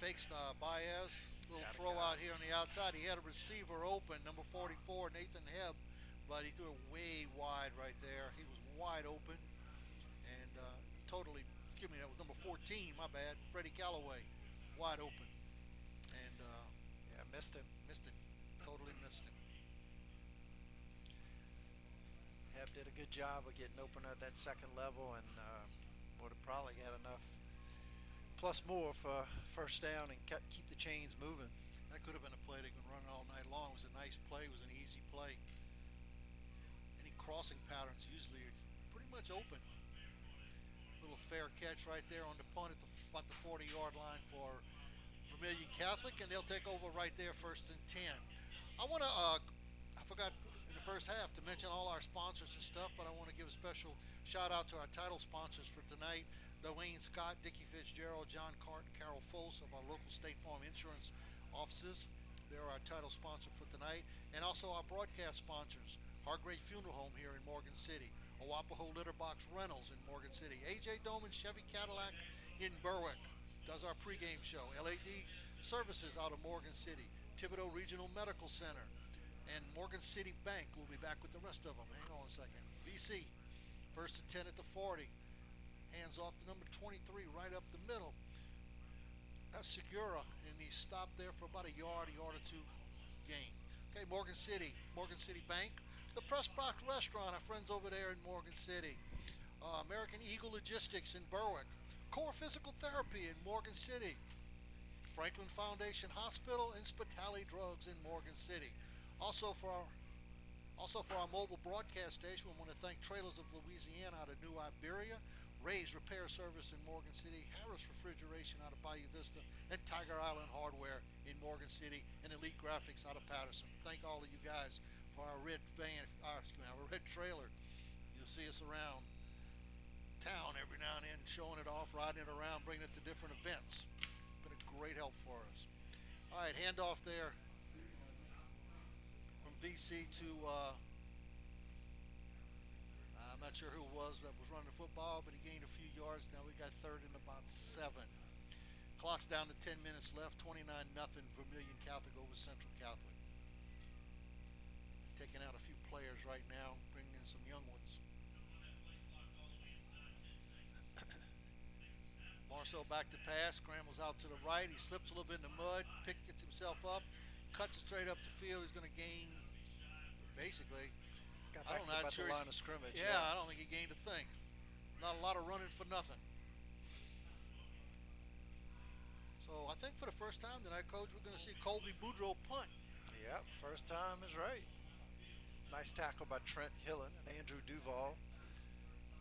Fakes Baez. Little throw out here on the outside. He had a receiver open, number 44, Nathan Hebb, but he threw it way wide right there. He was wide open and totally, excuse me, that was number 14, my bad, Freddie Callaway, wide open. And yeah, missed him. Totally missed him. Hebb did a good job of getting open at that second level and would have probably had enough plus more for first down and keep the chains moving. That could have been a play they could run all night long. It was a nice play. It was an easy play. Any crossing patterns usually are pretty much open. Little fair catch right there on the punt at about the 40-yard line for Vermilion Catholic, and they'll take over right there, 1st and 10. I want to, I forgot in the first half to mention all our sponsors and stuff, but I want to give a special shout out to our title sponsors for tonight. Dwayne Scott, Dickie Fitzgerald, John Cart, and Carol Fols of our local State Farm Insurance offices. They're our title sponsor for tonight. And also our broadcast sponsors, Hargrave Funeral Home here in Morgan City, Owapaho Litter Box Rentals in Morgan City, AJ Doman Chevy Cadillac in Berwick does our pregame show, LAD Services out of Morgan City, Thibodeau Regional Medical Center, and Morgan City Bank. We'll be back with the rest of them. Hang on a second. VC, 1st and 10 at the 40. Hands off to number 23 right up the middle. That's Segura, and he stopped there for about a yard or two gain. Okay, Morgan City Bank, the Press Box Restaurant, our friends over there in Morgan City. American Eagle Logistics in Berwick. Core Physical Therapy in Morgan City. Franklin Foundation Hospital and Spitali Drugs in Morgan City. Also for our mobile broadcast station, we want to thank Trailers of Louisiana out of New Iberia, Ray's Repair Service in Morgan City, Harris Refrigeration out of Bayou Vista, and Tiger Island Hardware in Morgan City, and Elite Graphics out of Patterson. Thank all of you guys for our red our red trailer. You'll see us around town every now and then, showing it off, riding it around, bringing it to different events. Been a great help for us. All right, handoff there from VC to I'm not sure who it was that was running the football, but he gained a few yards. Now we got 3rd and about 7. Clock's down to 10 minutes left. 29-0 Vermilion Catholic over Central Catholic. Taking out a few players right now, bringing in some young ones. Marcel back to pass, scrambles out to the right. He slips a little bit in the mud, gets himself up, cuts it straight up the field. He's going to gain, basically, got back to about the line of scrimmage. Yeah, I don't think he gained a thing. Not a lot of running for nothing. So I think for the first time tonight, Coach, we're going to see Colby Boudreaux punt. Yep, first time is right. Nice tackle by Trent Hillen and Andrew Duval.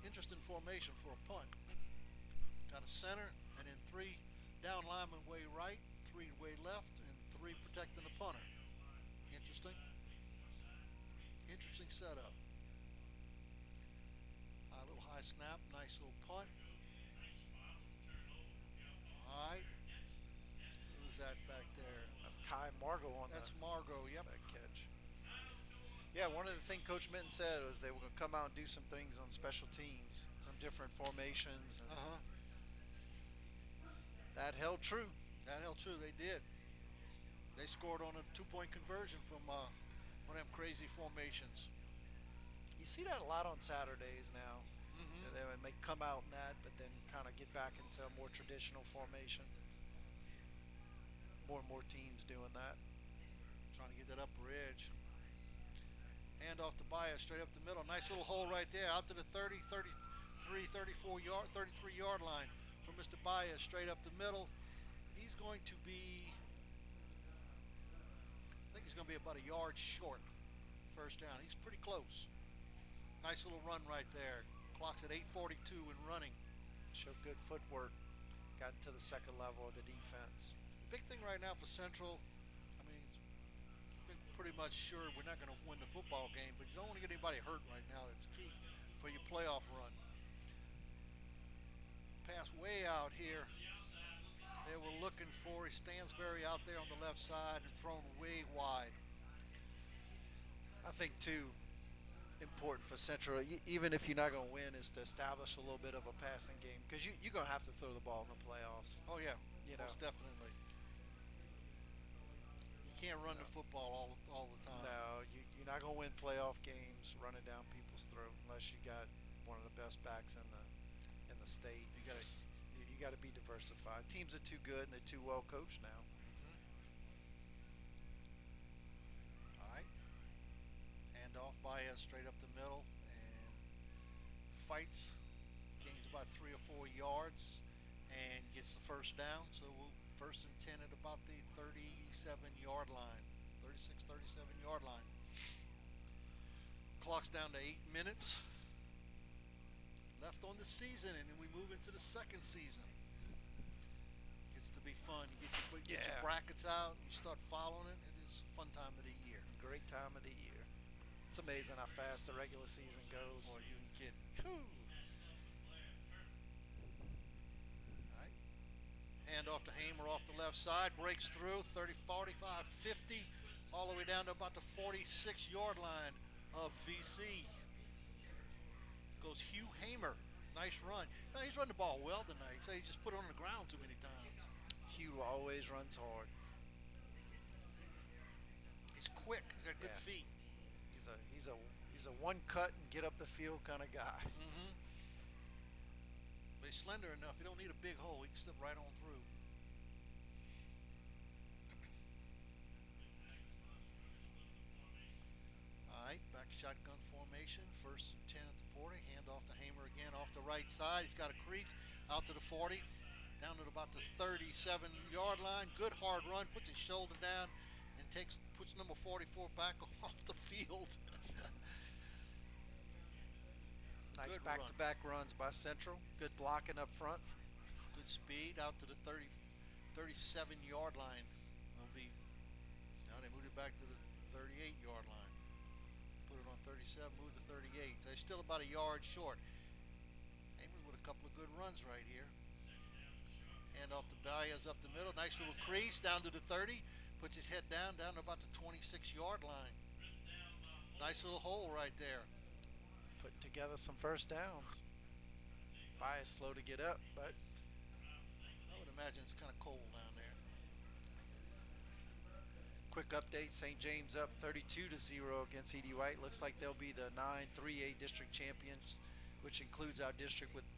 Interesting formation for a punt. Got a center, and then 3 down linemen way right, 3 way left, and 3 protecting the punter. Interesting setup. A little high snap, nice little punt. All right. Who's that back there? That's Kai Margot on That's Margot, yep. That catch. Yeah, one of the things Coach Minton said was they were going to come out and do some things on special teams, some different formations. And that held true. They did. They scored on a 2-point conversion from one of them crazy formations. You see that a lot on Saturdays now. They may come out in that, but then kind of get back into a more traditional formation. More and more teams doing that. Trying to get that upper edge. Hand off to Baez, straight up the middle. Nice little hole right there, out to the 30, 33 yard line for Mr. Baez, straight up the middle. He's going to be, I think he's going to be about a yard short. First down. He's pretty close. Nice little run right there. Clock's at 8:42 and running. Showed good footwork. Got into the second level of the defense. big thing right now for Central, I mean, it's been pretty much sure we're not going to win the football game, but you don't want to get anybody hurt right now. That's key for your playoff run. Pass way out here. They were looking for Stansberry out there on the left side and thrown way wide. I think, too, important for Central, even if you're not going to win, is to establish a little bit of a passing game, because you're going to have to throw the ball in the playoffs. Oh, yeah, you most know. definitely. You can't run the football all the time. No, you're not going to win playoff games running down people's throat unless you got one of the best backs in the state. You got to be diversified. Teams are too good and they're too well coached now. All right. Hand off Baez straight up the middle and fights, gains about 3 or 4 yards and gets the first down. So we'll first and 10 at about the 37-yard line, 37-yard line. Clock's down to 8 minutes left on the season, and then we move into the second season. Gets to be fun. You get your brackets out, and you start following it. It is a fun time of the year. Great time of the year. It's amazing how fast the regular season goes. Boy, you ain't kidding. Whew. All right. Hand off to Hamer off the left side. Breaks through 30, 45, 50, all the way down to about the 46-yard line of VC. Goes Hugh Hamer. Nice run. No, he's run the ball well tonight. So he just put it on the ground too many times. Hugh always runs hard. He's quick. He's got good feet. He's a one cut and get up the field kind of guy. But he's slender enough. He don't need a big hole. He can slip right on through. All right, back shotgun formation. First and 10 at the 40. Hand off to Hamer again off the right side. He's got a crease out to the 40. Down to about the 37-yard line. Good hard run. Puts his shoulder down and puts number 44 back off the field. Nice back-to-back runs by Central. Good blocking up front. Good speed out to the 37-yard line. Now they moved it back to the 38-yard line. Put it on 37, moved to 38. They're still about a yard short. Hamer with a couple of good runs right here. Hand off to Baez up the middle. Nice little crease down to the 30. Puts his head down to about the 26-yard line. Nice little hole right there. Putting together some first downs. Baez slow to get up, but I would imagine it's kind of cold down there. Quick update, St. James up 32-0 against E.D. White. Looks like they'll be the 9-3A district champions, which includes our district with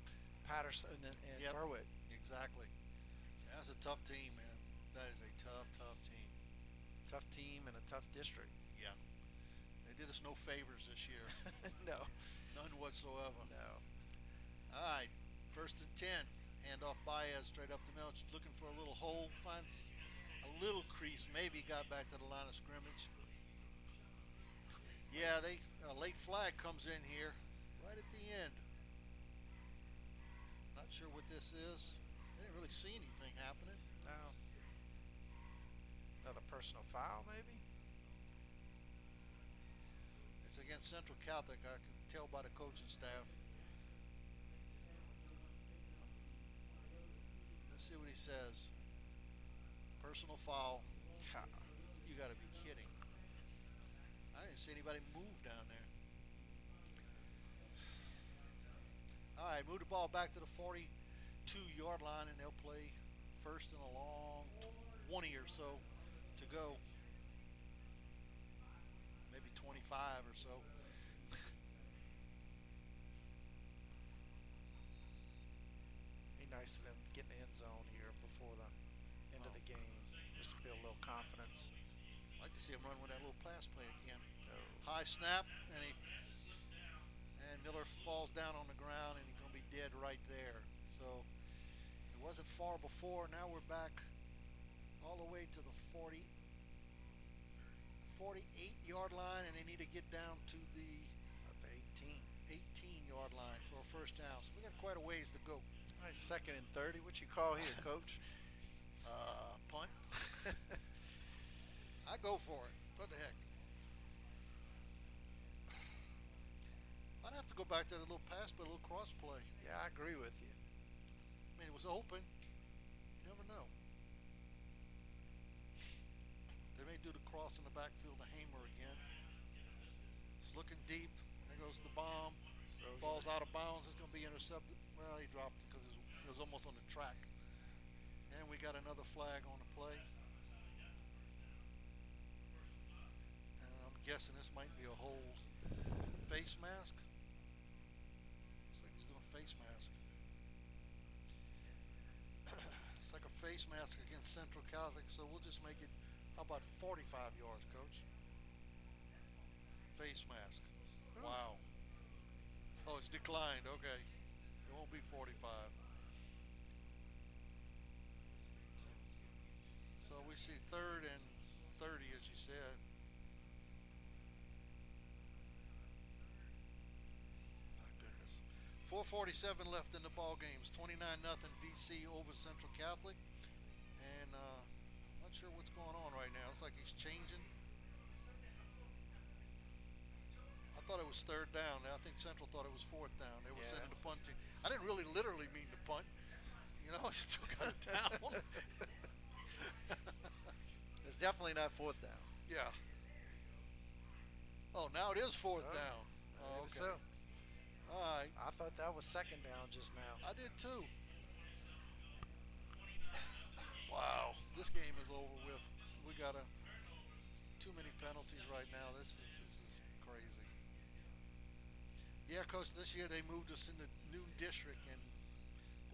Patterson and Berwick. Exactly. That's a tough team, man. That is a tough team. Tough team and a tough district. Yeah. They did us no favors this year. No. None whatsoever. No. All right. First and 10. Hand off Baez straight up the middle. Just looking for a little hole. Finds a little crease. Maybe got back to the line of scrimmage. Yeah, a late flag comes in here right at the end. Not sure what this is. I didn't really see anything happening. No. Another personal foul, maybe? It's against Central Catholic. I can tell by the coaching staff. Let's see what he says. Personal foul. You got to be kidding. I didn't see anybody move down there. All right, move the ball back to the 42-yard line, and they'll play first and a long 20 or so to go. Maybe 25 or so. Be nice to them get in the end zone here before the end of the game, just to build a little confidence. I'd like to see him run with that little pass play again. High snap, and Miller falls down on the ground, and he's going to be dead right there. So it wasn't far before. Now we're back all the way to the 48-yard line, and they need to get down to the 18-yard line for a first down. So we got quite a ways to go. All right, 2nd and 30. What you call here, Coach? Punt. I go for it. What the heck? I'd have to go back to the little pass, but a little cross play. Yeah, I agree with you. I mean, it was open. You never know. They may do the cross in the backfield, the Hamer again. It's looking deep. There goes the bomb. Ball's out of bounds. It's going to be intercepted. Well, he dropped it because it was almost on the track. And we got another flag on the play. And I'm guessing this might be a hold. Face mask. Looks like he's doing a face mask. It's like a face mask against Central Catholic, so we'll just make it, how about 45 yards, Coach? Face mask. Wow. Oh, it's declined. Okay. It won't be 45. So we see 3rd and 30, as you said. My goodness. 4:47 left in the ball games. 29-0 VC over Central Catholic. And not sure what's going on right now. It's like he's changing. I thought it was 3rd down. I think Central thought it was 4th down. They were sending the punt team. I didn't really literally mean to punt. You know, I still got it down. It's definitely not 4th down. Yeah. Oh, now it is 4th down. Oh, Maybe okay. so. All right. I thought that was 2nd down just now. I did too. Wow, this game is over with. We got too many penalties right now. This is crazy. Yeah, Coach, this year they moved us into new district, and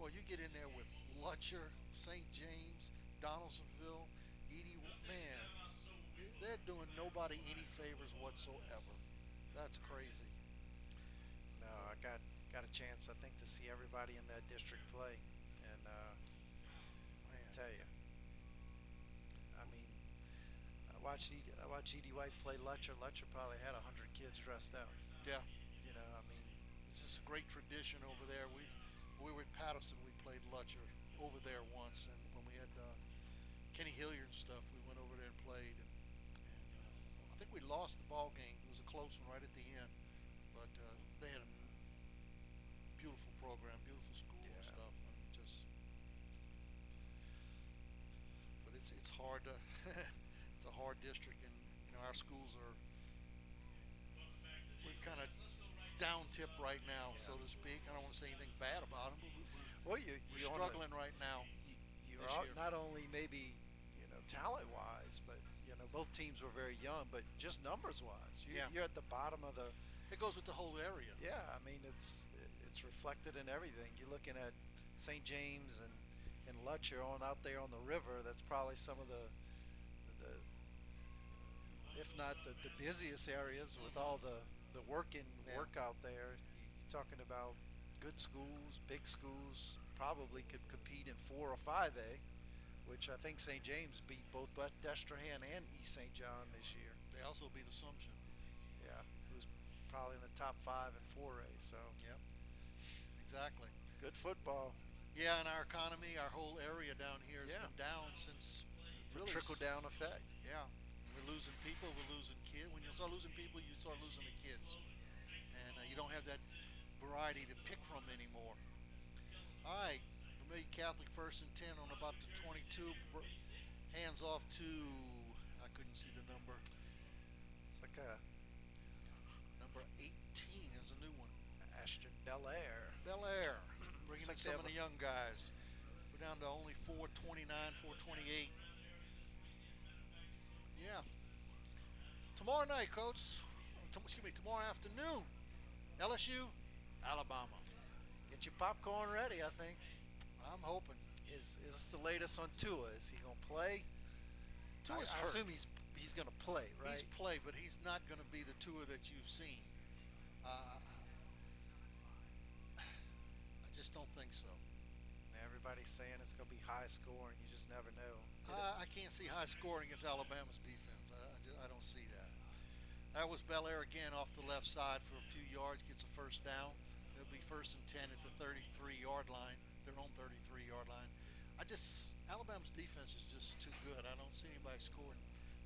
boy, you get in there with Lutcher, St. James, Donaldsonville, Edie. Man, they're doing nobody any favors whatsoever. That's crazy. No, I got a chance, I think, to see everybody in that district play, and I tell you, I mean, I watched Edie White play Lutcher. Lutcher probably had 100 kids dressed out. Yeah. You know, I mean, it's just a great tradition over there. We were at Patterson. We played Lutcher over there once, and when we had Kenny Hilliard and stuff, we went over there and played. And I think we lost the ball game. It was a close one right at the end, but they had a beautiful program, beautiful school and stuff. I mean, but it's hard to. It's a hard district, and our schools are. We've kind of down tip right now, so to speak. I don't want to say anything bad about them, but we're struggling right now. You're not only maybe talent-wise, but both teams were very young, but just numbers-wise, you're at the bottom of the. It goes with the whole area. Yeah, I mean it's reflected in everything. You're looking at St. James and Lutcher out there on the river. That's probably some of the if not the busiest areas with all the work out there. You're talking about good schools, big schools, probably could compete in 4 or 5A, which I think St. James beat both Destrehan and East St. John this year. They also beat Assumption. Yeah, who's probably in the top 5 in 4A. So. Yep. Exactly. Good football. Yeah, and our economy, our whole area down here has been down since. It's a trickle-down effect. Yeah. We're losing people, we're losing kids. When you start losing people, you start losing the kids. And you don't have that variety to pick from anymore. All right, Vermillion Catholic 1st and 10 on about the 22. Hands off to, I couldn't see the number. It's like number 18 is a new one. Ashton Belair. Bringing in some of the young guys. We're down to only 429, 428. Yeah. Tomorrow night, Coach. Tomorrow afternoon. LSU, Alabama. Get your popcorn ready, I think. I'm hoping. Is this the latest on Tua? Is he going to play? Tua's I hurt. assume he's going to play, right? He's played, but he's not going to be the Tua that you've seen. I just don't think so. Everybody's saying it's going to be high scoring. You just never know. I can't see high scoring against Alabama's defense. I don't see that. That was Belair again off the left side for a few yards, gets a 1st down. It'll be 1st and 10 at the 33-yard line, their own 33-yard line. I just Alabama's defense is just too good. I don't see anybody scoring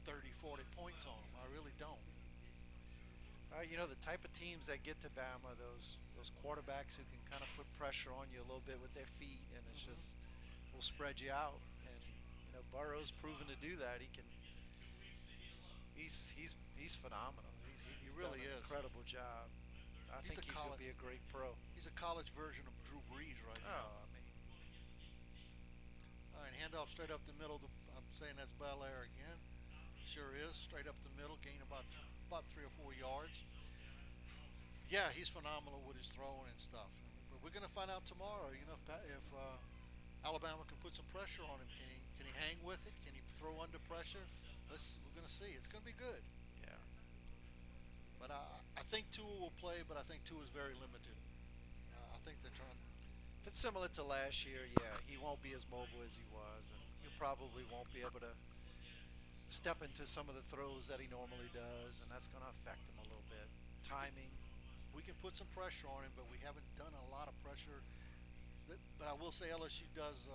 30, 40 points on them. I really don't. You know, the type of teams that get to Bama, those quarterbacks who can kind of put pressure on you a little bit with their feet, and it's just will spread you out. And you know, Burrow's proven to do that. He can. He's phenomenal. He's really done an is. incredible job. I think he's going to be a great pro. He's a college version of Drew Brees right now. Oh, I mean. All right, handoff straight up the middle. I'm saying that's Belair again. Sure is. Straight up the middle, gain about 3 or 4 yards. Yeah, he's phenomenal with his throwing and stuff. But we're going to find out tomorrow. You know, if Alabama can put some pressure on him, can he hang with it? Can he throw under pressure? We're going to see. It's going to be good. Yeah. But I think Tua will play, but I think Tua is very limited. I think they're trying. If it's similar to last year, yeah, he won't be as mobile as he was, and he probably won't be able to step into some of the throws that he normally does, and that's going to affect him a little bit. Timing. We can put some pressure on him, but we haven't done a lot of pressure. But I will say LSU does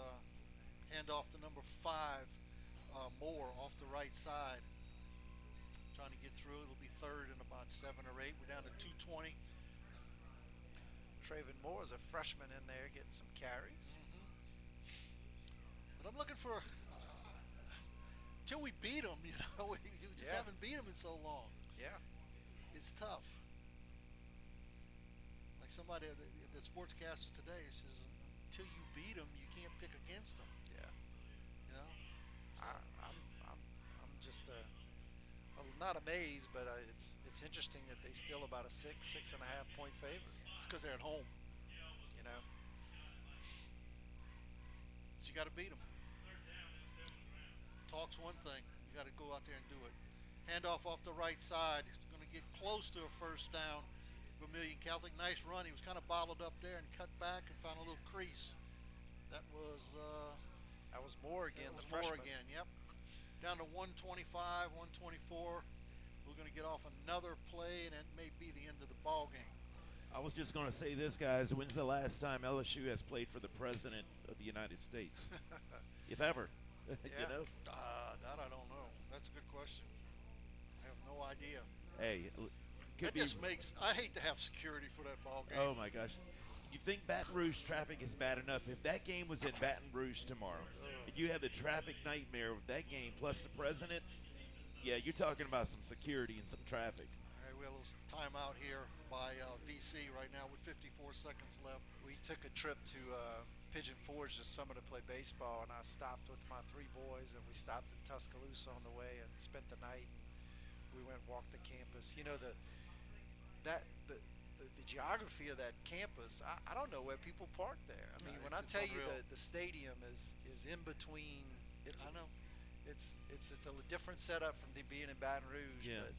hand off to number 5 more off the right side. Trying to get through. It'll be third and about 7 or 8. We're down to 220. Traven Moore is a freshman in there getting some carries. But I'm looking for till we beat them. You know, we just haven't beat them in so long. Yeah, it's tough. Like somebody, the sportscaster today says, until you beat them, you can't pick against them. Yeah. You know, I'm just I'm not amazed, but it's interesting that they still about a 6.5 point favorite. It's because they're at home. You know. But you got to beat them. Talk's one thing. You got to go out there and do it. Handoff off the right side. He's going to get close to a first down. Vermilion Catholic, nice run. He was kind of bottled up there and cut back and found a little crease. That was Moore again. That was the freshman. Moore again. Yep. Down to 125, 124. We're going to get off another play, and that may be the end of the ball game. I was just going to say this, guys. When's the last time LSU has played for the President of the United States? If ever. You know? That I don't know. That's a good question. I have no idea. Hey, that just makes. I hate to have security for that ball game. Oh my gosh! You think Baton Rouge traffic is bad enough? If that game was in Baton Rouge tomorrow, and you have the traffic nightmare with that game plus the President, yeah, you're talking about some security and some traffic. All right, we have a little timeout here by VC right now with 54 seconds left. We took a trip to Pigeon Forge this summer to play baseball, and I stopped with my 3 boys, and we stopped in Tuscaloosa on the way and spent the night. And we went and walked the campus. You know, the geography of that campus, I don't know where people park there. I mean, when I tell you the stadium is in between, I know it's a different setup from being in Baton Rouge. Yeah. But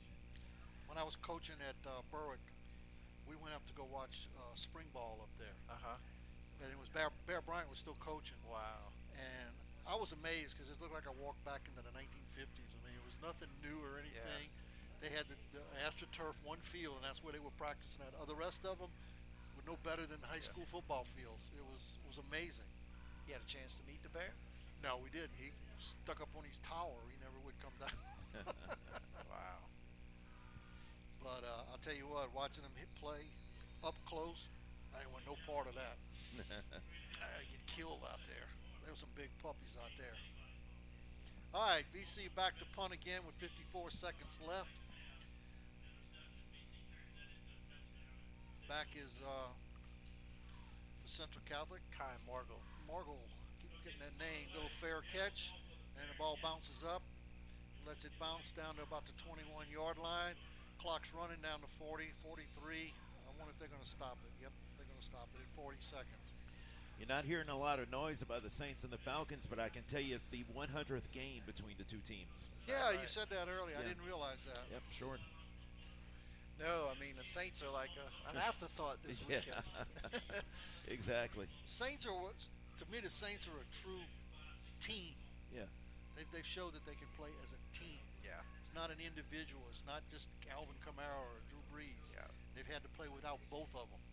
when I was coaching at Berwick, we went up to go watch spring ball up there. And it was Bear Bryant was still coaching. Wow. And I was amazed because it looked like I walked back into the 1950s. I mean, it was nothing new or anything. Yeah. They had the AstroTurf one field, and that's where they were practicing at. The rest of them were no better than high school football fields. It was amazing. You had a chance to meet the Bear? No, we didn't. He stuck up on his tower. He never would come down. Wow. But I'll tell you what, watching him play up close, I didn't want no part of that. I get killed out there. There were some big puppies out there. All right, VC back to punt again with 54 seconds left. Back is the Central Catholic. Kai Margle. Margle, keep getting that name. Little fair catch, and the ball bounces up. Lets it bounce down to about the 21-yard line. Clock's running down to 40, 43. I wonder if they're going to stop it. Yep, they're going to stop it at 40 seconds. You're not hearing a lot of noise about the Saints and the Falcons, but I can tell you it's the 100th game between the two teams. Yeah, you said that earlier. I didn't realize that. Yep, sure. No, I mean, the Saints are like an afterthought this weekend. Exactly. Saints are, to me, the Saints are a true team. Yeah. They've showed that they can play as a team. Yeah. It's not an individual. It's not just Alvin Kamara or Drew Brees. Yeah. They've had to play without both of them.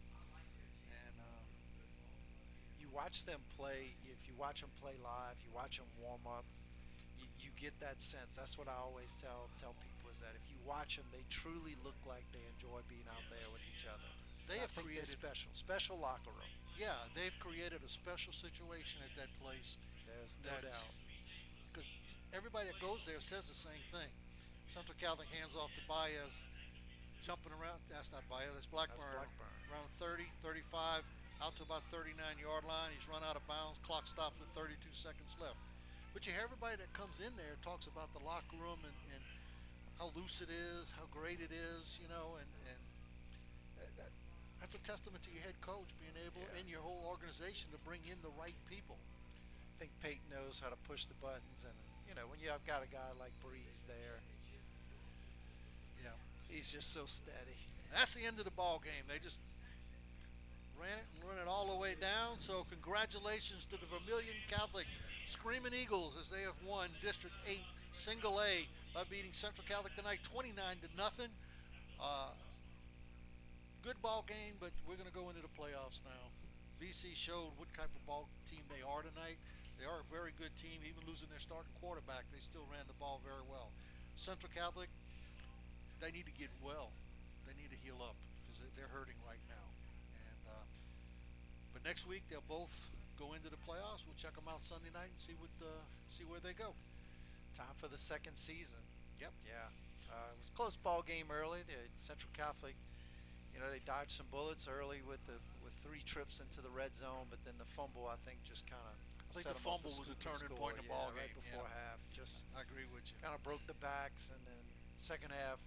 And you watch them play, if you watch them play live, you watch them warm up, you get that sense. That's what I always tell people, is that if you watch them, they truly look like they enjoy being out there with each other. They have I think created they're special locker room. Yeah, they've created a special situation at that place. There's no doubt. Because everybody that goes there says the same thing. Central Catholic hands off to Baez, jumping around. That's not Baez, that's Blackburn. Around 30, 35, out to about 39-yard line. He's run out of bounds. Clock stops with 32 seconds left. But you hear everybody that comes in there talks about the locker room and how loose it is, how great it is, and that's a testament to your head coach being able and your whole organization to bring in the right people. I think Peyton knows how to push the buttons, and when you have got a guy like Breeze there, he's just so steady. That's the end of the ball game. They just ran it all the way down. So congratulations to the Vermilion Catholic Screaming Eagles as they have won District 8 Single A by beating Central Catholic tonight 29-0. Good ball game, but we're going to go into the playoffs now. VC showed what type of ball team they are tonight. They are a very good team. Even losing their starting quarterback, they still ran the ball very well. Central Catholic, they need to get well. They need to heal up because they're hurting right now. But next week they'll both go into the playoffs. We'll check them out Sunday night and see where they go. Time for the second season. Yep. Yeah. It was a close ball game early. The Central Catholic, they dodged some bullets early with 3 trips into the red zone, but then the fumble, I think, just kind of. I think the fumble was a turning point in the ball game. Right before half. I agree with you. Kind of broke the backs, and then second half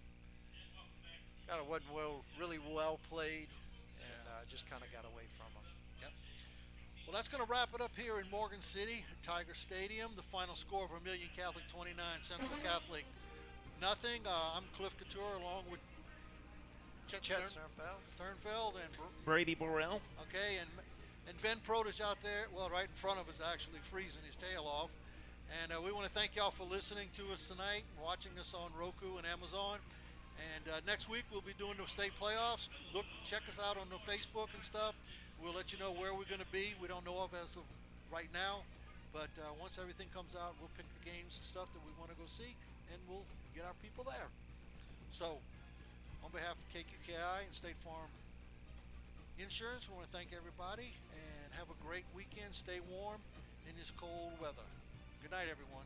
kind of wasn't really well played, and just kind of got away from them. Yep. Well, that's going to wrap it up here in Morgan City, Tiger Stadium. The final score: Vermilion Catholic 29, Central Catholic nothing. I'm Cliff Couture along with Chet Sternfeld and Brady Burrell. Okay, and Ben Protish out there, well, right in front of us, actually freezing his tail off. And we want to thank y'all for listening to us tonight, watching us on Roku and Amazon. And next week we'll be doing the state playoffs. Check us out on the Facebook and stuff. We'll let you know where we're going to be. We don't know of as of right now, but once everything comes out, we'll pick the games and stuff that we want to go see, and we'll get our people there. So, on behalf of KQKI and State Farm Insurance, we want to thank everybody and have a great weekend. Stay warm in this cold weather. Good night, everyone.